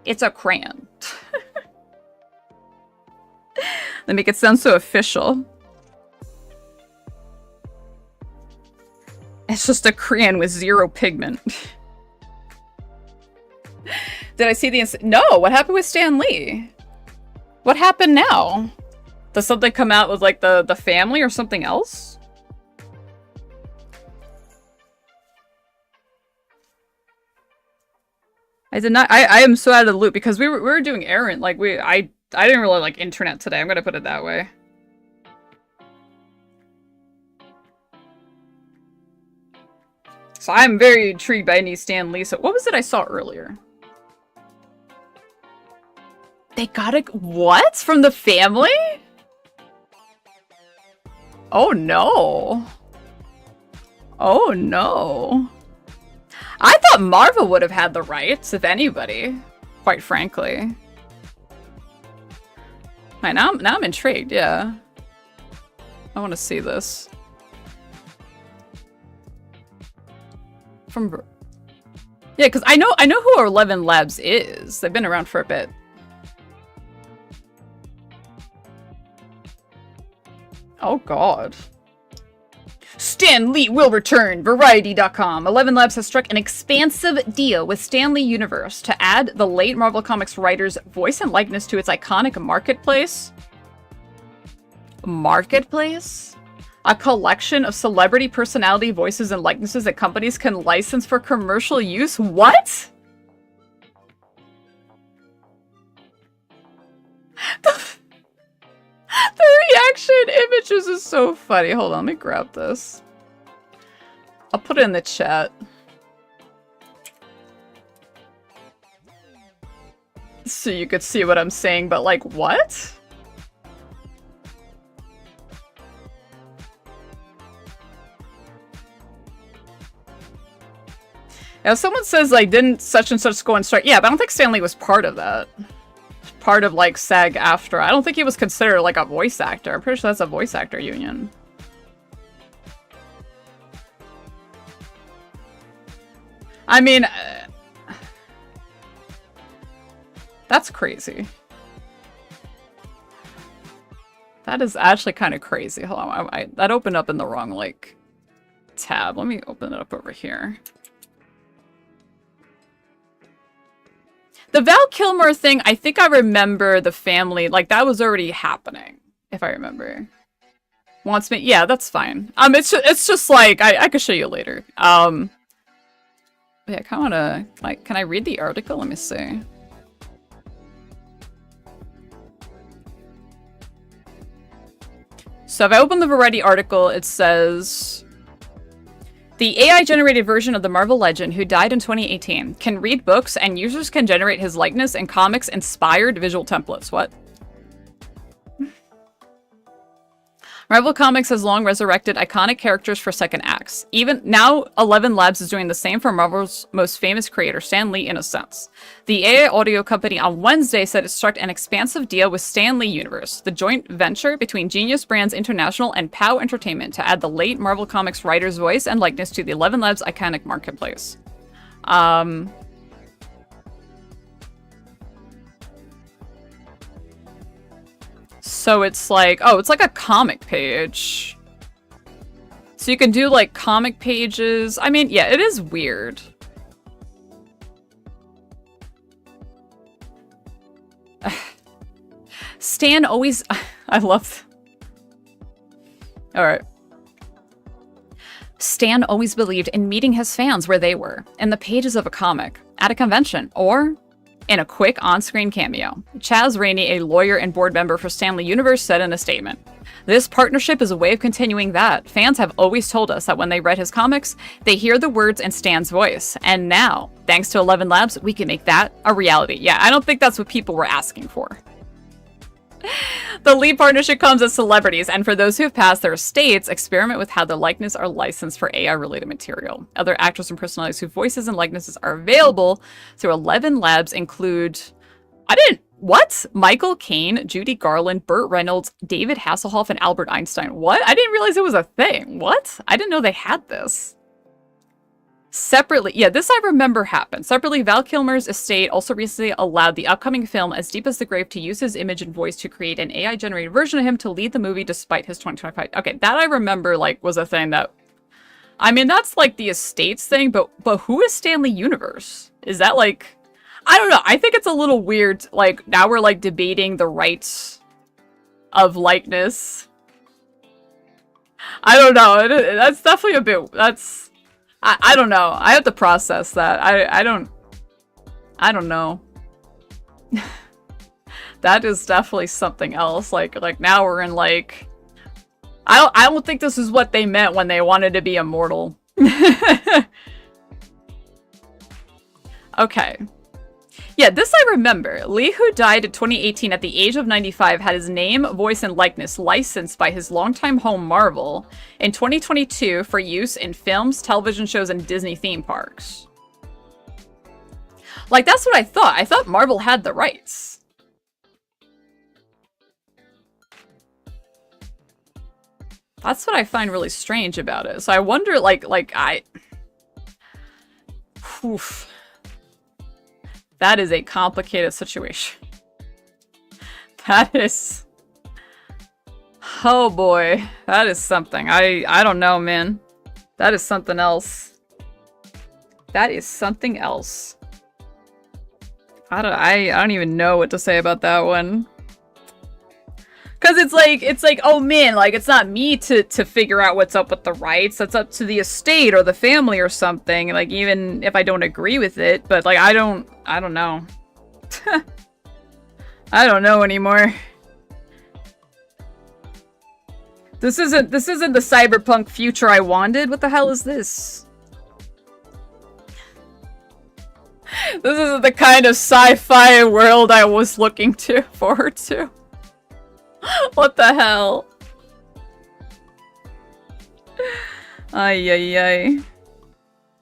It's a crayon. They make it sound so official. It's just a crayon with 0 pigment. Did I see the No, what happened with Stan Lee? What happened now? Does something come out with like the family or something else? I did not I am so out of the loop because we were doing errand, like I didn't really like internet today, I'm gonna put it that way. So I'm very intrigued by any Stan Lee. So what was it I saw earlier? They got it. What? From the family? Oh no. Oh no. I thought Marvel would have had the rights, if anybody, quite frankly. Right, now I'm intrigued, yeah. I want to see this. From... Yeah, because I know who 11 Labs is. They've been around for a bit. Oh god. Stan Lee will return. Variety.com. 11 Labs has struck an expansive deal with Stan Lee Universe to add the late Marvel Comics writer's voice and likeness to its iconic marketplace. Marketplace? A collection of celebrity personality voices and likenesses that companies can license for commercial use? What? The reaction images is so funny. Hold on, let me grab this. I'll put it in the chat. So you could see what I'm saying, but like, what? Now, if someone says, like, didn't such and such go on strike? Yeah, but I don't think Stan Lee was part of that. Part of, like, SAG-AFTRA. I don't think he was considered, like, a voice actor. I'm pretty sure that's a voice actor union. I mean... that's crazy. That is actually kind of crazy. Hold on, that opened up in the wrong, like, tab. Let me open it up over here. The Val Kilmer thing, I think I remember the family, like, that was already happening, if I remember. Wants me, yeah, that's fine. It's just like, I could show you later. Yeah, I kinda wanna, like, can I read the article? Let me see. So if I open the Variety article, it says... The AI-generated version of the Marvel Legend, who died in 2018, can read books, and users can generate his likeness and comics-inspired visual templates. What? Marvel Comics has long resurrected iconic characters for second acts. Even now, 11 Labs is doing the same for Marvel's most famous creator, Stan Lee, in a sense. The AI audio company on Wednesday said it struck an expansive deal with Stan Lee Universe, the joint venture between Genius Brands International and POW Entertainment, to add the late Marvel Comics writer's voice and likeness to the 11 Labs iconic marketplace. So it's like, oh, it's like a comic page. So you can do like comic pages. I mean, yeah, it is weird. Stan always, I love. All right. Stan always believed in meeting his fans where they were, in the pages of a comic, at a convention, or in a quick on-screen cameo. Chaz Rainey, a lawyer and board member for Stan Lee Universe, said in a statement, "This partnership is a way of continuing that. Fans have always told us that when they read his comics, they hear the words in Stan's voice. And now, thanks to 11 Labs, we can make that a reality." Yeah, I don't think that's what people were asking for. The lead partnership comes as celebrities, and for those who have passed their estates, experiment with how their likeness are licensed for AI-related material. Other actors and personalities whose voices and likenesses are available through 11 Labs include... What? Michael Caine, Judy Garland, Burt Reynolds, David Hasselhoff, and Albert Einstein. What? I didn't realize it was a thing. What? I didn't know they had this. Separately, yeah, this I remember happened. Separately, Val Kilmer's estate also recently allowed the upcoming film As Deep as the Grave to use his image and voice to create an AI-generated version of him to lead the movie despite his 2025. Okay, that I remember, like, was a thing that... I mean, that's, like, the estates thing, but who is Stanley Universe? Is that, like... I don't know. I think it's a little weird, like, now we're, like, debating the rights of likeness. I don't know. That's definitely a bit... That's... I don't know. I have to process that. I don't know. That is definitely something else. Like now we're in like I don't think this is what they meant when they wanted to be immortal. Okay. Yeah, this I remember. Lee, who died in 2018 at the age of 95, had his name, voice, and likeness licensed by his longtime home Marvel in 2022 for use in films, television shows, and Disney theme parks. Like, that's what I thought. I thought Marvel had the rights. That's what I find really strange about it. So I wonder, Oof. That is a complicated situation. That is... Oh boy. That is something. I don't know, man. That is something else. That is something else. I don't even know what to say about that one. Cause it's like, oh man, like it's not me to figure out what's up with the rights. That's up to the estate or the family or something. Like even if I don't agree with it, but like I don't know. I don't know anymore. This isn't the cyberpunk future I wanted. What the hell is this? This isn't the kind of sci-fi world I was looking forward to. What the hell? Ay, ay, ay.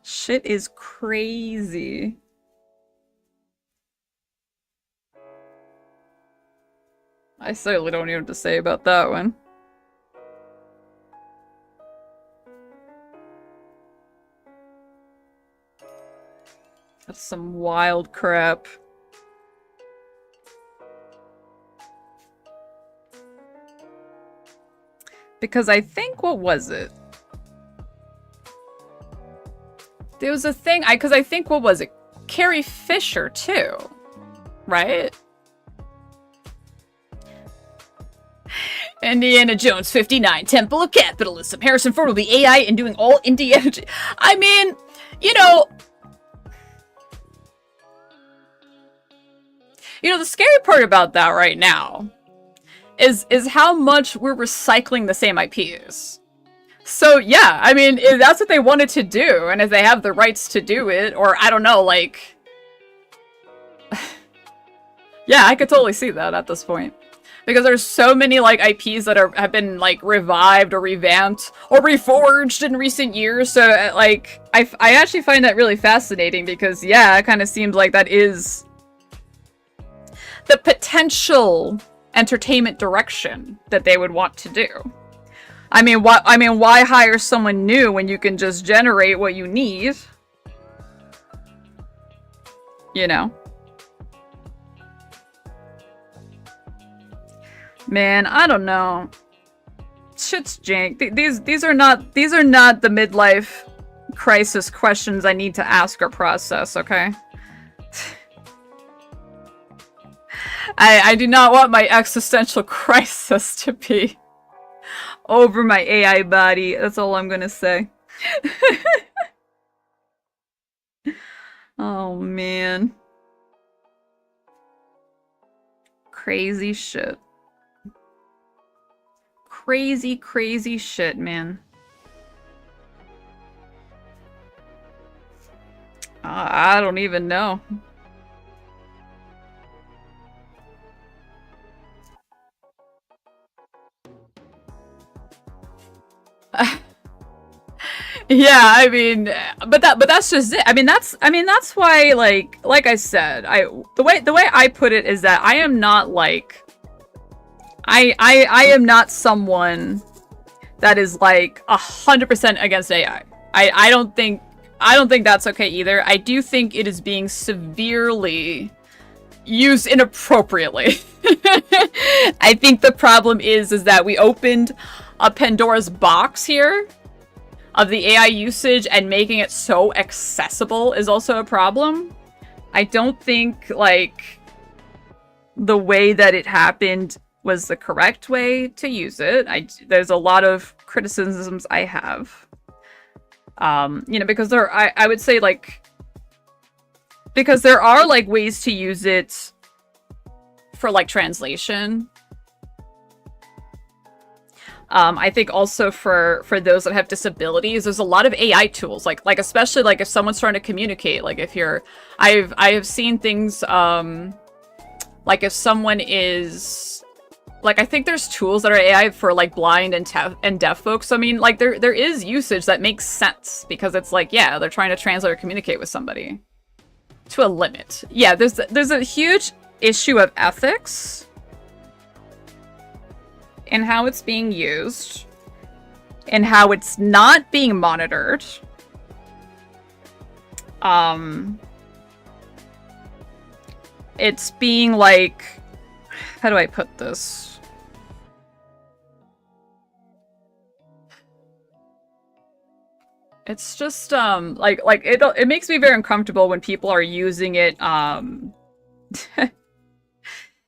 Shit is crazy. I certainly don't know what to say about that one. That's some wild crap. Because I think, what was it? There was a thing, because I think, what was it? Carrie Fisher, too. Right? Indiana Jones 59, Temple of Capitalism. Harrison Ford will be AI and doing all Indiana... I mean, you know... You know, the scary part about that right now is how much we're recycling the same IPs. So yeah, I mean, if that's what they wanted to do, and if they have the rights to do it, or I don't know, like... Yeah, I could totally see that at this point. Because there's so many, like, IPs that have been, like, revived or revamped or reforged in recent years, so, like, I actually find that really fascinating because, yeah, it kind of seems like that is the potential entertainment direction that they would want to do. I mean, why hire someone new when you can just generate what you need? You know? Man, I don't know. Shit's jank. These are not the midlife crisis questions I need to ask or process, okay? I do not want my existential crisis to be over my AI body. That's all I'm gonna say. Oh, man. Crazy shit. Crazy, crazy shit, man. I don't even know. Yeah, I mean, but that's just it. I mean that's why, like I said, the way I put it is that I am not like I am not someone that is like 100% against AI. I don't think I don't think that's okay either. I do think it is being severely used inappropriately. I think the problem is that we opened a Pandora's box here of the AI usage, and making it so accessible is also a problem. I don't think, like, the way that it happened was the correct way to use it. There's a lot of criticisms I have. You know, because I would say, like, because there are, like, ways to use it for, like, translation. I think also for those that have disabilities, there's a lot of AI tools, like especially like if someone's trying to communicate, like if you're, I have seen things, like if someone is, like, I think there's tools that are AI for like blind and deaf folks. I mean, like there is usage that makes sense because it's like, yeah, they're trying to translate or communicate with somebody to a limit. Yeah, there's a huge issue of ethics and how it's being used, and how it's not being monitored. It's being like, how do I put this? It's just like it makes me very uncomfortable when people are using it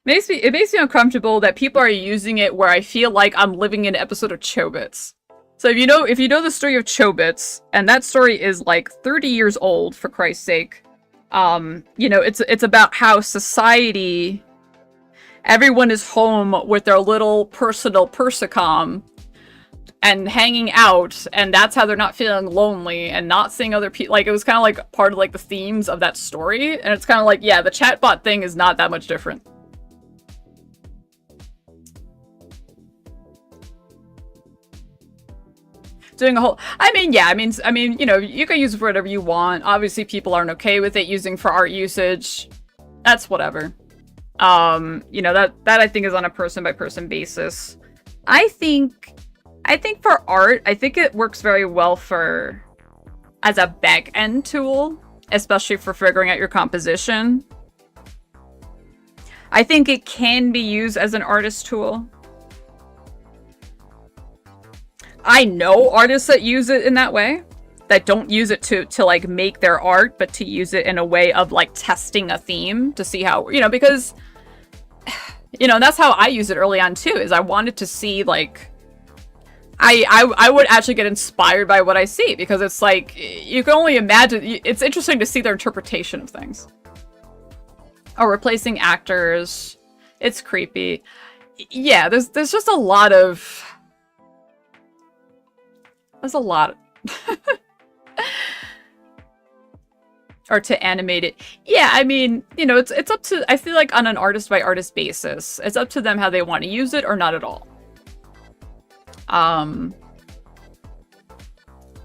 it makes me uncomfortable that people are using it where I feel like I'm living in an episode of Chobits. So if you know the story of Chobits, and that story is like 30 years old, for Christ's sake, you know, it's about how society, everyone is home with their little personal persicom and hanging out, and that's how they're not feeling lonely and not seeing other people. Like, it was kind of like part of like the themes of that story, and it's kind of like, yeah, the chatbot thing is not that much different. Doing a whole, I mean, yeah, I mean, you know, you can use it for whatever you want. Obviously, people aren't okay with it using for art usage. That's whatever. You know, that I think is on a person-by-person basis. I think for art, I think it works very well as a back-end tool, especially for figuring out your composition. I think it can be used as an artist tool. I know artists that use it in that way, that don't use it to like make their art, but to use it in a way of like testing a theme to see how, you know, because, you know, that's how I use it early on too, is I wanted to see, like, I would actually get inspired by what I see, because it's like, you can only imagine, it's interesting to see their interpretation of things. Or replacing actors, it's creepy. Yeah, there's just a lot of... There's a lot. Or to animate it. Yeah, I mean, you know, it's up to, I feel like on an artist by artist basis, it's up to them how they want to use it or not at all.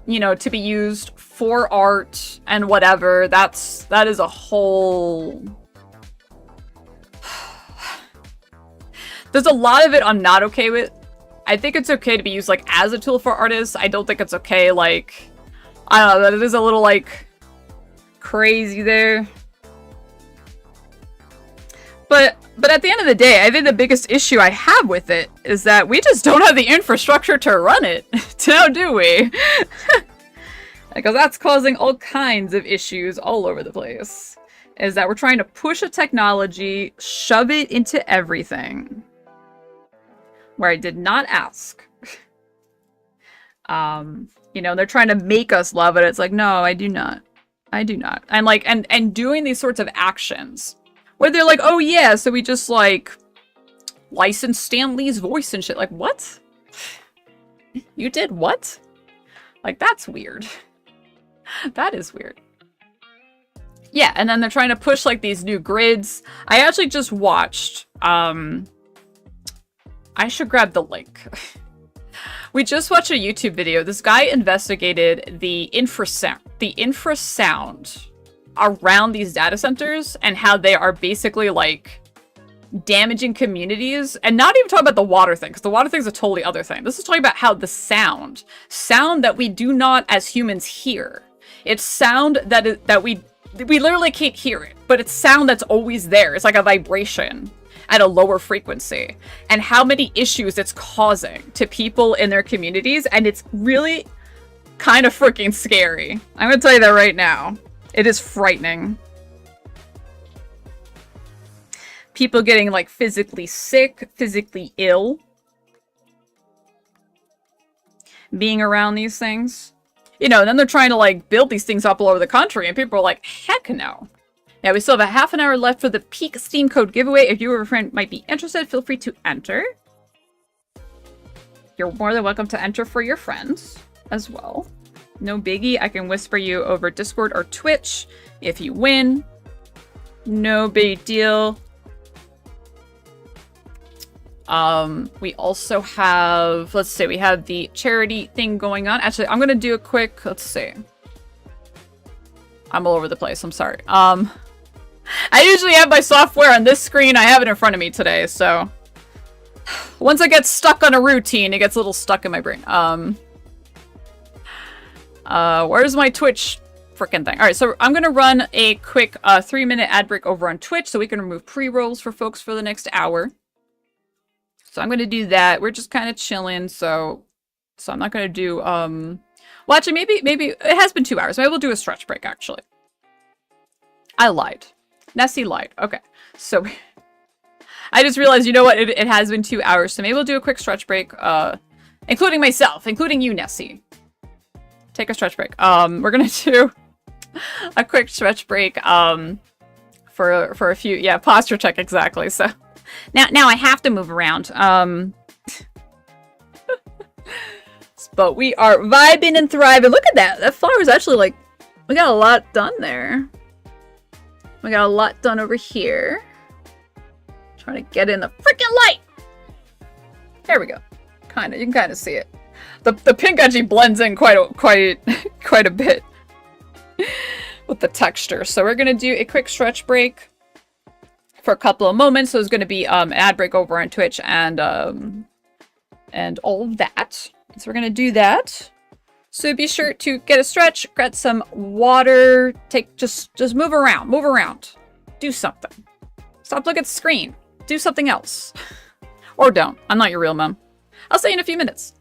You know, to be used for art and whatever, that is a whole... There's a lot of it I'm not okay with. I think it's okay to be used, like, as a tool for artists. I don't think it's okay, like... I don't know, that is a little, like, crazy there. But at the end of the day, I think the biggest issue I have with it is that we just don't have the infrastructure to run it. Now, do we? Because that's causing all kinds of issues all over the place. Is that we're trying to push a technology, shove it into everything, where I did not ask. You know, they're trying to make us love it. It's like, no, I do not. I do not. And like, and doing these sorts of actions where they're like, oh yeah, so we just like licensed Stan Lee's voice and shit. Like, what? You did what? Like, that's weird. That is weird. Yeah, and then they're trying to push like these new grids. I actually just watched, I should grab the link. We just watched a YouTube video. This guy investigated the infrasound around these data centers and how they are basically like damaging communities, and not even talking about the water thing, because the water thing is a totally other thing. This is talking about how the sound that we do not as humans hear It's sound that we literally can't hear it, but it's sound that's always there. It's like a vibration at a lower frequency, and how many issues it's causing to people in their communities, and it's really kind of freaking scary. I'm gonna tell you that right now. It is frightening. People getting, like, physically sick, physically ill, being around these things. You know, and then they're trying to, like, build these things up all over the country, and people are like, heck no. Yeah, we still have a half an hour left for the peak Steam code giveaway. If you or a friend might be interested, feel free to enter. You're more than welcome to enter for your friends as well. No biggie. I can whisper you over Discord or Twitch if you win. No big deal. We also have, let's see, we have the charity thing going on. Actually, I'm gonna do a quick, let's see. I'm all over the place, I'm sorry. I usually have my software on this screen. I have it in front of me today, so once I get stuck on a routine, it gets a little stuck in my brain. Where's my Twitch frickin' thing? Alright, so I'm gonna run a quick 3-minute ad break over on Twitch so we can remove pre-rolls for folks for the next hour. So I'm gonna do that. We're just kind of chilling, so I'm not gonna do, well, actually, maybe, it has been 2 hours. Maybe we'll do a stretch break, actually. I lied. Nesi lied. Okay, so I just realized, you know what, it has been 2 hours, so maybe we'll do a quick stretch break, including myself, including you, Nesi. Take a stretch break. We're gonna do a quick stretch break, for a few, yeah, posture check, exactly, so. Now I have to move around. But we are vibing and thriving. Look at that. That flower's actually, like, we got a lot done there. We got a lot done over here. Trying to get in the freaking light. There we go. Kind of. You can kind of see it. The pink actually blends in quite a bit with the texture. So we're gonna do a quick stretch break for a couple of moments. So there's going to be an ad break over on Twitch and all of that. So we're going to do that. So be sure to get a stretch, get some water, just move around. Do something. Stop looking at the screen. Do something else. Or don't. I'm not your real mom. I'll see you in a few minutes.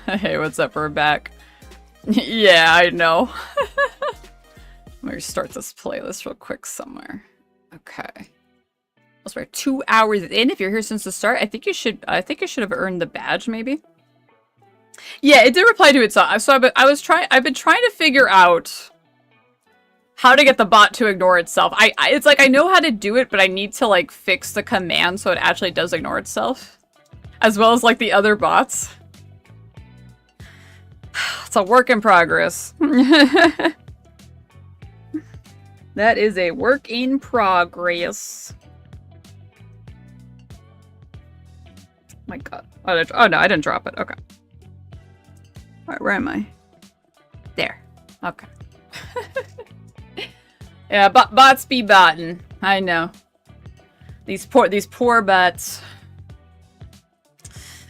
Hey, what's up? We're back. Yeah, I know. Let me start this playlist real quick somewhere. Okay. We're 2 hours in. If you're here since the start, I think you should have earned the badge, maybe. Yeah, it did reply to itself. So I've been trying to figure out how to get the bot to ignore itself. It's like I know how to do it, but I need to like fix the command so it actually does ignore itself, as well as like the other bots. It's a work in progress. That is a work in progress. My god. Oh no, I didn't drop it. Okay. Alright, where am I? There. Okay. Yeah, bots be botting. I know. These poor bots.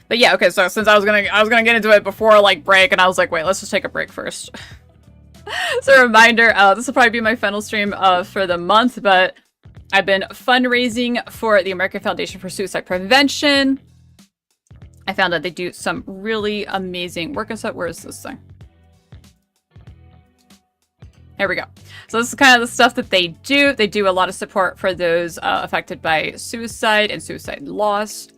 But yeah, okay, so since I was gonna get into it before like break, and I was like, wait, let's just take a break first. So a reminder, this will probably be my final stream for the month, but I've been fundraising for the American Foundation for Suicide Prevention. I found out they do some really amazing work and stuff. Where is this thing? Here we go. So this is kind of the stuff that they do. They do a lot of support for those affected by suicide and suicide loss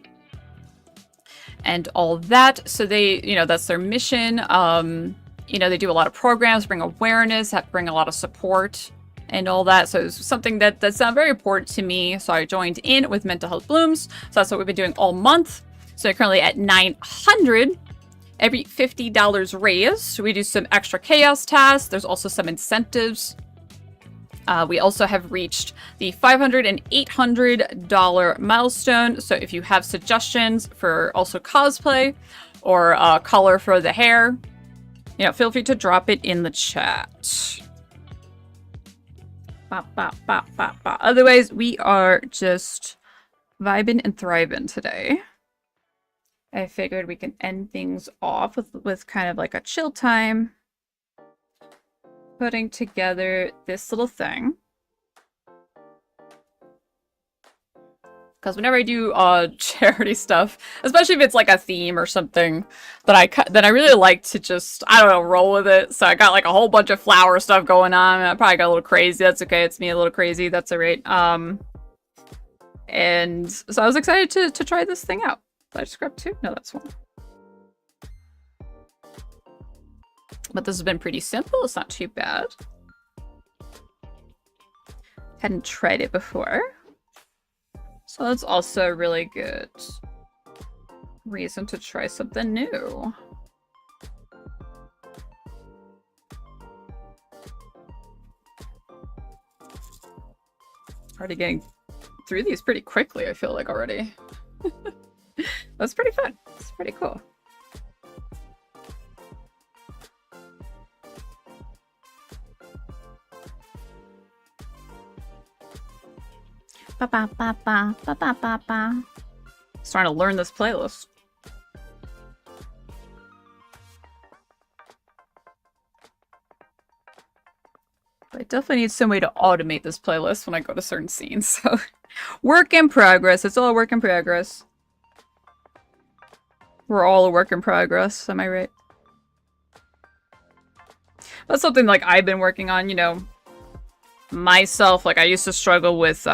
and all that. So they, you know, that's their mission. You know, they do a lot of programs, bring awareness, bring a lot of support and all that. So it's something that's very important to me. So I joined in with Mental Health Blooms. So that's what we've been doing all month. So currently at 900, every $50 raised. So we do some extra chaos tasks. There's also some incentives. We also have reached the $500 and $800 milestone. So if you have suggestions for also cosplay or color for the hair, you know, feel free to drop it in the chat. Otherwise, we are just vibing and thriving today. I figured we can end things off with kind of like a chill time. Putting together this little thing. Because whenever I do charity stuff, especially if it's like a theme or something, that I really like to just, I don't know, roll with it. So I got like a whole bunch of flower stuff going on. I probably got a little crazy. That's okay. It's me a little crazy. That's alright. And so I was excited to try this thing out. Did I just grab two? No, that's one. But this has been pretty simple. It's not too bad. Hadn't tried it before. So that's also a really good reason to try something new. Already getting through these pretty quickly, I feel like already. That's pretty fun. It's pretty cool. Starting to learn this playlist. I definitely need some way to automate this playlist when I go to certain scenes, so work in progress. It's all a work in progress. We're all a work in progress, am I right? That's something like I've been working on, you know, myself. Like I used to struggle with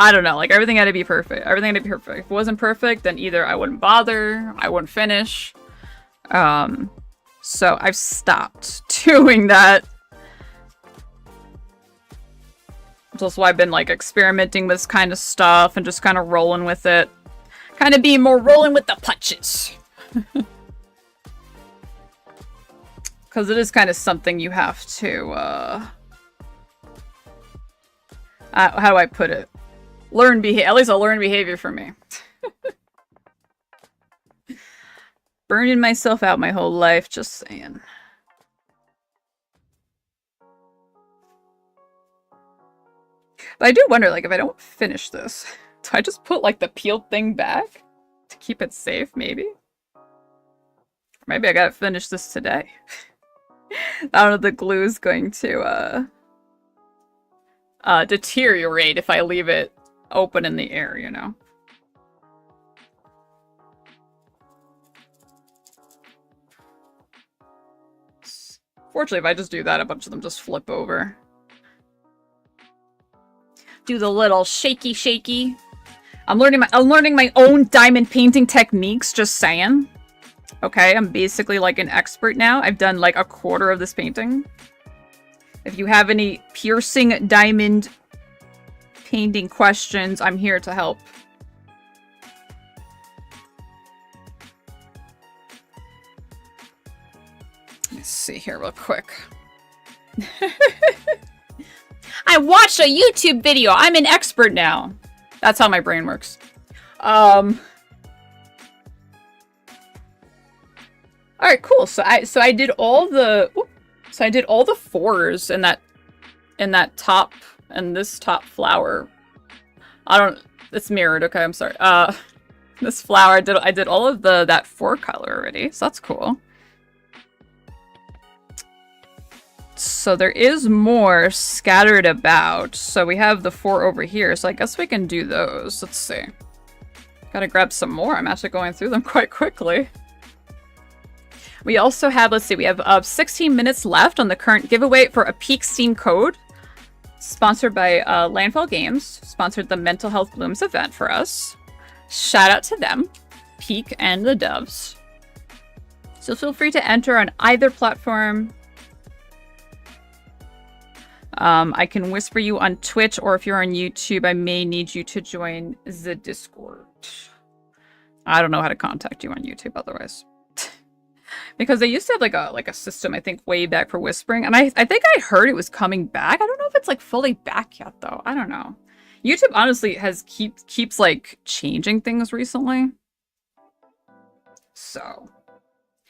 I don't know, like everything had to be perfect. Everything had to be perfect. If it wasn't perfect, then either I wouldn't bother, I wouldn't finish. So I've stopped doing that. That's why I've been like experimenting with this kind of stuff and just kind of rolling with it. Kind of being more rolling with the punches. Because it is kind of something you have to, how do I put it? Learn behavior, at least a learned behavior for me. Burning myself out my whole life, just saying. But I do wonder, like, if I don't finish this, do I just put, like, the peeled thing back? To keep it safe, maybe? Maybe I gotta finish this today. I don't know if the glue's going to, deteriorate if I leave it open in the air, you know? Fortunately, if I just do that, a bunch of them just flip over. Do the little shaky shaky. I'm learning my own diamond painting techniques, just saying. Okay, I'm basically like an expert now. I've done like a quarter of this painting. If you have any piercing diamond painting questions, I'm here to help. Let's see here real quick. I watched a YouTube video. I'm an expert now. That's how my brain works. All right, cool. So I did all the fours in that top and this top flower. It's mirrored. Okay, I'm sorry. This flower I did all of that four color already. So that's cool. So there is more scattered about. So we have the four over here. So I guess we can do those. Let's see. Gotta grab some more. I'm actually going through them quite quickly. We also have, let's see, we have 16 minutes left on the current giveaway for a Peak Steam code. Sponsored by Landfall Games. Sponsored the Mental Health Blooms event for us. Shout out to them. Peak and the Doves. So feel free to enter on either platform. I can whisper you on Twitch, or if you're on YouTube, I may need you to join the Discord. I don't know how to contact you on YouTube otherwise. Because they used to have like a system, I think, way back for whispering. And I think I heard it was coming back. I don't know if it's like fully back yet though. I don't know. YouTube honestly keeps like changing things recently. So,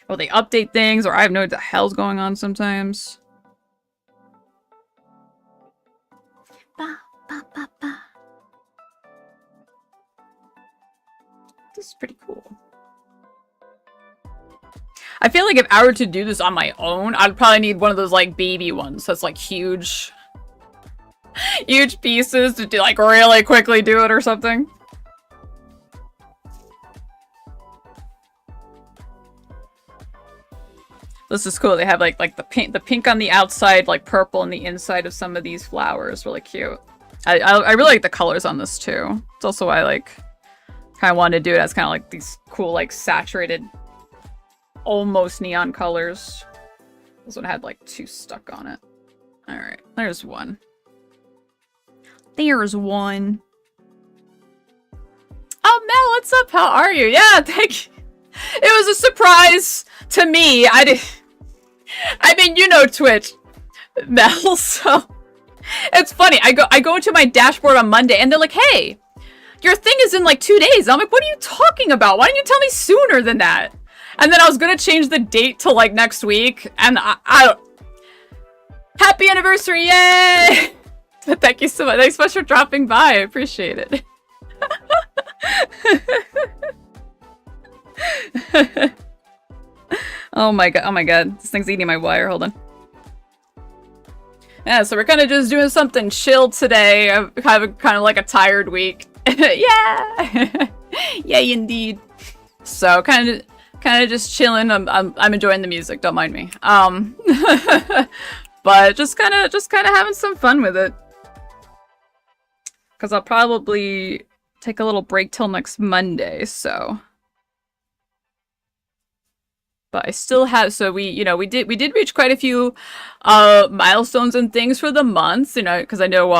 well, they update things, or I have no idea what the hell's going on sometimes. Ba, ba, ba, ba. This is pretty cool. I feel like if I were to do this on my own, I'd probably need one of those like baby ones that's like huge pieces to do like really quickly do it or something. This is cool. They have like the pink on the outside, like purple on the inside of some of these flowers. Really cute. I really like the colors on this too. It's also why I like kind of wanted to do it as kind of like these cool like saturated almost neon colors. This one had like 2 stuck on it. Alright, there's one. There's one. Oh, Mel, what's up? How are you? Yeah, thank you. It was a surprise to me. I mean, you know Twitch, Mel, so it's funny. I go into my dashboard on Monday and they're like, hey, your thing is in like 2 days. I'm like, what are you talking about? Why didn't you tell me sooner than that? And then I was gonna change the date to like next week, and I happy anniversary, yay! But thank you so much. Thanks so much for dropping by. I appreciate it. Oh my god. This thing's eating my wire. Hold on. Yeah, so we're kind of just doing something chill today. I'm having kind of like a tired week. Yeah! Yay, indeed. So kind of just chilling. I'm enjoying the music. Don't mind me. But just kind of having some fun with it. Because I'll probably take a little break till next Monday. So, but I still have. So we did reach quite a few milestones and things for the month. You know, because I know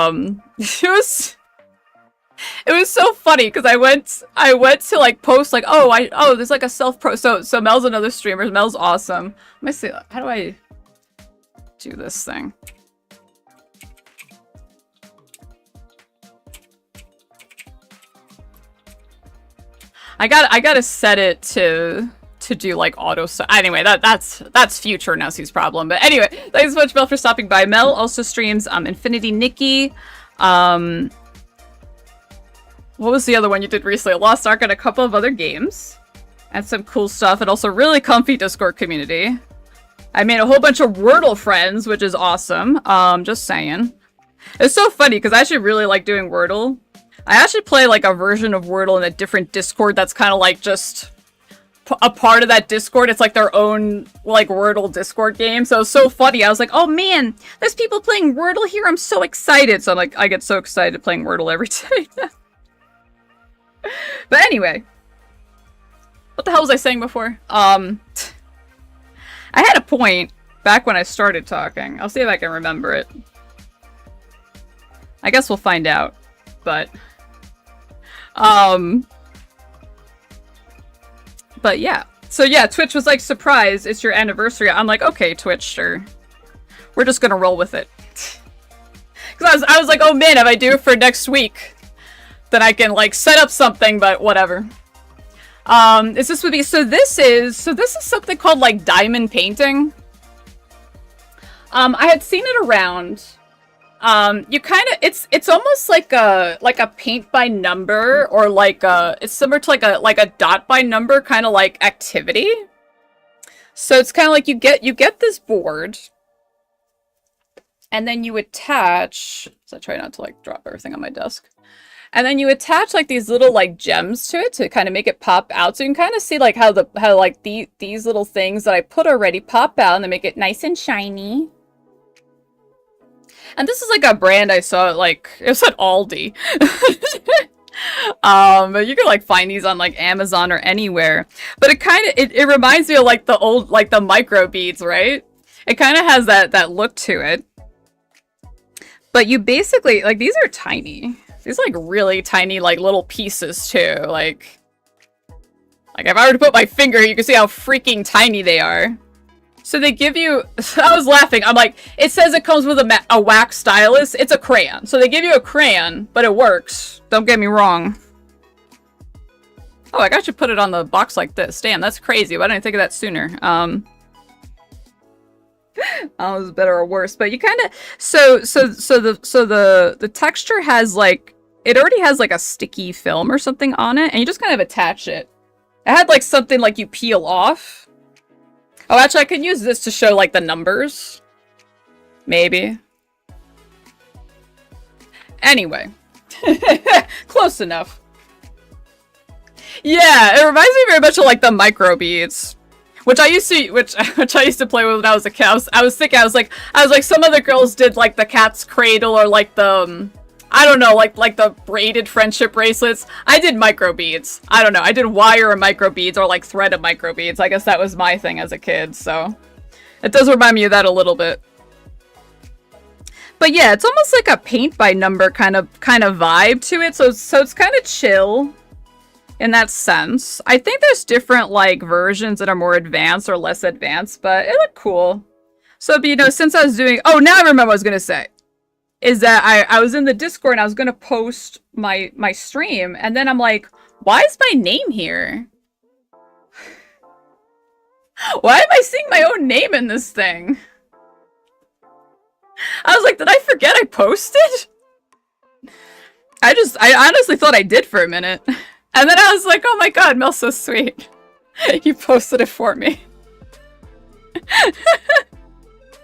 it was so funny because I went to like post like, oh there's like a self-pro. So Mel's another streamer. Mel's awesome. Let me see. How do I do this thing? I gotta set it to do like auto stuff. Anyway, that's future Nesi's problem. But anyway, thanks so much, Mel, for stopping by. Mel also streams Infinity Nikki. What was the other one you did recently? Lost Ark and a couple of other games. And some cool stuff, and also really comfy Discord community. I made a whole bunch of Wordle friends, which is awesome. Just saying. It's so funny, because I actually really like doing Wordle. I actually play like a version of Wordle in a different Discord that's kind of like just a part of that Discord. It's like their own like Wordle Discord game. So it's so funny. I was like, oh man, there's people playing Wordle here. I'm so excited. So I'm like, I get so excited playing Wordle every day. But anyway, what the hell was I saying before? I had a point back when I started talking. I'll see if I can remember it. I guess we'll find out. But yeah. So yeah, Twitch was like, surprise, it's your anniversary. I'm like, okay, Twitch, sure. We're just gonna roll with it. Because I was like, oh man, if I do it for next week, then I can like set up something, but whatever. Is this would be, so this is something called like diamond painting. I had seen it around. You kind of, it's almost like a paint by number, or like it's similar to like a dot by number kind of like activity. So it's kind of like you get this board, and then you attach, so I try not to like drop everything on my desk. And then you attach like these little like gems to it to kind of make it pop out. So you can kind of see like how like these little things that I put already pop out and they make it nice and shiny. And this is like a brand I saw, like, it was at Aldi. But you can like find these on like Amazon or anywhere. But it kind of, it reminds me of like the old, like the micro beads, right? It kind of has that look to it. But you basically, like, these are tiny. These are like really tiny, like little pieces too. Like if I were to put my finger, you can see how freaking tiny they are. So they give you, I was laughing, I'm like, it says it comes with a wax stylus. It's a crayon. So they give you a crayon, but it works. Don't get me wrong. Oh, I got you put it on the box like this. Damn, that's crazy. Why didn't I think of that sooner? Oh, it was better or worse, but you kind of, so the texture has like, it already has like a sticky film or something on it, and you just kind of attach it. It had like something like you peel off. Oh, actually, I can use this to show, like, the numbers. Maybe. Anyway. Close enough. Yeah, it reminds me very much of, like, the micro beads. Which I used to play with when I was a kid. I was thinking, I was like, some other girls did, like, the cat's cradle or, like, the... I don't know, like the braided friendship bracelets. I did micro beads. I don't know. I did wire and micro beads, or like thread of micro beads. I guess that was my thing as a kid, so it does remind me of that a little bit. But yeah, it's almost like a paint by number kind of vibe to it. So it's kind of chill in that sense. I think there's different like versions that are more advanced or less advanced, but it looked cool. So, you know, since I was doing, oh, now I remember what I was gonna say. Is that I was in the Discord and I was gonna post my stream, and then I'm like, why is my name here? Why am I seeing my own name in this thing? I was like, did I forget I posted? I honestly thought I did for a minute. And then I was like, oh my god, Mel's so sweet. You posted it for me.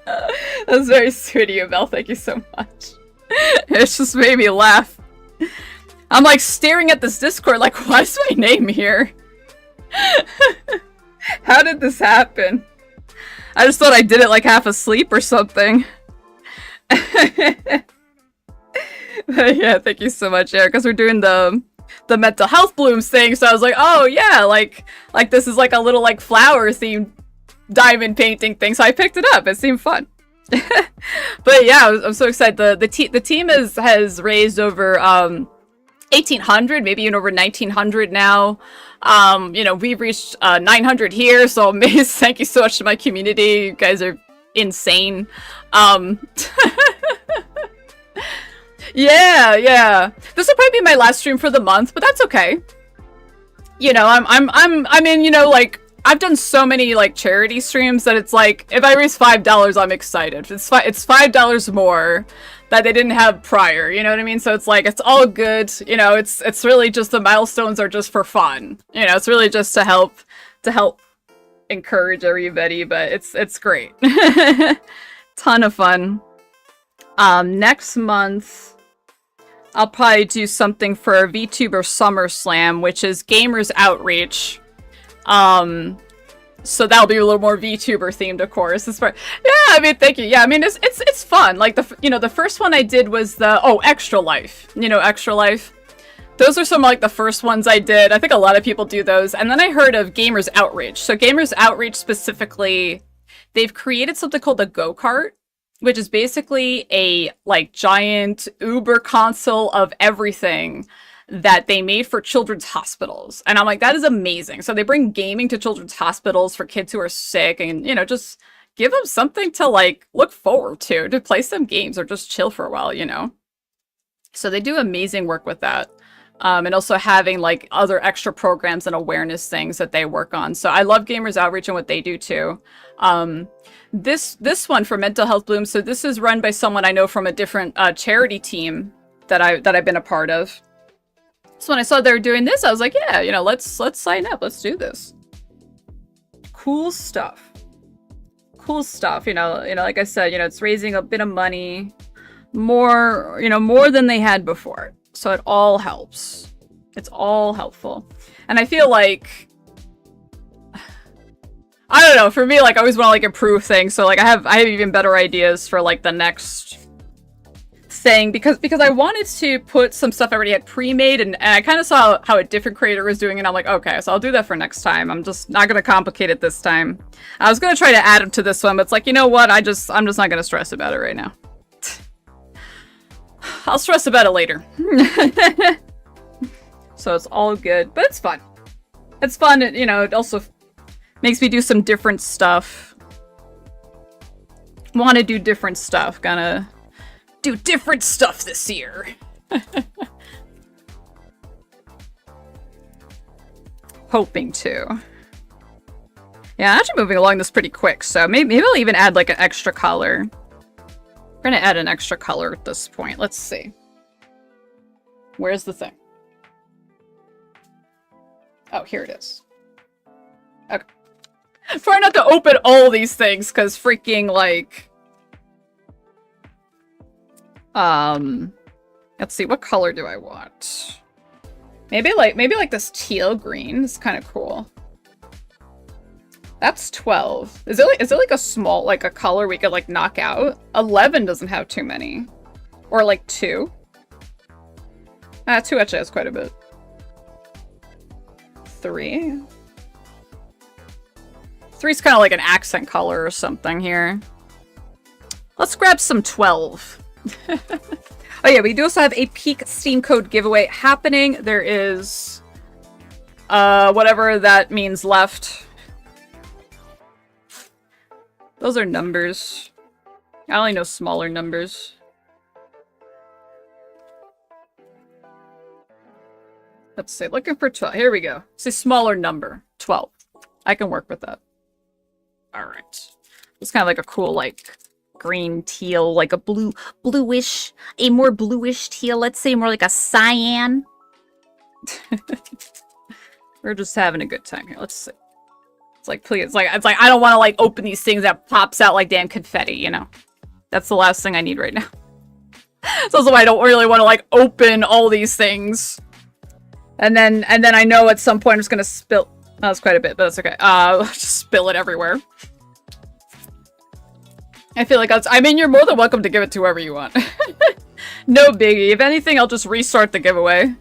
That was very sweet of you, Mel. Thank you so much. It just made me laugh. I'm like staring at this Discord like, why is my name here? How did this happen? I just thought I did it like half asleep or something. But yeah, thank you so much, Eric, because we're doing the mental health blooms thing, so I was like, oh yeah, like this is like a little like flower themed diamond painting thing, so I picked it up. It seemed fun. But yeah, I'm so excited. The team has raised over 1,800, maybe even over 1,900 now. You know, we've reached 900 here, so amazing. Thank you so much to my community. You guys are insane. Yeah. This will probably be my last stream for the month, but that's okay. You know, I'm in, you know, like, I've done so many, like, charity streams that it's like, if I raise $5, I'm excited. It's $5 more that they didn't have prior, you know what I mean? So it's like, it's all good, you know, it's really just, the milestones are just for fun. You know, it's really just to help encourage everybody, but it's great. Ton of fun. Next month, I'll probably do something for VTuber SummerSlam, which is Gamers Outreach. So that'll be a little more VTuber themed, of course. Yeah, I mean, thank you. Yeah, I mean, it's fun. Like the first one I did was Extra Life. Extra Life. Those are some like the first ones I did. I think a lot of people do those. And then I heard of Gamers Outreach. So Gamers Outreach specifically, they've created something called a go-kart, which is basically a like giant Uber console of everything that they made for children's hospitals. And I'm like, that is amazing. So they bring gaming to children's hospitals for kids who are sick and, just give them something to like look forward to play some games or just chill for a while, So they do amazing work with that. And also having like other extra programs and awareness things that they work on. So I love Gamers Outreach and what they do too. This one for Mental Health Bloom. So this is run by someone I know from a different charity team that I've been a part of. So when I saw they were doing this, I was like, yeah, let's sign up. Let's do this. Cool stuff. Cool stuff. Like I said, it's raising a bit of money, more than they had before. So it all helps. It's all helpful. And I feel like, I don't know, for me, like I always want to like improve things. So like I have even better ideas for like the next thing because I wanted to put some stuff I already had pre-made and I kind of saw how a different creator was doing it and I'm like, okay, so I'll do that for next time. I'm just not going to complicate it this time. I was going to try to add them to this one, but it's like, you know what? I'm just not going to stress about it right now. I'll stress about it later. So it's all good, but it's fun. It's fun. It also makes me do some different stuff. Want to do different stuff. Gonna do different stuff this year. Hoping to. Yeah, I'm actually moving along this pretty quick, so maybe I'll even add like an extra color. We're gonna add an extra color at this point. Let's see. Where's the thing? Oh, here it is. Okay. Try not to open all these things, because freaking, like... Let's see, what color do I want? Maybe like this teal green is kind of cool. That's 12. Is it like a small, like a color we could like knock out? 11 doesn't have too many. Or like 2. 2 actually has quite a bit. 3. 3's kind of like an accent color or something here. Let's grab some 12. Oh yeah, we do also have a peak Steam code giveaway happening. There is whatever that means left. Those are numbers. I only know smaller numbers. Let's see, looking for 12. Here we go. It's a smaller number. 12. I can work with that. Alright. It's kind of like a cool, like, green teal, like a bluish, a more bluish teal, let's say more like a cyan. We're just having a good time here. Let's see. It's like, please, it's like I don't want to like open these things that pops out like damn confetti, you know. That's the last thing I need right now. It's also why I don't really want to like open all these things. And then I know at some point I'm just gonna spill. Oh, that's quite a bit, but that's okay. Just spill it everywhere. I feel like I mean, you're more than welcome to give it to whoever you want. No biggie. If anything, I'll just restart the giveaway.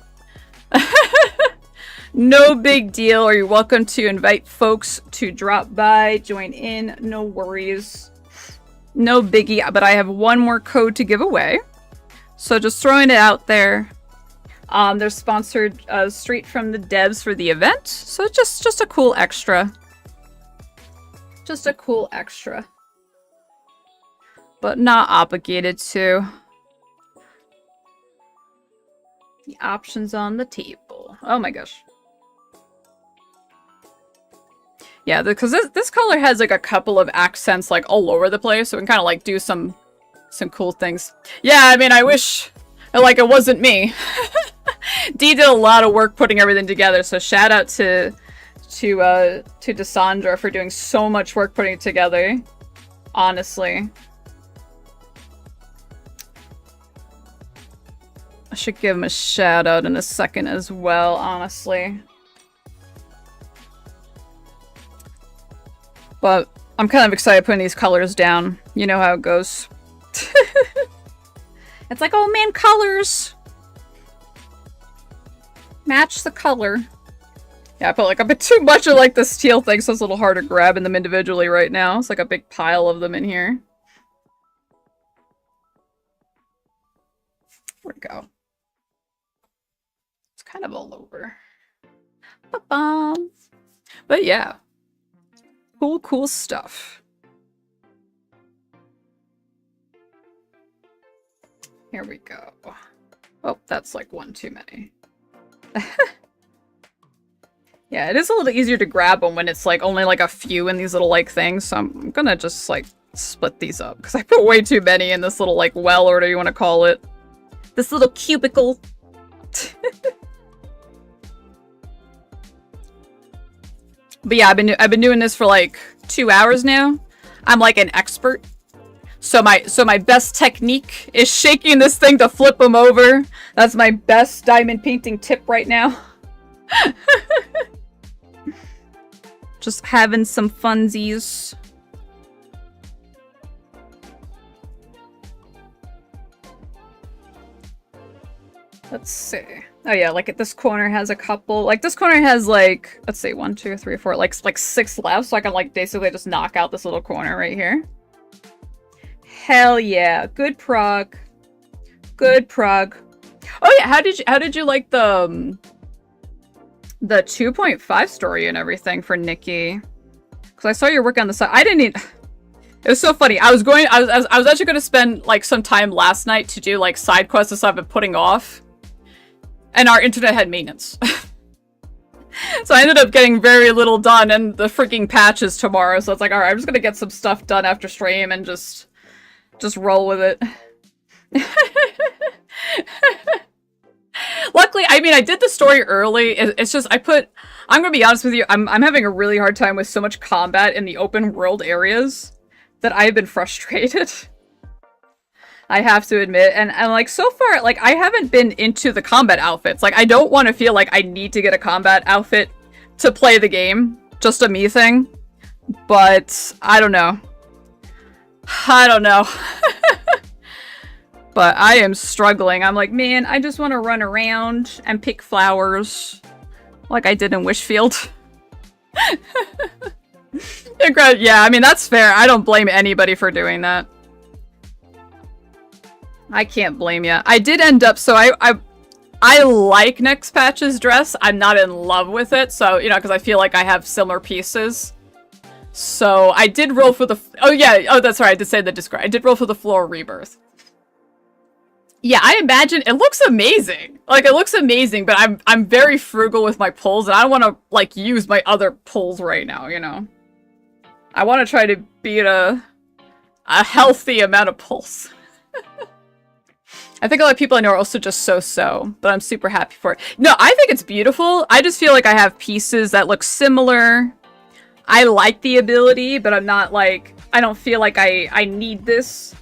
No big deal. Or you're welcome to invite folks to drop by, join in. No worries. No biggie. But I have one more code to give away. So just throwing it out there. They're sponsored straight from the devs for the event. So just a cool extra. Just a cool extra. But not obligated to. The options on the table. Oh my gosh. Yeah, because this color has like a couple of accents like all over the place, so we can kind of like do some cool things. Yeah, I mean, I wish like it wasn't me. Dee did a lot of work putting everything together, so shout out to Desandra for doing so much work putting it together. Honestly. I should give him a shout out in a second as well, honestly. But I'm kind of excited putting these colors down. You know how it goes. It's like, oh man, colors! Match the color. Yeah, I put like a bit too much of like the steel thing, so it's a little harder grabbing them individually right now. It's like a big pile of them in here. Where'd it go? It's kind of all over. Ba-bum. But yeah. Cool, cool stuff. Here we go. Oh, that's like one too many. Yeah, it is a little easier to grab them when it's like only like a few in these little like things. So I'm gonna just like split these up because I put way too many in this little like well, or whatever you want to call it. This little cubicle. But yeah, I've been doing this for like 2 hours now. I'm like an expert. So my best technique is shaking this thing to flip them over. That's my best diamond painting tip right now. Just having some funsies. Let's see. Oh yeah, like this corner has a couple. Like this corner has like, let's see, 1, 2, 3, 4, like 6 left. So I can like basically just knock out this little corner right here. Hell yeah, good prog. Good prog. Oh yeah, how did you like the 2.5 story and everything for Nikki? Because I saw your work on the side. I didn't need. It was so funny. I was actually going to spend like some time last night to do like side quests and stuff I've been putting off, and our internet had maintenance. So I ended up getting very little done, and the freaking patch is tomorrow. So it's like, all right, I'm just gonna get some stuff done after stream and just roll with it. Luckily, I mean, I did the story early. It's just I'm gonna be honest with you, I'm having a really hard time with so much combat in the open world areas that I've been frustrated. I have to admit, and like so far, like I haven't been into the combat outfits. Like I don't want to feel like I need to get a combat outfit to play the game. Just a me thing. But I don't know. I don't know. But I am struggling. I'm like, man, I just want to run around and pick flowers like I did in Wishfield. Yeah, I mean, that's fair. I don't blame anybody for doing that. I can't blame you. I did end up, so I like next patch's dress. I'm not in love with it, so, you know, because I feel like I have similar pieces. So I did roll for the, oh yeah, oh that's right, I did say the Discord. I did roll for the Floral Rebirth. Yeah, I imagine it looks amazing. Like, it looks amazing, but I'm very frugal with my pulls, and I don't want to, like, use my other pulls right now, you know? I want to try to beat a healthy amount of pulls. I think a lot of people I know are also just so, but I'm super happy for it. No, I think it's beautiful. I just feel like I have pieces that look similar. I like the ability, but I'm not like, I don't feel like I need this.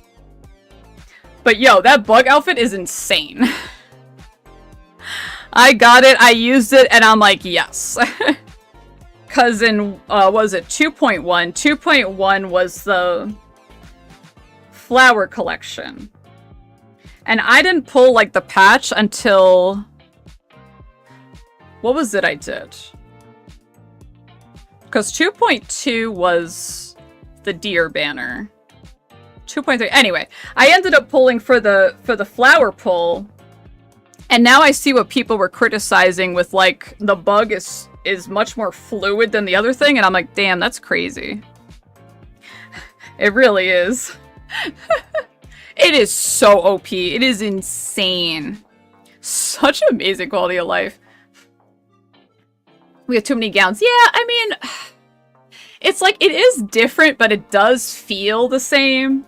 But yo, that bug outfit is insane. I got it, I used it, and I'm like, yes. Cause in, what was it, 2.1? 2.1 was the flower collection. And I didn't pull, like, the patch until... What was it I did? Because 2.2 was the deer banner. 2.3. Anyway, I ended up pulling for the flower pull. And now I see what people were criticizing with, like, the bug is much more fluid than the other thing. And I'm like, damn, that's crazy. It really is. It is so OP. It is insane. Such amazing quality of life. We have too many gowns. Yeah, I mean, it's like, it is different, but it does feel the same.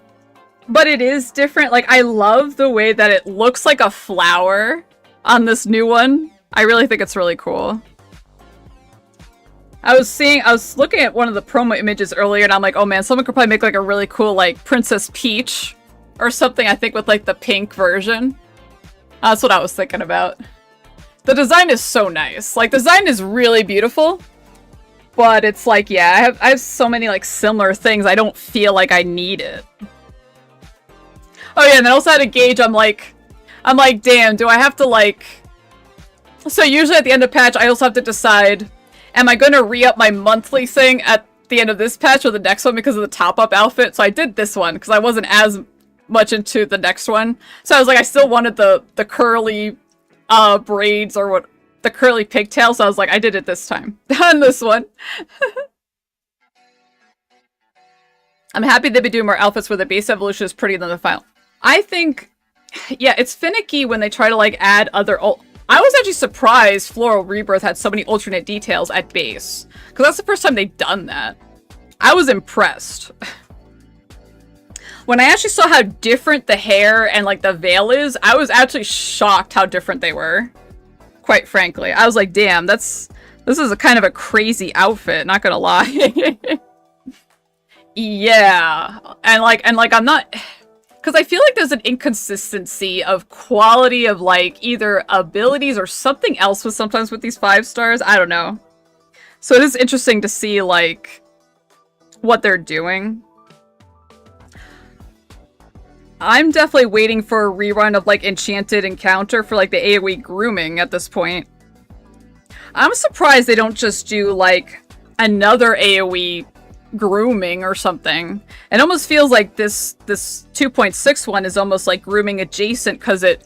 But it is different. Like, I love the way that it looks like a flower on this new one. I really think it's really cool. I was looking at one of the promo images earlier, and I'm like, oh man, someone could probably make like a really cool, like, Princess Peach or something, I think, with like the pink version. That's what I was thinking about. The design is so nice. Like, the design is really beautiful. But it's like, yeah, I have so many like similar things. I don't feel like I need it. Oh yeah, and I also had a gauge. I'm like, damn, do I have to like... So usually at the end of patch, I also have to decide, am I going to re-up my monthly thing at the end of this patch or the next one because of the top-up outfit? So I did this one because I wasn't as much into the next one. So I was like, I still wanted the curly braids or what, the curly pigtails. So I was like, I did it this time on this one. I'm happy they've been doing more outfits where the base evolution is prettier than the final. I think, yeah, it's finicky when they try to like add other... I was actually surprised Floral Rebirth had so many alternate details at base. Because that's the first time they've done that. I was impressed. When I actually saw how different the hair and like the veil is, I was actually shocked how different they were. Quite frankly. I was like, damn, this is a kind of a crazy outfit, not gonna lie. Yeah. And like I'm not... Because I feel like there's an inconsistency of quality of, like, either abilities or something else with sometimes with these 5 stars. I don't know. So it is interesting to see, like, what they're doing. I'm definitely waiting for a rerun of, like, Enchanted Encounter for, like, the AoE grooming at this point. I'm surprised they don't just do, like, another AoE grooming or something. It almost feels like this 2.6 one is almost like grooming adjacent because it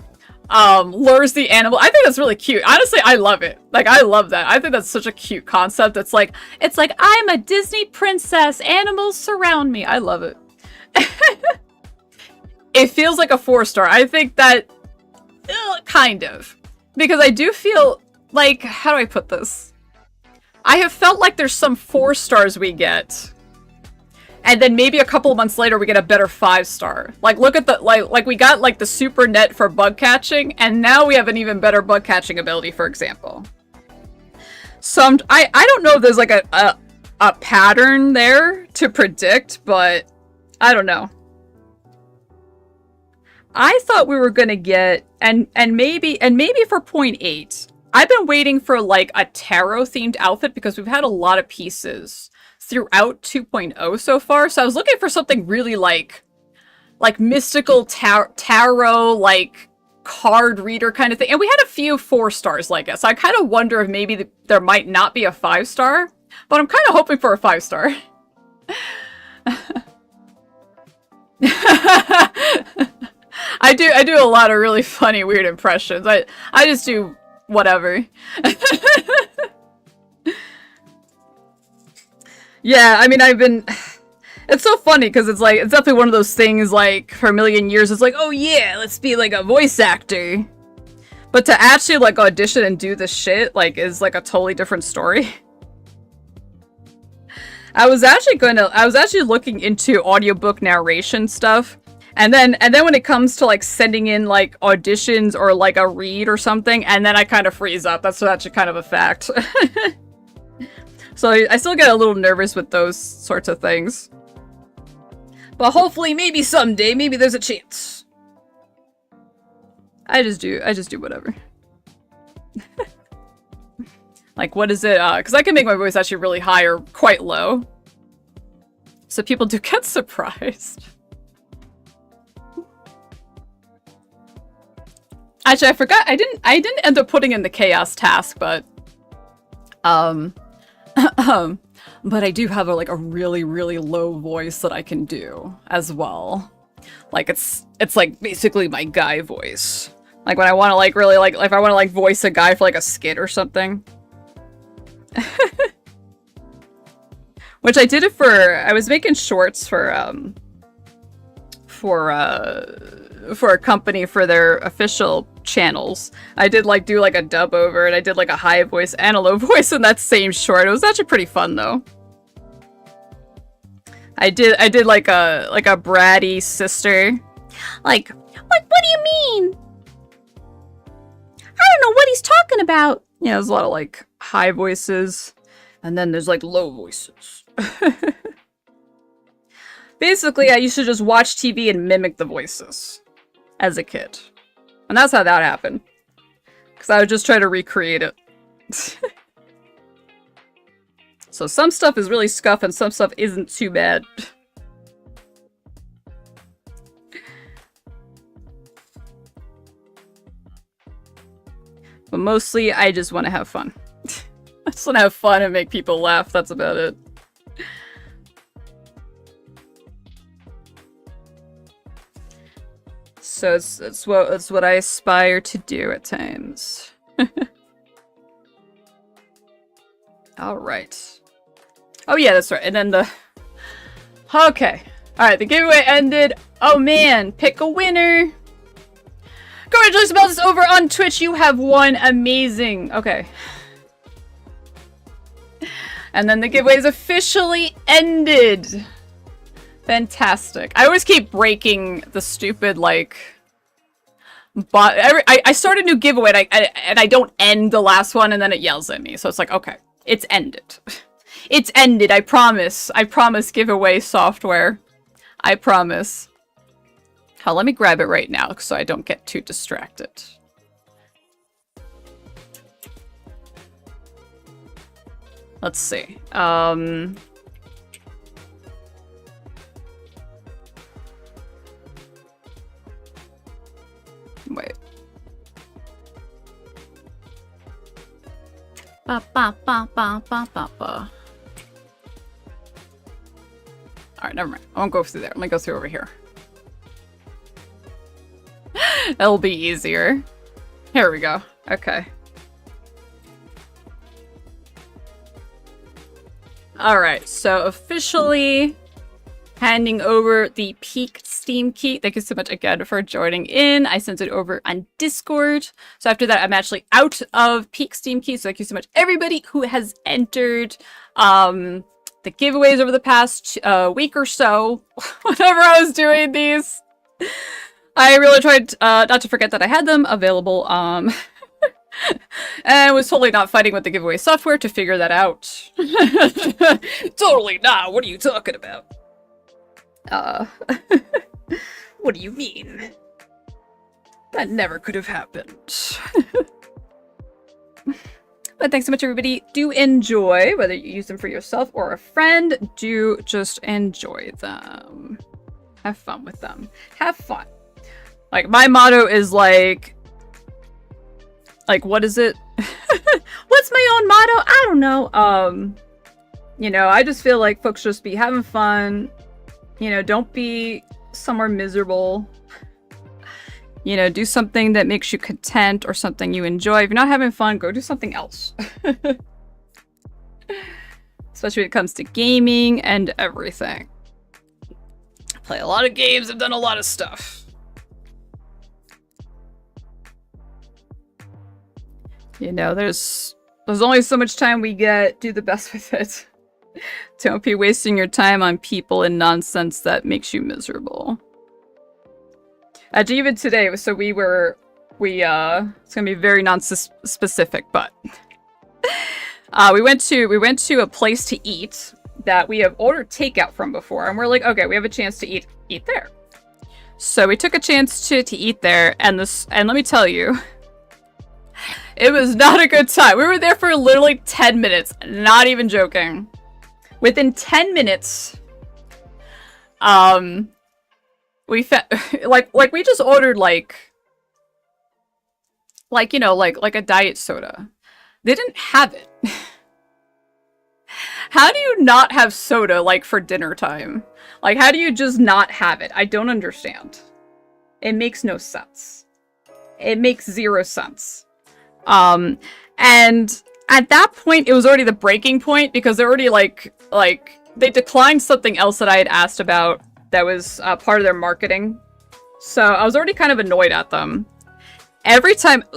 lures the animal. I think that's really cute. Honestly, I love it. Like, I love that. I think that's such a cute concept. It's like I'm a Disney princess. Animals surround me. I love it. It feels like a 4-star. I think that kind of, because I do feel like, how do I put this? I have felt like there's some 4 stars we get. And then maybe a couple of months later we get a better 5-star. Like, look at the, like we got like the super net for bug catching, and now we have an even better bug catching ability, for example. So I don't know if there's like a pattern there to predict, but I don't know. I thought we were gonna get, and maybe for 0.8. I've been waiting for like a tarot themed outfit because we've had a lot of pieces throughout 2.0 so far. So I was looking for something really like mystical tarot, like card reader kind of thing. And we had a few 4 stars like it. So I kind of wonder if maybe there might not be a 5-star, but I'm kind of hoping for a 5-star. I do a lot of really funny, weird impressions. I just do whatever. Yeah, I mean, it's so funny because it's like, it's definitely one of those things like for a million years, it's like, oh yeah, let's be like a voice actor. But to actually like audition and do this shit, like, is like a totally different story. I was actually looking into audiobook narration stuff. And then when it comes to like sending in like auditions or like a read or something, and then I kind of freeze up. That's actually kind of a fact. So I still get a little nervous with those sorts of things. But hopefully, maybe someday, maybe there's a chance. I just do whatever. Like, what is it? Because I can make my voice actually really high or quite low. So people do get surprised. Actually, I forgot. I didn't end up putting in the chaos task, but but I do have a really, really low voice that I can do as well. Like, it's like basically my guy voice. Like when I want to like really like if I want to like voice a guy for like a skit or something. Which I did it for, I was making shorts for a company for their official channels. I did like do like a dub over, and I did like a high voice and a low voice in that same short. It was actually pretty fun though. I did like a bratty sister. Like, what do you mean? I don't know what he's talking about. Yeah, there's a lot of like high voices, and then there's like low voices. Basically, I used to just watch TV and mimic the voices as a kid. And that's how that happened. Because I would just try to recreate it. So some stuff is really scuff and some stuff isn't too bad. But mostly, I just want to have fun. I just want to have fun and make people laugh. That's about it. So it's what I aspire to do at times. All right. Oh yeah, that's right. And then the... Okay. All right, the giveaway ended. Oh man, pick a winner. Congratulations about this over on Twitch. You have won. Amazing. Okay. And then the giveaway is officially ended. Fantastic. I always keep breaking the stupid, like... But I start a new giveaway and I don't end the last one and then it yells at me. So it's like, okay, it's ended. It's ended. I promise. I promise giveaway software. I promise. Oh, let me grab it right now so I don't get too distracted. Let's see. Wait. Ba ba ba ba ba ba ba. Alright, never mind. I won't go through there. Let me go through over here. It'll be easier. Here we go. Okay. Alright, so officially handing over the Peak Steam key. Thank you so much again for joining in. I sent it over on Discord. So after that, I'm actually out of Peak Steam key. So thank you so much everybody who has entered the giveaways over the past week or so. Whenever I was doing these, I really tried not to forget that I had them available. And was totally not fighting with the giveaway software to figure that out. Totally not. What are you talking about? What do you mean? That never could have happened. But thanks so much, everybody. Do enjoy, whether you use them for yourself or a friend, do just enjoy them. Have fun with them. Have fun. Like, my motto is like, what is it? What's my own motto? I don't know. You know, I just feel like folks just be having fun. You know, don't be somewhere miserable. You know, do something that makes you content or something you enjoy. If you're not having fun, go do something else. Especially when it comes to gaming and everything. I play a lot of games, I've done a lot of stuff. You know, there's only so much time we get. Do the best with it. Don't be wasting your time on people and nonsense that makes you miserable. Even today, so it's gonna be very non-specific, but we went to a place to eat that we have ordered takeout from before, and we're like, okay, we have a chance to eat there. So we took a chance to eat there, and let me tell you, it was not a good time. We were there for literally 10 minutes, not even joking. Within 10 minutes, we we just ordered like you know, like a diet soda. They didn't have it. How do you not have soda like for dinner time? Like, how do you just not have it? I don't understand. It makes no sense. It makes zero sense. And at that point, it was already the breaking point because they're already like they declined something else that I had asked about that was part of their marketing. So I was already kind of annoyed at them.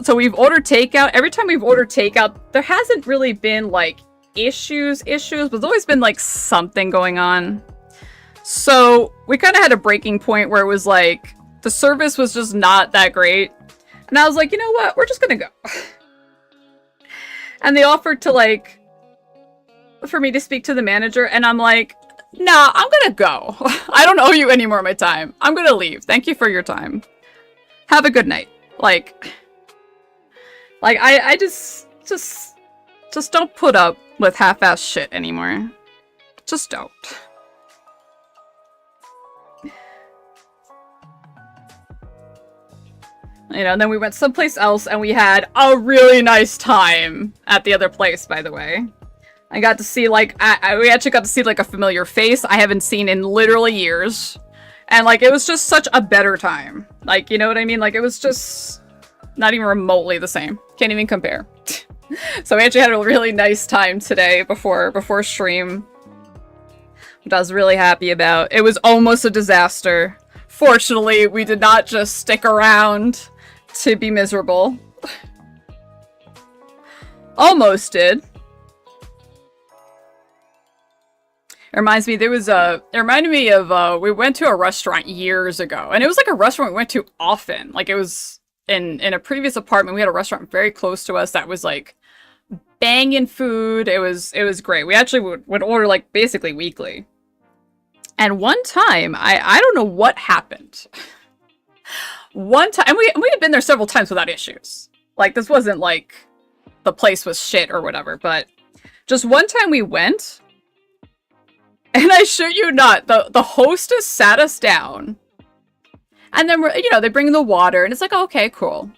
So we've ordered takeout. Every time we've ordered takeout, there hasn't really been like issues, but there's always been like something going on. So we kind of had a breaking point where it was like the service was just not that great. And I was like, you know what? We're just gonna go. And they offered to for me to speak to the manager, and I'm like, nah, I'm gonna go. I don't owe you any more of my time. I'm gonna leave. Thank you for your time. Have a good night. I just Just don't put up with half-ass shit anymore. Just don't. You know, and then we went someplace else and we had a really nice time at the other place, by the way. I got to see, like, we actually got to see, like, a familiar face I haven't seen in literally years. And, like, it was just such a better time. Like, you know what I mean? Like, it was just not even remotely the same. Can't even compare. So we actually had a really nice time today before stream, which I was really happy about. It was almost a disaster. Fortunately, we did not just stick around to be miserable. Almost did. It reminds me, it reminded me of, we went to a restaurant years ago, and it was like a restaurant we went to often. Like, it was in a previous apartment, we had a restaurant very close to us that was, like, banging food. It was great. We actually would order, like, basically weekly. And one time, I don't know what happened. One time, and we had been there several times without issues. Like, this wasn't, like, the place was shit or whatever, but just one time we went, and I shit you not, the hostess sat us down, and then, you know, they bring the water, and it's like, oh, okay, cool.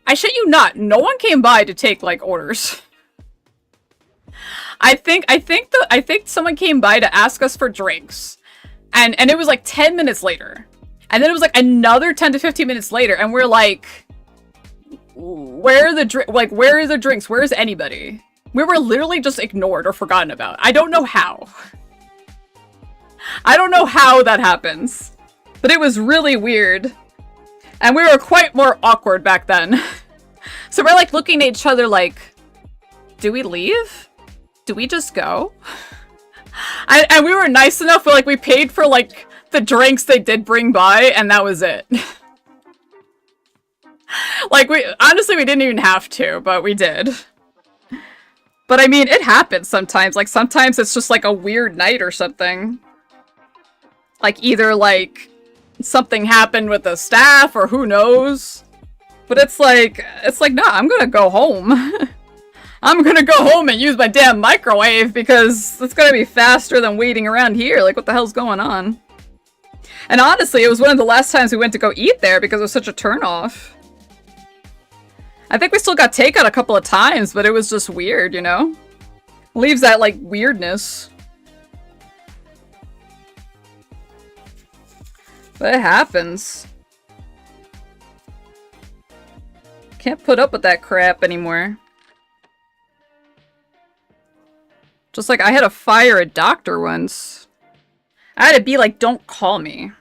I shit you not, no one came by to take, like, orders. I think someone came by to ask us for drinks, and it was like 10 minutes later, and then it was like another 10 to 15 minutes later, and we're like, where are the drinks? Where is anybody? We were literally just ignored or forgotten about. I don't know how. I don't know how that happens, but it was really weird, and we were quite more awkward back then. So we're like looking at each other like, do we leave? Do we just go? And we were nice enough where, like, we paid for, like, the drinks they did bring by, and that was it. Like, honestly, we didn't even have to, but we did. But, I mean, it happens sometimes. Like, sometimes it's just, like, a weird night or something. Like, either, like, something happened with the staff, or who knows. But it's like, nah, I'm gonna go home. I'm gonna go home and use my damn microwave because it's gonna be faster than waiting around here. Like, what the hell's going on? And honestly, it was one of the last times we went to go eat there because it was such a turnoff. I think we still got takeout a couple of times, but it was just weird, you know? Leaves that, like, weirdness. But it happens. Can't put up with that crap anymore. Just like I had to fire a doctor once. I had to be like, don't call me.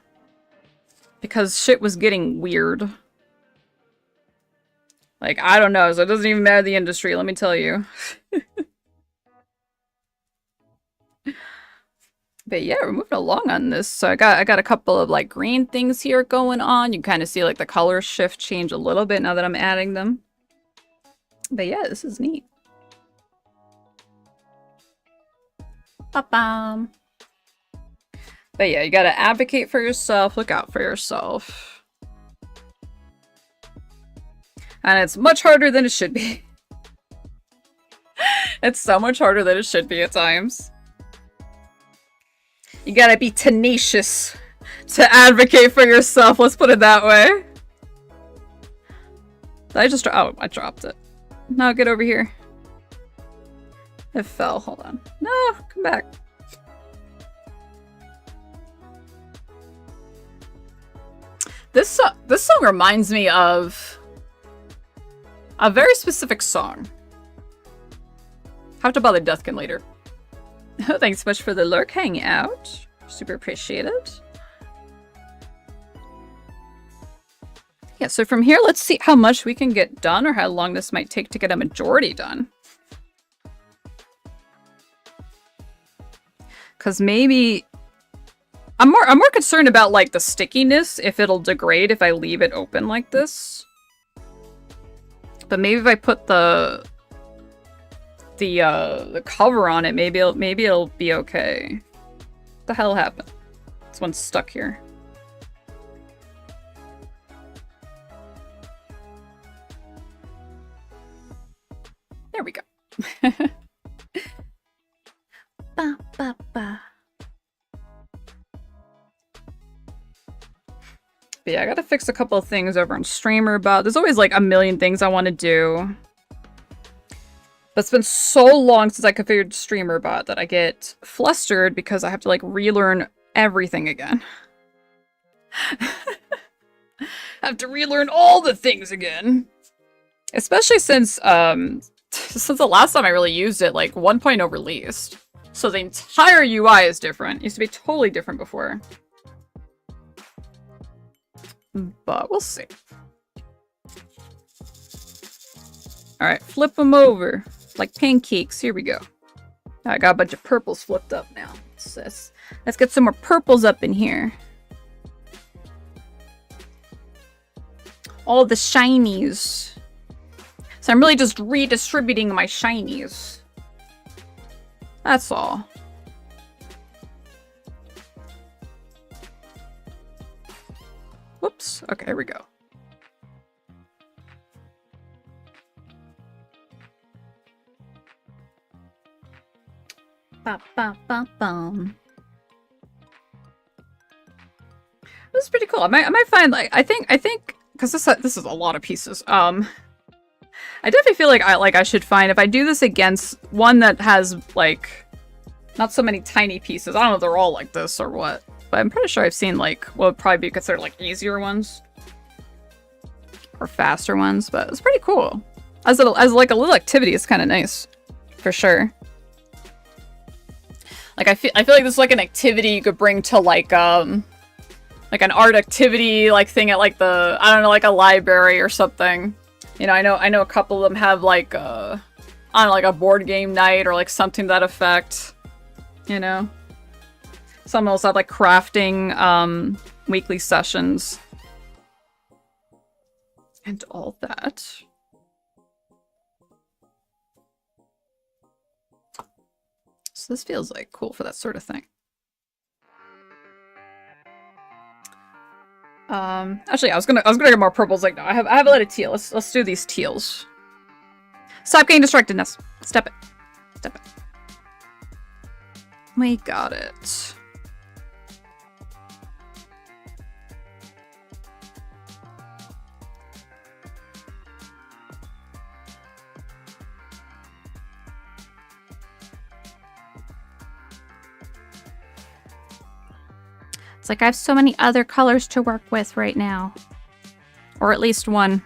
Because shit was getting weird. Like, I don't know, so it doesn't even matter the industry, let me tell you. But yeah, we're moving along on this. So I got a couple of like green things here going on. You can kind of see like the color shift change a little bit now that I'm adding them. But yeah, this is neat. Ba-bam. But yeah, you gotta advocate for yourself, look out for yourself. And it's much harder than it should be. It's so much harder than it should be at times. You gotta be tenacious to advocate for yourself, let's put it that way. Did I just oh, I dropped it. No, get over here. It fell, hold on. No, come back. This song reminds me of a very specific song. Have to bother Deathkin later. Oh, thanks so much for the lurk hanging out. Super appreciate it. Yeah, so from here, let's see how much we can get done or how long this might take to get a majority done. Because maybe... I'm more concerned about, like, the stickiness, if it'll degrade if I leave it open like this. But maybe if I put the cover on it, maybe it'll be okay. What the hell happened? This one's stuck here. There we go. But yeah, I gotta fix a couple of things over on Streamer, but there's always like a million things I want to do. But it's been so long since I configured Streamer Bot that I get flustered because I have to like relearn everything again. I have to relearn all the things again. Especially since the last time I really used it, like 1.0 released. So the entire UI is different. It used to be totally different before. But we'll see. Alright, flip them over. Like pancakes. Here we go. I got a bunch of purples flipped up now. Let's get some more purples up in here. All the shinies. So I'm really just redistributing my shinies. That's all. Whoops. Okay, here we go. Ba ba ba bum. This is pretty cool. I might find like I think because this is a lot of pieces. I definitely feel like I should find if I do this against one that has like not so many tiny pieces. I don't know if they're all like this or what, but I'm pretty sure I've seen like what would probably be considered like easier ones or faster ones. But it's pretty cool as like a little activity. It's kind of nice for sure. Like I feel like this is like an activity you could bring to like an art activity like thing at like the I don't know like a library or something. You know, I know a couple of them have like I don't know, like a board game night or like something to that effect. You know, some also have like crafting weekly sessions and all that. So this feels like cool for that sort of thing. Actually, I was gonna get more purples. Like, no, I have a lot of teal. Let's do these teals. Stop getting distracted, Ness. Step it. Step it. We got it. It's like I have so many other colors to work with right now. Or at least one.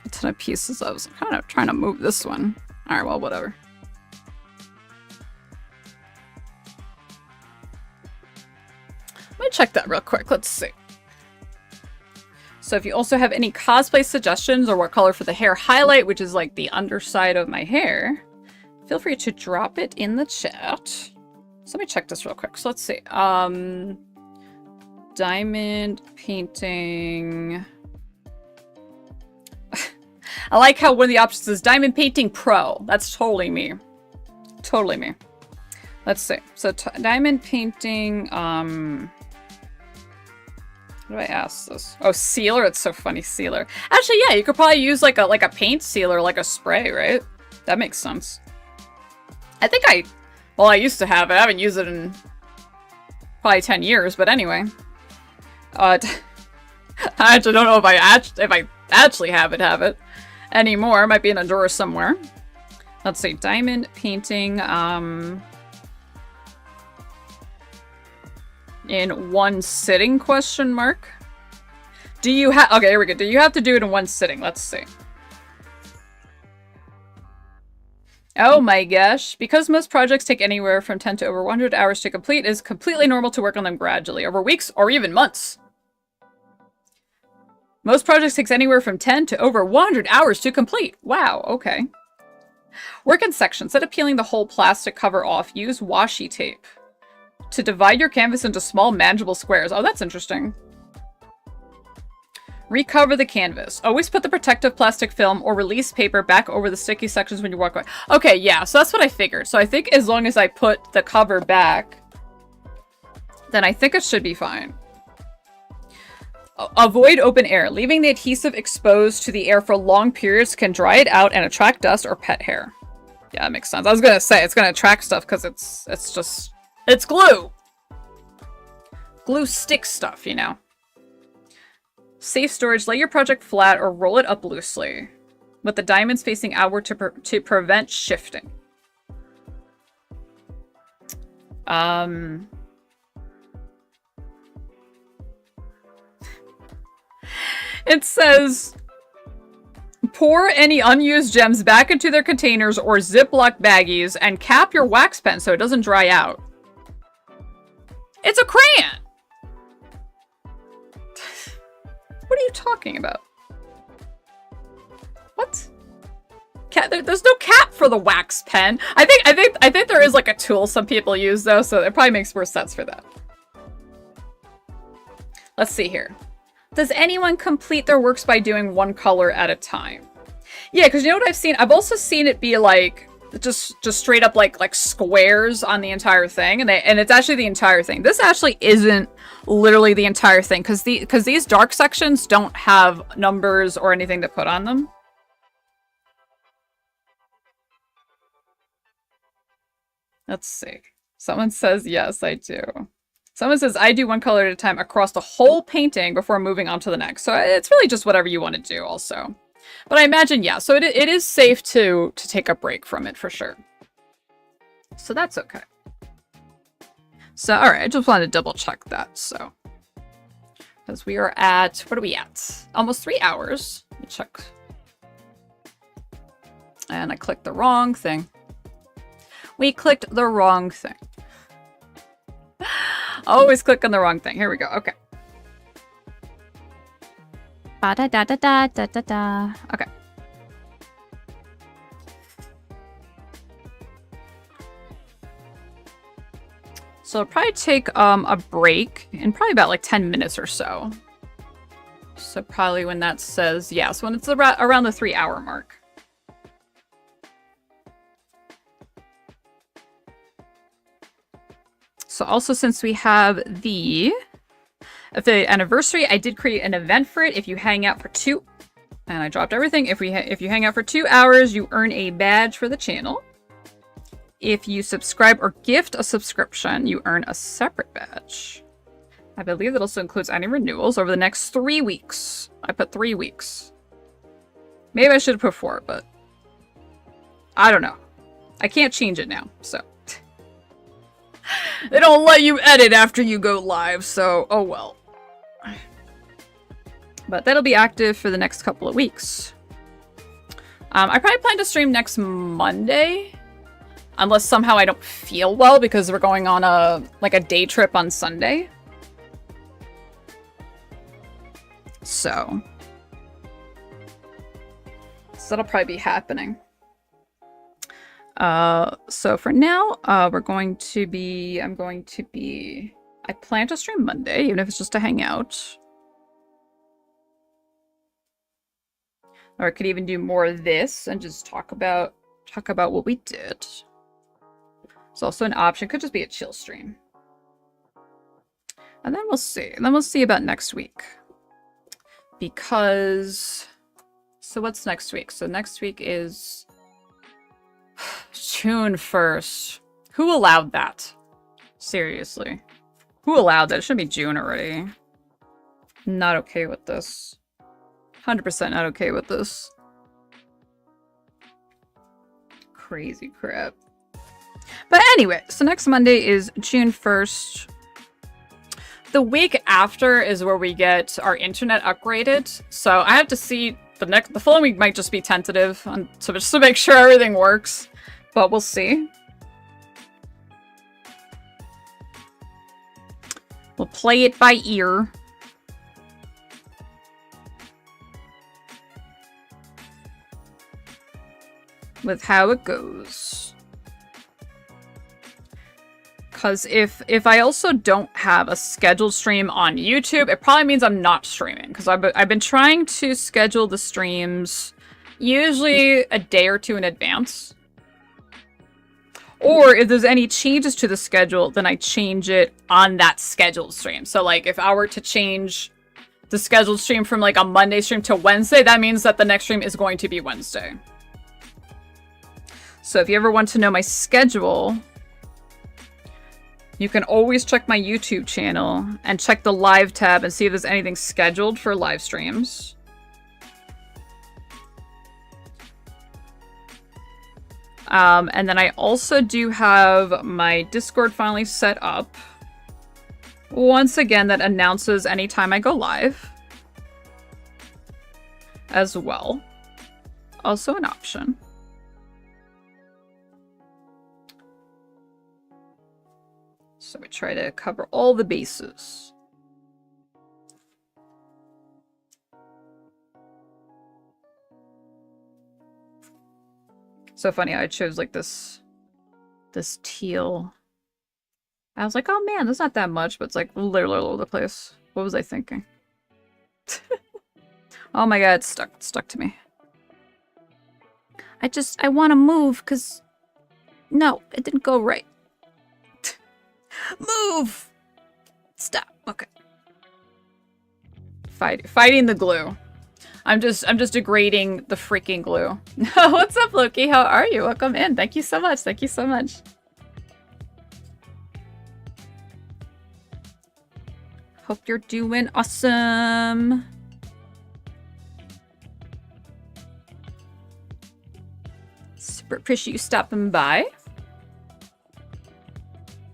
A ton of pieces. I was kind of trying to move this one. Alright, well, whatever. Let me check that real quick. Let's see. So if you also have any cosplay suggestions or what color for the hair highlight, which is like the underside of my hair, feel free to drop it in the chat. So let me check this real quick. So let's see. Diamond painting. I like how one of the options is diamond painting pro. That's totally me. Totally me. Let's see. So diamond painting, how do I ask this? Oh, sealer. It's so funny, sealer. Actually, yeah, you could probably use like a paint sealer, like a spray, right? That makes sense. I think well, I used to have it. I haven't used it in probably 10 years, but anyway. I actually don't know if I actually have it anymore. It might be in a drawer somewhere. Let's see. Diamond painting, in one sitting, question mark. Do you have... Okay, here we go. Do you have to do it in one sitting? Let's see. Oh my gosh. Because most projects take anywhere from 10 to over 100 hours to complete, it is completely normal to work on them gradually, over weeks or even months. Most projects takes anywhere from 10 to over 100 hours to complete. Wow, okay. Work in sections. Instead of peeling the whole plastic cover off, use washi tape to divide your canvas into small, manageable squares. Oh, that's interesting. Recover the canvas. Always put the protective plastic film or release paper back over the sticky sections when you walk away. Okay, yeah, so that's what I figured. So I think as long as I put the cover back, then I think it should be fine. Avoid open air. Leaving the adhesive exposed to the air for long periods can dry it out and attract dust or pet hair. Yeah, that makes sense. I was gonna say, it's gonna attract stuff because it's glue. Glue sticks stuff, you know. Safe storage, lay your project flat or roll it up loosely, with the diamonds facing outward to prevent shifting. It says, pour any unused gems back into their containers or Ziploc baggies and cap your wax pen so it doesn't dry out. It's a crayon! What are you talking about? What? There's no cap for the wax pen. I think there is like a tool some people use though, so it probably makes more sense for that. Let's see here. Does anyone complete their works by doing one color at a time? Yeah, because you know what I've seen? I've also seen it be like just straight up like squares on the entire thing, and it's actually the entire thing. This actually isn't literally the entire thing because these dark sections don't have numbers or anything to put on them. Let's see. Someone says yes, I do. Someone says, I do one color at a time across the whole painting before moving on to the next. So it's really just whatever you want to do also. But I imagine, yeah, so it is safe to take a break from it for sure. So that's okay. So, all right, I just wanted to double check that, so. Because we are at, what are we at? Almost 3 hours. Let me check. And I clicked the wrong thing. We clicked the wrong thing. Always click on the wrong thing. Here we go. Okay. Ba-da-da-da-da-da-da-da. Okay. So I'll probably take a break in probably about like 10 minutes or so. So probably when that says, yes, when it's around the 3 hour mark. So also since we have the anniversary, I did create an event for it. If you hang out for 2, and I dropped everything. If you hang out for 2 hours, you earn a badge for the channel. If you subscribe or gift a subscription, you earn a separate badge. I believe that also includes any renewals over the next 3 weeks. I put 3 weeks. Maybe I should have put 4, but I don't know. I can't change it now, so. They don't let you edit after you go live, so oh well. But that'll be active for the next couple of weeks. I probably plan to stream next Monday. Unless somehow I don't feel well because we're going on a day trip on Sunday. So that'll probably be happening. So for now, I'm going to be, I plan to stream Monday, even if it's just to hang out. Or I could even do more of this and just talk about what we did. It's also an option. Could just be a chill stream. And then we'll see. And then we'll see about next week. Because, so what's next week? So next week is June 1st. Who allowed that? Seriously. Who allowed that? It should be June already. Not okay with this. 100% not okay with this. Crazy crap. But anyway, so next Monday is June 1st. The week after is where we get our internet upgraded. So I have to see the following week might just be tentative so just to make sure everything works. But we'll see. We'll play it by ear. With how it goes. Because if I also don't have a scheduled stream on YouTube, it probably means I'm not streaming. Because I've been trying to schedule the streams usually a day or two in advance. Or if there's any changes to the schedule, then I change it on that scheduled stream. So like if I were to change the scheduled stream from like a Monday stream to Wednesday, that means that the next stream is going to be Wednesday. So if you ever want to know my schedule, You can always check my YouTube channel and check the live tab and see if there's anything scheduled for live streams. And then I also do have my Discord finally set up. Once again, that announces anytime I go live. As well. Also an option. So we try to cover all the bases. So funny, I chose like this teal. I was like, oh man, that's not that much, but it's like literally all over the place. What was I thinking? Oh my god, it's stuck to me. I want to move because no, it didn't go right. Move! Stop. Okay. Fighting the glue. I'm just degrading the freaking glue. What's up, Loki? How are you? Welcome in. Thank you so much. Thank you so much. Hope you're doing awesome. Super appreciate you stopping by.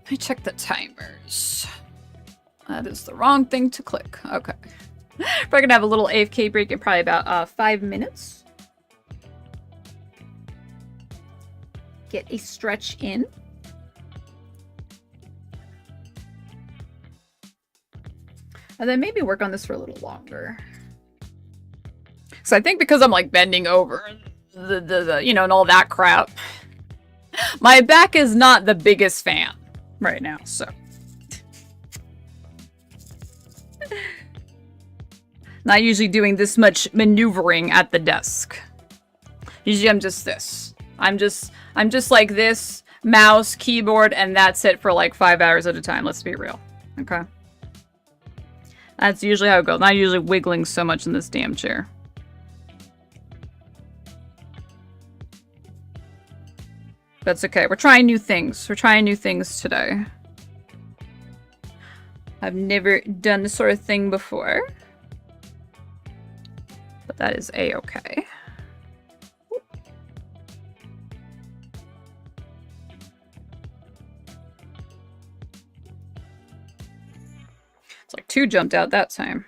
Let me check the timers. That is the wrong thing to click. Okay. We're gonna have a little AFK break in probably about 5 minutes. Get a stretch in. And then maybe work on this for a little longer. So I think because I'm like bending over the you know, and all that crap, my back is not the biggest fan right now, so. Not usually doing this much maneuvering at the desk. Usually I'm just this. I'm just like this, mouse, keyboard, and that's it for like 5 hours at a time, let's be real. Okay? That's usually how it goes. Not usually wiggling so much in this damn chair. That's okay. We're trying new things. We're trying new things today. I've never done this sort of thing before. But that is a-okay. It's like 2 jumped out that time.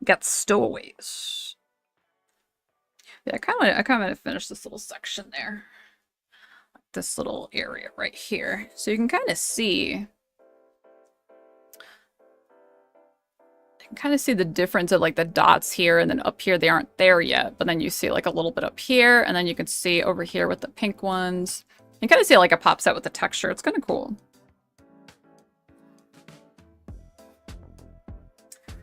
Got stowaways. Yeah, I kind of want to finish this little section there. This little area right here. So you can kind of see. You can kind of see the difference of like the dots here, and then up here they aren't there yet. But then you see like a little bit up here, and then you can see over here with the pink ones. You kind of see like it pops out with the texture. It's kind of cool.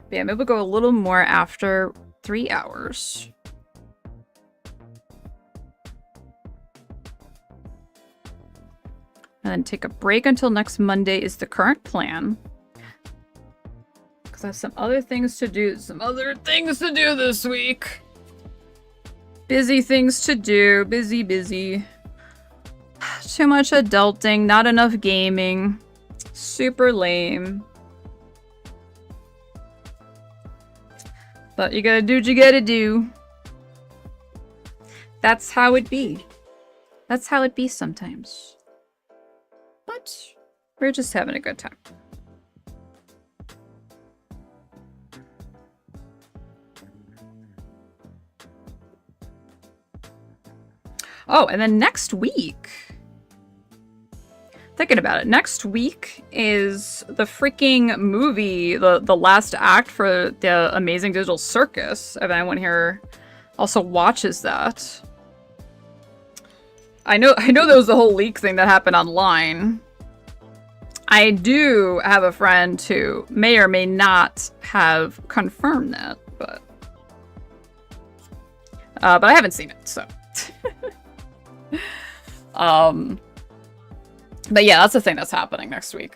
But yeah, maybe we'll go a little more after 3 hours. And then take a break until next Monday is the current plan. Because I have some other things to do. Some other things to do this week. Busy things to do. Busy, busy. Too much adulting. Not enough gaming. Super lame. But you gotta do what you gotta do. That's how it be. That's how it be sometimes. But we're just having a good time. Oh, and then next week, thinking about it, next week is the freaking movie, the last act for the Amazing Digital Circus. If anyone here also watches that. I know there was the whole leak thing that happened online. I do have a friend who may or may not have confirmed that, but I haven't seen it, so. But yeah, that's the thing that's happening next week.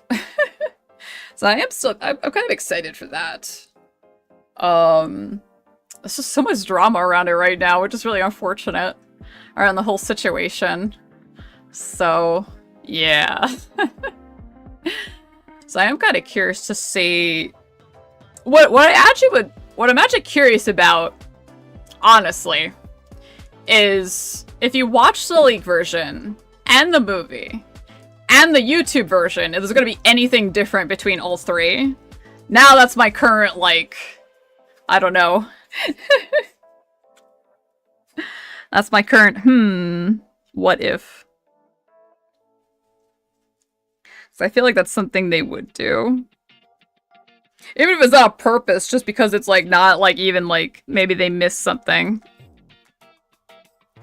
So I'm kind of excited for that. There's just so much drama around it right now, which is really unfortunate. Around the whole situation. So, yeah. So I am kind of curious to see what I'm actually curious about, honestly, is if you watch the leak version and the movie and the YouTube version, if there's going to be anything different between all three. Now that's my current, like, I don't know. That's my current, what if? So I feel like that's something they would do. Even if it's not on purpose, just because it's, like, not, like, even, like, maybe they missed something.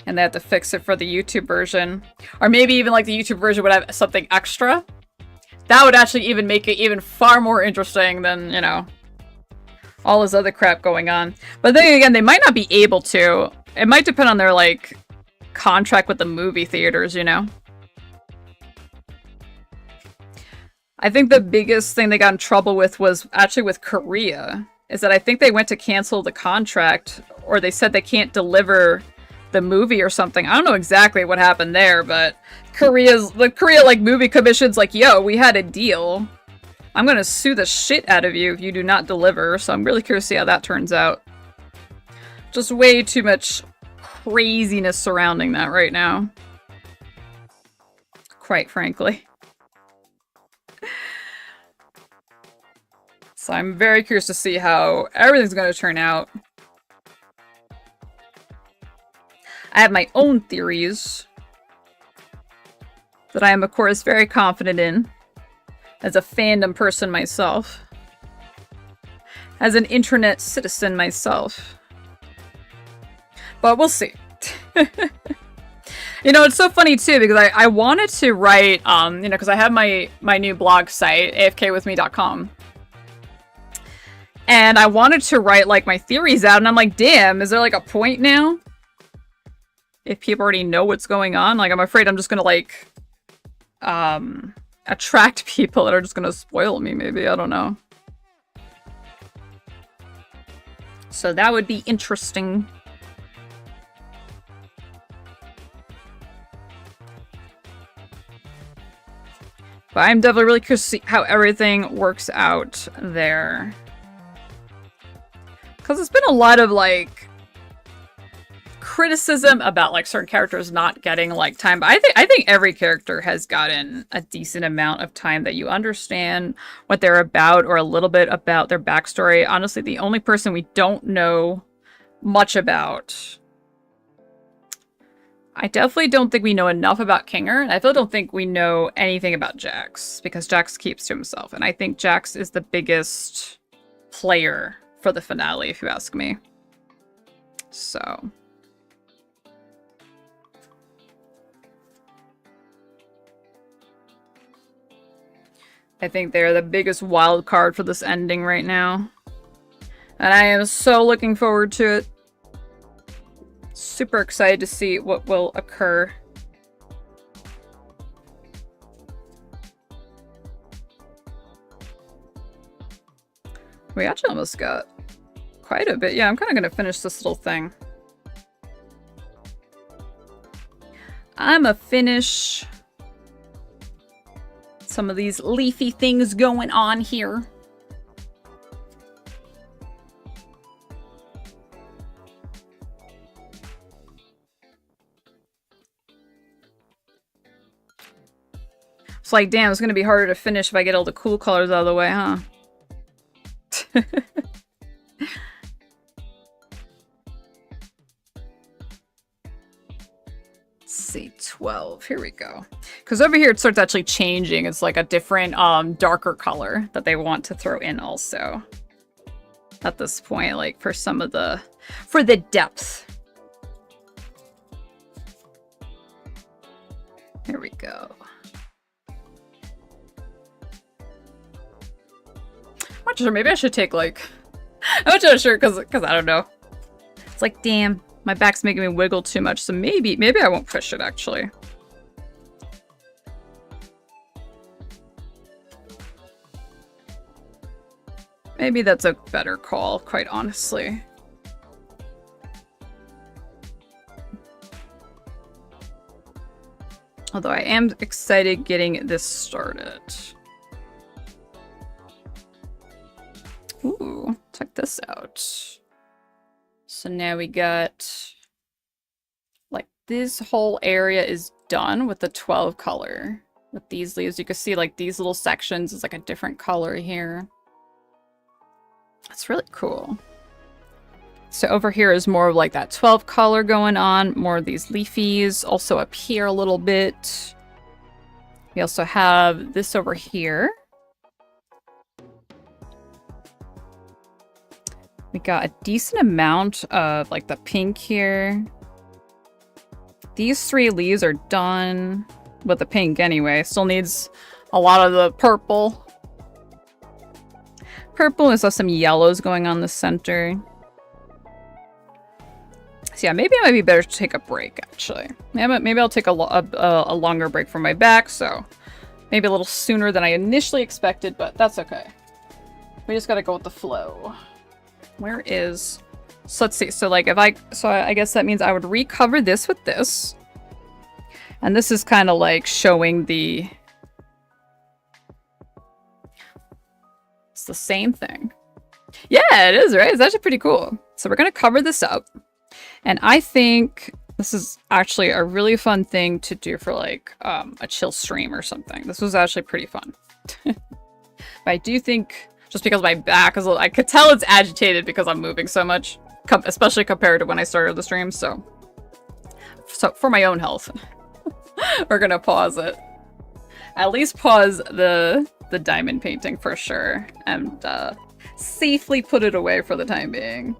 And they have to fix it for the YouTube version. Or maybe even, like, the YouTube version would have something extra. That would actually even make it even far more interesting than, you know, all this other crap going on. But then again, they might not be able to. It might depend on their, like, contract with the movie theaters, you know? I think the biggest thing they got in trouble with was actually with Korea. Is that I think they went to cancel the contract, or they said they can't deliver the movie or something. I don't know exactly what happened there, but the Korea, like, movie commission's like, yo, we had a deal. I'm gonna sue the shit out of you if you do not deliver, so I'm really curious to see how that turns out. Just way too much craziness surrounding that right now. Quite frankly. So I'm very curious to see how everything's gonna turn out. I have my own theories that I am, of course, very confident in as a fandom person myself, as an internet citizen myself. But we'll see. You know, it's so funny too, because I wanted to write, you know, because I have my new blog site, afkwithme.com. And I wanted to write, like, my theories out, and I'm like, damn, is there, like, a point now? If people already know what's going on? Like, I'm afraid I'm just gonna, like, attract people that are just gonna spoil me, maybe. I don't know. So that would be interesting. But I'm definitely really curious to see how everything works out there. Because there's been a lot of, like, criticism about, like, certain characters not getting, like, time. But I think every character has gotten a decent amount of time that you understand what they're about or a little bit about their backstory. Honestly, the only person we don't know much about, I definitely don't think we know enough about Kinger, and I still don't think we know anything about Jax, because Jax keeps to himself. And I think Jax is the biggest player for the finale, if you ask me. So I think they're the biggest wild card for this ending right now. And I am so looking forward to it. Super excited to see what will occur. We actually almost got quite a bit. Yeah, I'm kind of going to finish this little thing. I'm a finish some of these leafy things going on here. It's like, damn, it's going to be harder to finish if I get all the cool colors out of the way, huh? Let's see, 12. Here we go. Because over here it starts actually changing. It's like a different, darker color that they want to throw in also. At this point, like for some of the, for the depth. Here we go. I'm not sure. Maybe I should take, like... I'm not sure, because I don't know. It's like, damn, my back's making me wiggle too much, so maybe I won't push it, actually. Maybe that's a better call, quite honestly. Although I am excited getting this started. this out. So now we got, like, this whole area is done with the 12 color. With these leaves, you can see, like, these little sections is, like, a different color here. That's really cool. So over here is more of, like, that 12 color going on. More of these leafies. Also up here a little bit. We also have this over here. We got a decent amount of, like, the pink here. These 3 leaves are done with the pink anyway. Still needs a lot of the purple. Purple is some yellows going on the center. So yeah, maybe it might be better to take a break, actually. Maybe I'll take a longer break from my back, so maybe a little sooner than I initially expected, but that's okay. We just gotta go with the flow. Where is... So let's see. So like if I guess that means I would recover this with this. And this is kind of like showing the... It's the same thing. Yeah, it is, right? It's actually pretty cool. So we're going to cover this up. And I think this is actually a really fun thing to do for like a chill stream or something. This was actually pretty fun. But I do think, just because my back is, I could tell it's agitated because I'm moving so much. Especially compared to when I started the stream, so for my own health, we're gonna pause it. At least pause the diamond painting for sure, and safely put it away for the time being.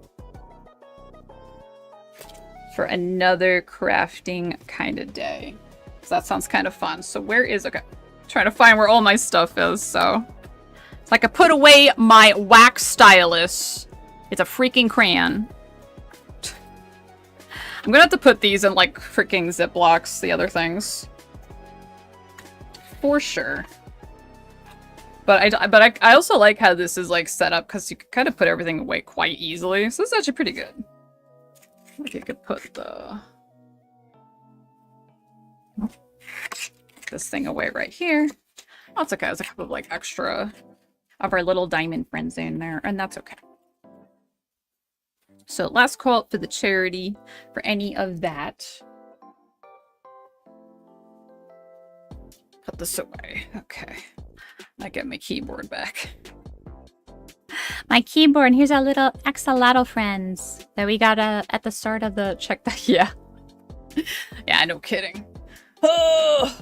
For another crafting kind of day. So that sounds kind of fun. So where is, okay, trying to find where all my stuff is, so I can put away my wax stylus. It's a freaking crayon. I'm gonna have to put these in like freaking Ziplocs, the other things. For sure. But I also like how this is like set up because you can kind of put everything away quite easily. So this is actually pretty good. Maybe I could put this thing away right here. That's okay. There's a couple of like extra of our little diamond friends in there, and that's okay. So last call out for the charity for any of that. Put this away. Okay. I get my keyboard back. My keyboard. Here's our little axolotl friends that we got at the start of the check. That yeah. Yeah, no kidding. Oh,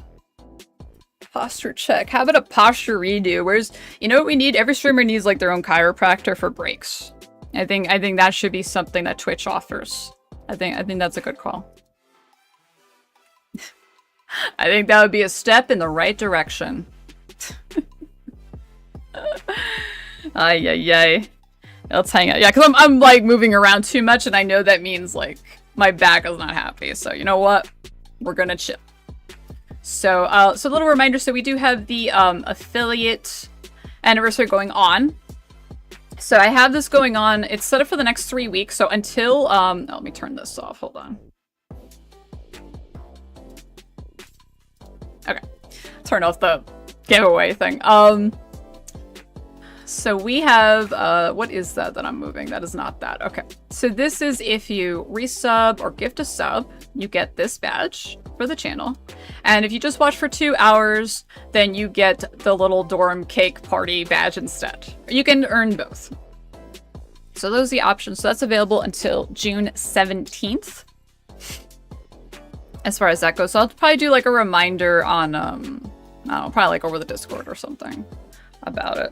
posture check. How about a posture redo? Where's, you know what we need? Every streamer needs like their own chiropractor for breaks. I think that should be something that Twitch offers. I think that's a good call. I think that would be a step in the right direction. Ay, ay, ay. Let's hang out. Yeah, because I'm like moving around too much, and I know that means like my back is not happy. So you know what? We're gonna chill. So so a little reminder. So we do have the affiliate anniversary going on. So I have this going on. It's set up for the next 3 weeks. So until oh, let me turn this off. Hold on. Okay, turn off the giveaway thing. So we have what is that I'm moving? That is not that. Okay, so this is if you resub or gift a sub, you get this badge for the channel, and if you just watch for 2 hours, then you get the little dorm cake party badge instead. You can earn both. So those are the options. So that's available until June 17th. As far as that goes, so I'll probably do like a reminder on I don't know, probably like over the Discord or something about it.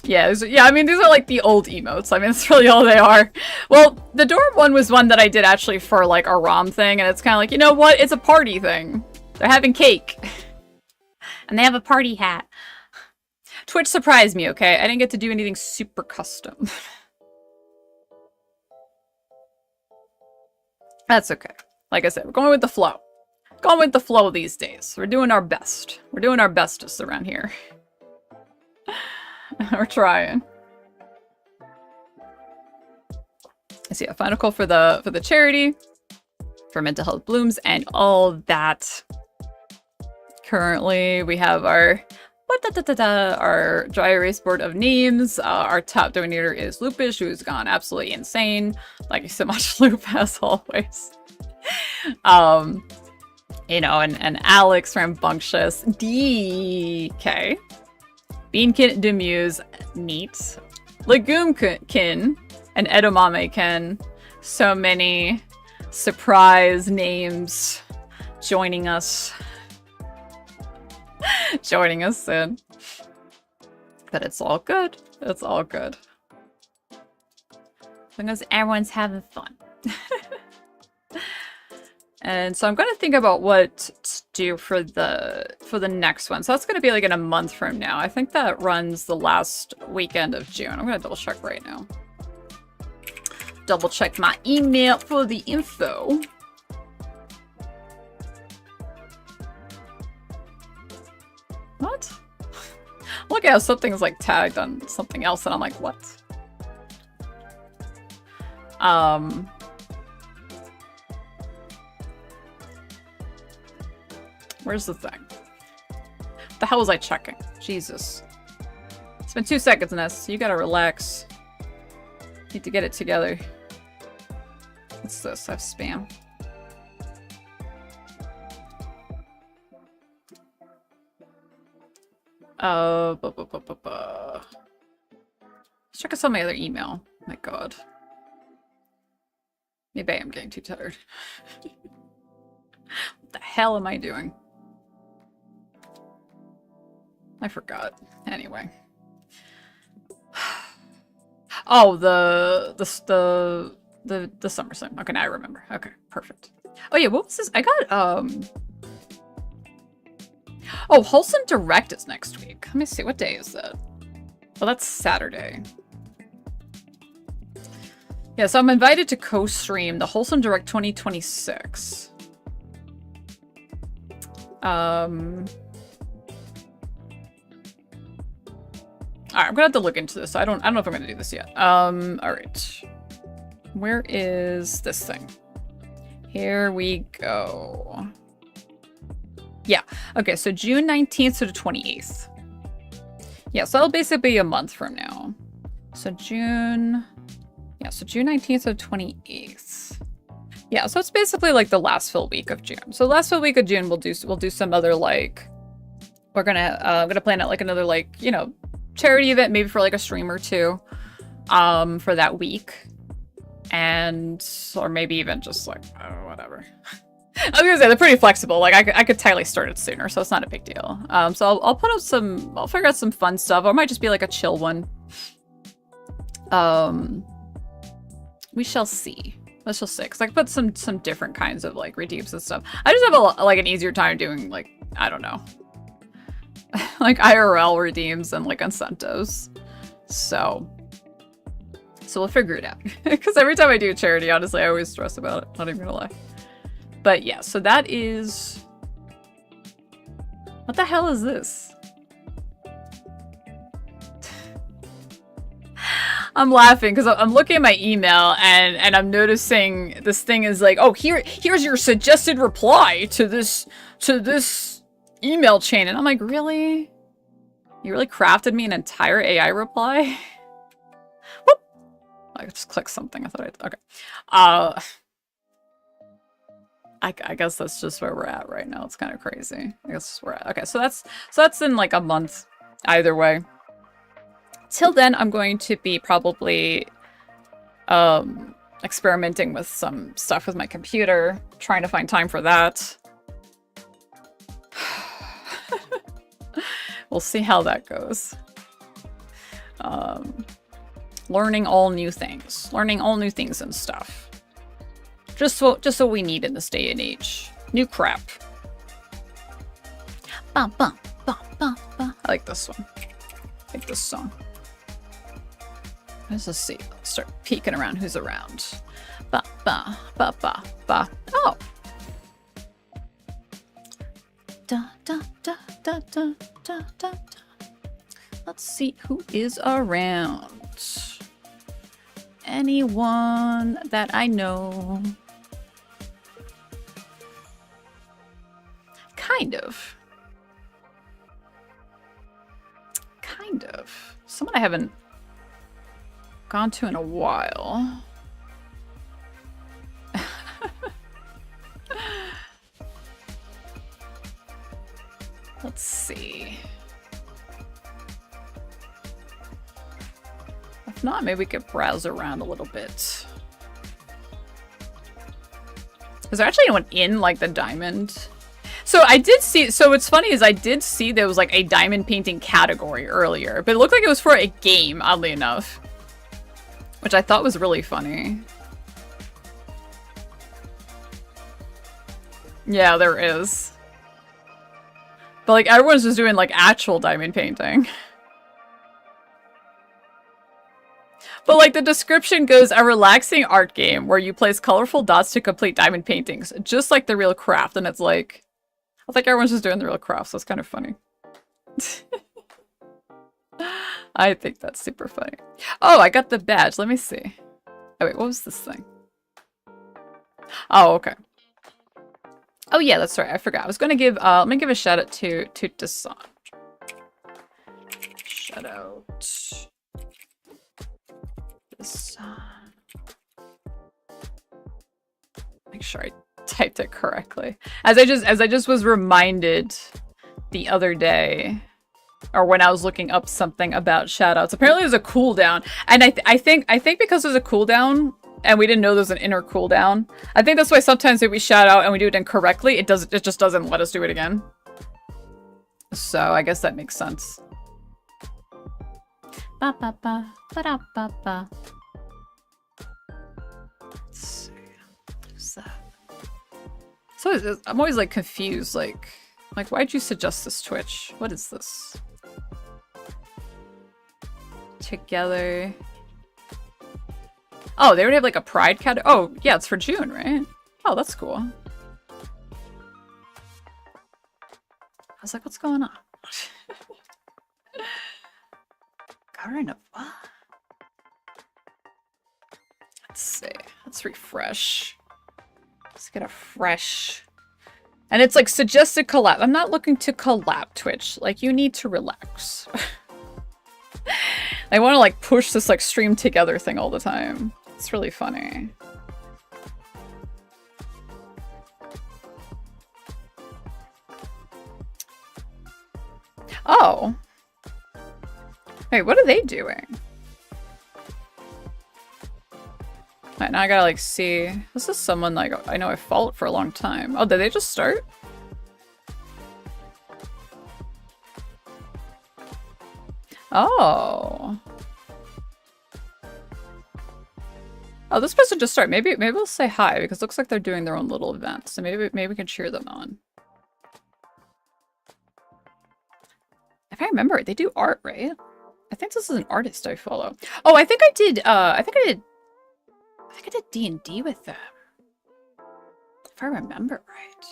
Yeah, yeah, I mean, these are like the old emotes. I mean, that's really all they are. Well, the dorm one was one that I did actually for like a ROM thing, and it's kind of like, you know what? It's a party thing. They're having cake. And they have a party hat. Twitch surprised me, okay? I didn't get to do anything super custom. That's okay. Like I said, we're going with the flow. Going with the flow these days. We're doing our best. We're doing our bestest around here. We're trying. I see a final call for the charity, for mental health blooms, and all that. Currently, we have our Our dry erase board of names. Our top donator is Lupish, who's gone absolutely insane. Thank you so much, Loop, as always. You know, and Alex Rambunctious, DK, Beankin Demuse, neat, Legumekin, and Edamame-kin. So many surprise names joining us. Joining us soon. But it's all good. It's all good. As long as everyone's having fun. And so I'm going to think about what to do for the next one. So that's going to be like in a month from now. I think that runs the last weekend of June. I'm going to double check right now. Double check my email for the info. What? Look at how something's like tagged on something else and I'm like, what? Where's the thing? What the hell was I checking? Jesus. It's been 2 seconds, Ness. You gotta relax. Need to get it together. What's this? I have spam. Let's check out my other email. My god. Maybe I am getting too tired. What the hell am I doing? I forgot. Anyway. Oh, the summer sim. Okay, now I remember. Okay, perfect. Oh yeah, what was this? I got oh, Wholesome Direct is next week. Let me see, what day is that? Well, that's Saturday. Yeah, so I'm invited to co-stream the Wholesome Direct 2026. Alright, I'm gonna have to look into this. I don't know if I'm gonna do this yet. Alright. Where is this thing? Here we go. Yeah. Okay, so June 19th to the 28th. Yeah, so that'll basically be a month from now. So June... Yeah, so June 19th to the 28th. Yeah, so it's basically like the last full week of June. So last full week of June, we'll do some other like... We're gonna plan out like another like, you know, charity event, maybe for like a stream or two, for that week. And, or maybe even just like, whatever. I was gonna say, they're pretty flexible. Like, I could totally start it sooner, so it's not a big deal. So I'll put up I'll figure out some fun stuff, or it might just be like a chill one. We shall see. Let's just see, because I could put some different kinds of like redeems and stuff. I just have like an easier time doing like, I don't know. like IRL redeems and like incentives. So we'll figure it out. Because every time I do a charity, honestly, I always stress about it. Not even gonna lie. But yeah, so that is... What the hell is this? I'm laughing because I'm looking at my email and I'm noticing this thing is like, oh, here's your suggested reply to this email chain. And I'm like, really? You really crafted me an entire AI reply? Whoop! I just clicked something. I thought okay. I guess that's just where we're at right now. It's kind of crazy. I guess we're at. Okay, so that's in like a month either way. Till then, I'm going to be probably experimenting with some stuff with my computer, trying to find time for that. We'll see how that goes. Learning all new things. Learning all new things and stuff. Just what we need in this day and age. New crap. I like this one. I like this song. Let's just see. Let's start peeking around who's around. Ba ba ba ba ba. Oh. Da da da da da da da. Let's see who is around. Anyone that I know. Kind of. someone I haven't gone to in a while. Let's see. If not, maybe we could browse around a little bit. Is there actually anyone in, like, the diamond? So I did see, so what's funny is I did see there was, like, a diamond painting category earlier, but it looked like it was for a game, oddly enough. Which I thought was really funny. Yeah, there is. But, like, everyone's just doing, like, actual diamond painting. But, like, the description goes, a relaxing art game where you place colorful dots to complete diamond paintings, just like the real craft. And it's like, I think everyone's just doing the real craft, so it's kind of funny. I think that's super funny. Oh, I got the badge. Let me see. Oh, wait, what was this thing? Oh, okay. Oh, yeah, that's right. I forgot. I was going to give, let me give a shout out to Descent. Shout out. Make sure I typed it correctly. As I just was reminded the other day, or when I was looking up something about shoutouts. Apparently there's a cooldown, and I think because there's a cooldown and we didn't know there's an inner cooldown. I think that's why sometimes if we shout out and we do it incorrectly, it just doesn't let us do it again. So I guess that makes sense. Ba ba ba ba da ba ba. Let's see. What is that? So I'm always like confused. Like why'd you suggest this, Twitch? What is this? Together. Oh, they already have like a pride category. Oh, yeah, it's for June, right? Oh, that's cool. I was like, what's going on? Garden of what? Let's see. Let's refresh. Let's get a fresh. And it's like suggested collab. I'm not looking to collab, Twitch. Like, you need to relax. I want to like push this like stream together thing all the time. It's really funny. Oh. Wait, what are they doing? Alright, now I gotta like see. This is someone like I know I followed for a long time. Oh, did they just start? Oh. Oh, this person just started. Maybe we'll say hi because it looks like they're doing their own little event. So maybe we can cheer them on. If I remember it, they do art, right? I think this is an artist I follow. Oh, I think I did D&D with them. If I remember right.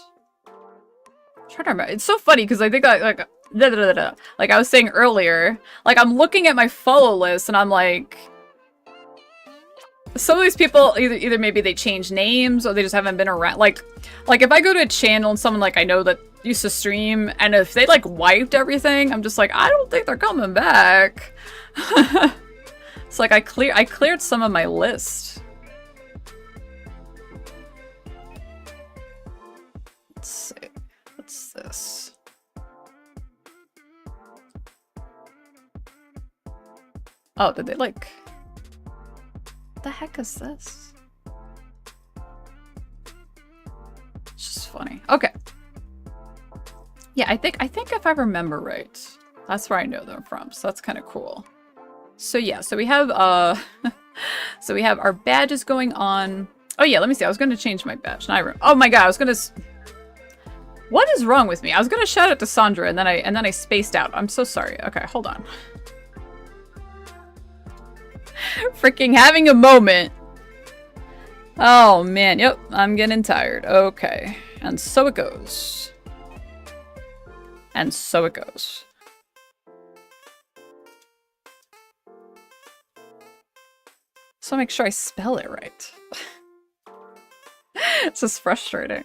I'm trying to remember. It's so funny because I think like I was saying earlier, like I'm looking at my follow list and I'm like, some of these people either maybe they change names or they just haven't been around. Like if I go to a channel and someone like I know that used to stream and if they like wiped everything, I'm just like, I don't think they're coming back. It's like I cleared some of my list. Let's see. What's this? Oh, did they like... What the heck is this? It's just funny. Okay. Yeah, I think if I remember right, that's where I know them from. So that's kind of cool. So yeah, so we have so we have our badges going on. Oh yeah, let me see. I was going to change my badge. Oh my god, I was going to... What is wrong with me? I was going to shout out to Sandra and then I spaced out. I'm so sorry. Okay, hold on. Freaking having a moment. Oh man, yep, I'm getting tired. Okay, and so it goes. And so it goes. So make sure I spell it right. It's just frustrating.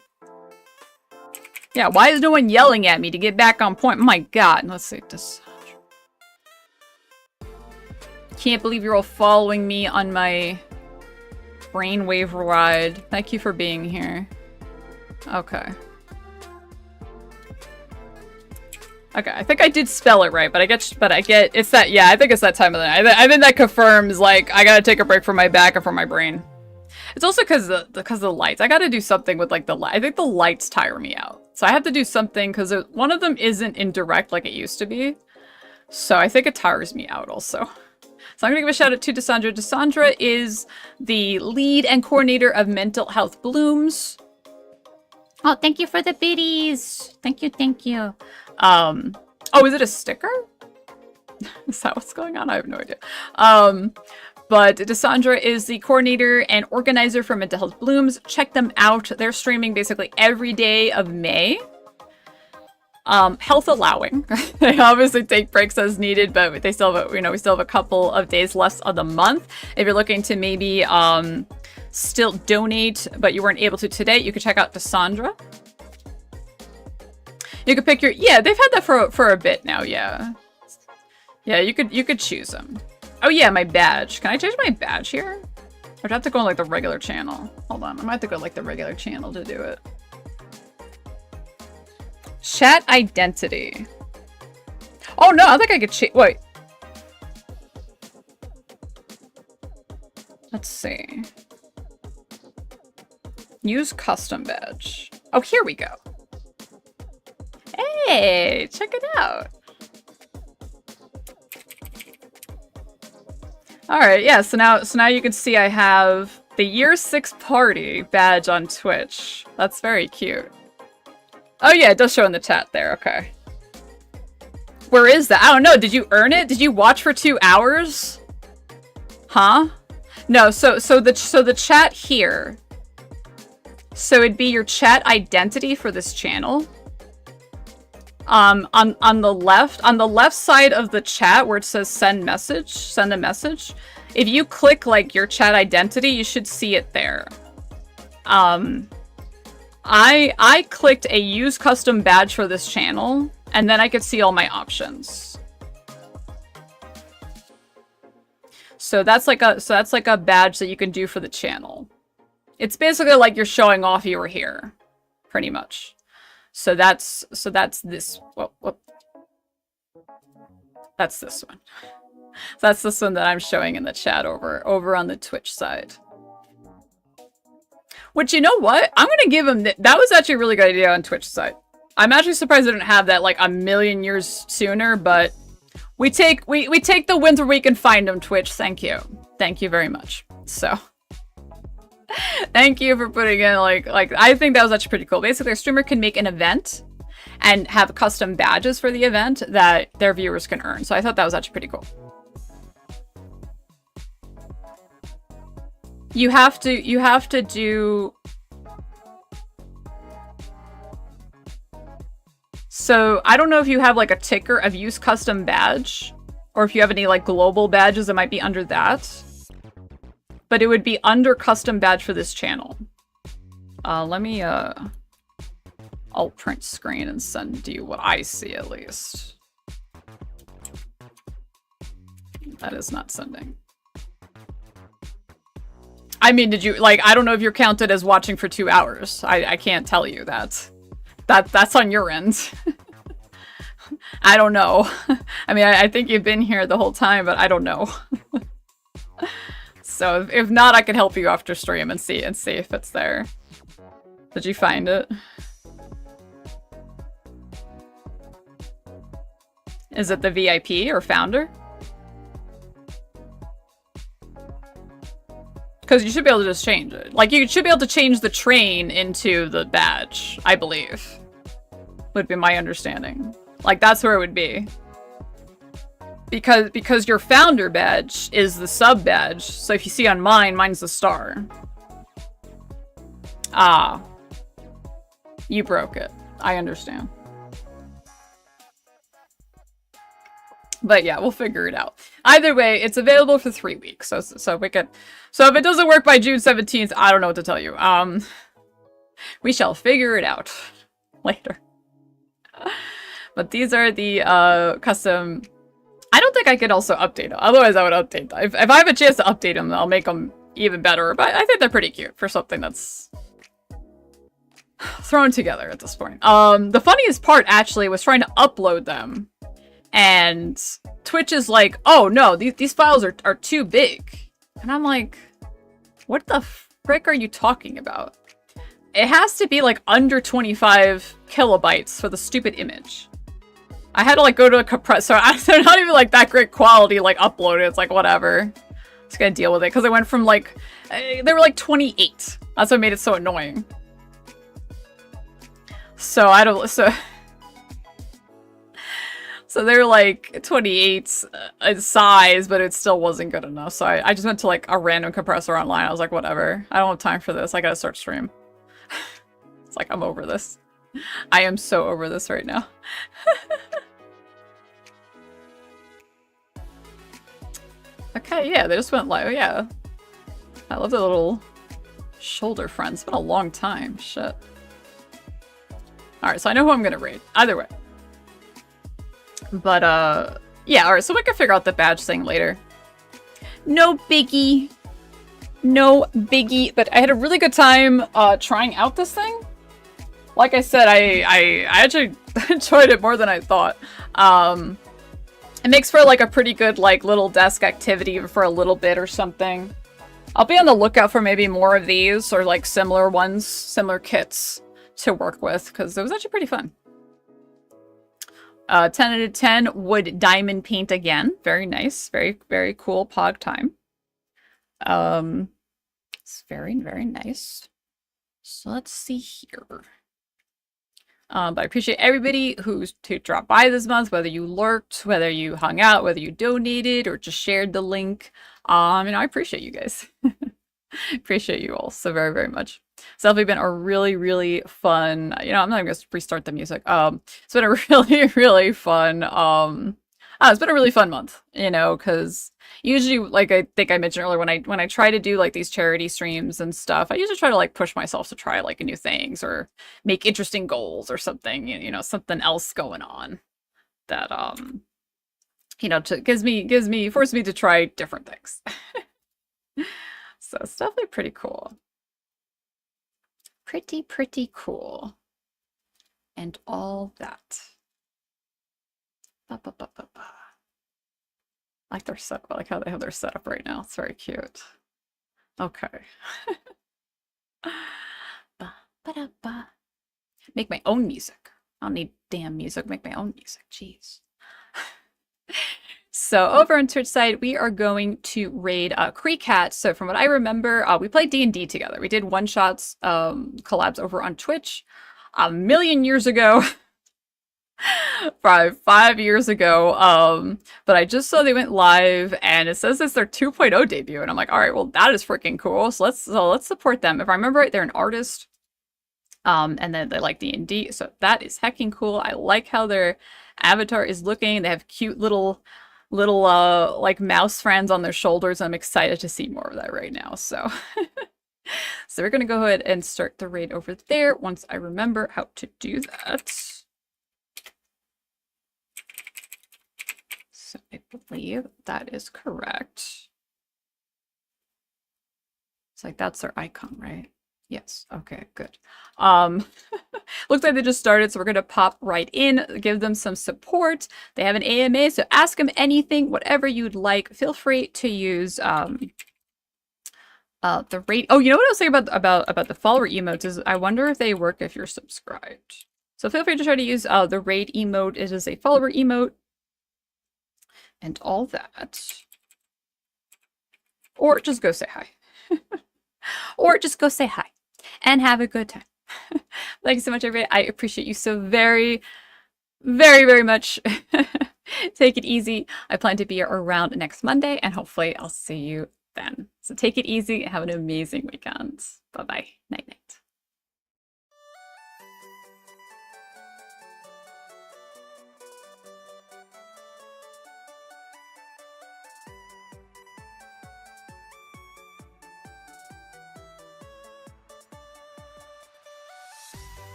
Yeah, why is no one yelling at me to get back on point? My god, let's see this. can't believe you're all following me on my brainwave ride. Thank you for being here. Okay. Okay, I think I did spell it right, but I get, it's that, yeah, I think it's that time of the night. I think that confirms, like, I gotta take a break from my back and from my brain. It's also because of the lights. I gotta do something with, like, the light. I think the lights tire me out. So I have to do something, because one of them isn't in direct like it used to be. So I think it tires me out also. So I'm gonna give a shout out to Desandra. Desandra is the lead and coordinator of Mental Health Blooms. Oh, thank you for the biddies. Thank you, thank you. Oh, is it a sticker? Is that what's going on? I have no idea. But Desandra is the coordinator and organizer for Mental Health Blooms. Check them out. They're streaming basically every day of May. Health allowing. They obviously take breaks as needed, but they still have, we still have a couple of days left of the month. If you're looking to maybe, still donate, but you weren't able to today, you could check out Desandra. You could pick your, yeah, they've had that for a bit now, yeah. Yeah, you could choose them. Oh yeah, my badge. Can I change my badge here? Or do I have to go on like the regular channel? Hold on, I might have to go like the regular channel to do it. Chat identity. Oh no, I think I could change, wait. Let's see. Use custom badge. Oh, here we go. Hey, check it out. All right, yeah, so now you can see I have the year 6 party badge on Twitch. That's very cute. Oh yeah, it does show in the chat there, okay. Where is that? I don't know, did you earn it? Did you watch for 2 hours? Huh? No, so the chat here. So it'd be your chat identity for this channel. On the left side of the chat where it says send a message, if you click like your chat identity, you should see it there. I clicked a use custom badge for this channel, and then I could see all my options. So that's like a badge that you can do for the channel. It's basically like you're showing off you were here, pretty much. So that's this. Whoop. That's this one. So that's this one that I'm showing in the chat over on the Twitch side. Which, you know what? I'm gonna give him that was actually a really good idea on Twitch side. I'm actually surprised they didn't have that like a million years sooner, but we take the wins where we can find them, Twitch. Thank you. Thank you very much. So thank you for putting in like I think that was actually pretty cool. Basically, a streamer can make an event and have custom badges for the event that their viewers can earn. So I thought that was actually pretty cool. You have to do. So I don't know if you have like a ticker of use custom badge, or if you have any like global badges that might be under that. But it would be under custom badge for this channel. Let me alt print screen and send you what I see at least. That is not sending. I mean, did you like? I don't know if you're counted as watching for 2 hours. I can't tell you that. That's on your end. I don't know. I mean, I think you've been here the whole time, but I don't know. So if not, I can help you after stream and see if it's there. Did you find it? Is it the VIP or founder? Because you should be able to just change it. Like, you should be able to change the train into the badge, I believe. Would be my understanding. Like, that's where it would be. Because your founder badge is the sub badge. So if you see on mine, mine's the star. Ah. You broke it. I understand. But yeah, we'll figure it out. Either way, it's available for 3 weeks. So we could. So if it doesn't work by June 17th, I don't know what to tell you. We shall figure it out later. But these are the custom I don't think I could also update them. Otherwise, I would update them. If I have a chance to update them, I'll make them even better. But I think they're pretty cute for something that's thrown together at this point. The funniest part, actually, was trying to upload them. And Twitch is like, oh, no, these files are too big. And I'm like, what the frick are you talking about? It has to be, like, under 25 kilobytes for the stupid image. I had to, like, go to a compressor. They're not even, like, that great quality, like, uploaded. It's like, whatever. Just gonna deal with it. Because I went from, like, they were, like, 28. That's what made it so annoying. So, I don't... So they're, like, 28 in size, but it still wasn't good enough. So I just went to, like, a random compressor online. I was like, whatever. I don't have time for this. I gotta start stream. It's like, I'm over this. I am so over this right now. Okay, yeah, they just went live. Yeah. I love the little shoulder friends. It's been a long time. Shit. Alright, so I know who I'm gonna raid. Either way. But, yeah, alright, so we can figure out the badge thing later. No biggie. No biggie. But I had a really good time, trying out this thing. Like I said, I actually enjoyed it more than I thought. It makes for, like, a pretty good, like, little desk activity for a little bit or something. I'll be on the lookout for maybe more of these, or, like, similar ones, similar kits to work with, because it was actually pretty fun. 10 out of 10 would diamond paint again. Very nice. Very, very cool pog time. It's very, very nice. So let's see here. But I appreciate everybody who dropped by this month, whether you lurked, whether you hung out, whether you donated, or just shared the link. I appreciate you guys. Appreciate you all so very, very much. It's definitely been a really, really fun, I'm not even gonna restart the music. It's been a really, really fun, it's been a really fun month, because usually, like I think I mentioned earlier, when I try to do, like, these charity streams and stuff, I usually try to, like, push myself to try, like, new things or make interesting goals or something, something else going on that, forces me to try different things. So it's definitely pretty cool. Pretty cool. And all that. Ba, ba, ba, ba, ba. I like how they have their setup right now. It's very cute. Okay. Ba, ba, da, ba. Make my own music. I don't need damn music. Make my own music. Jeez. So over on Twitch side, we are going to raid Creek Cat. So from what I remember, we played D&D together. We did one-shots collabs over on Twitch a million years ago. Probably 5 years ago. But I just saw they went live, and it says it's their 2.0 debut, and I'm like, all right, well, that is freaking cool. So let's support them. If I remember right, they're an artist. And then they like D&D, so that is hecking cool. I like how their avatar is looking. They have cute little like mouse friends on their shoulders. I'm excited to see more of that right now. So so we're gonna go ahead and start the raid over there once I remember how to do that. So I believe that is correct. It's like that's their icon, right? Yes. Okay, good. Looks like they just started, so we're going to pop right in, give them some support. They have an AMA, so ask them anything, whatever you'd like. Feel free to use the rate. Oh, you know what I was saying about the follower emotes is I wonder if they work if you're subscribed. So feel free to try to use the raid emote. It is a follower emote and all that. Or just go say hi. Or just go say hi and have a good time. Thank you so much, everybody. I appreciate you so very, very, very much. Take it easy. I plan to be around next Monday, and hopefully I'll see you then. So take it easy and have an amazing weekend. Bye-bye. Night-night.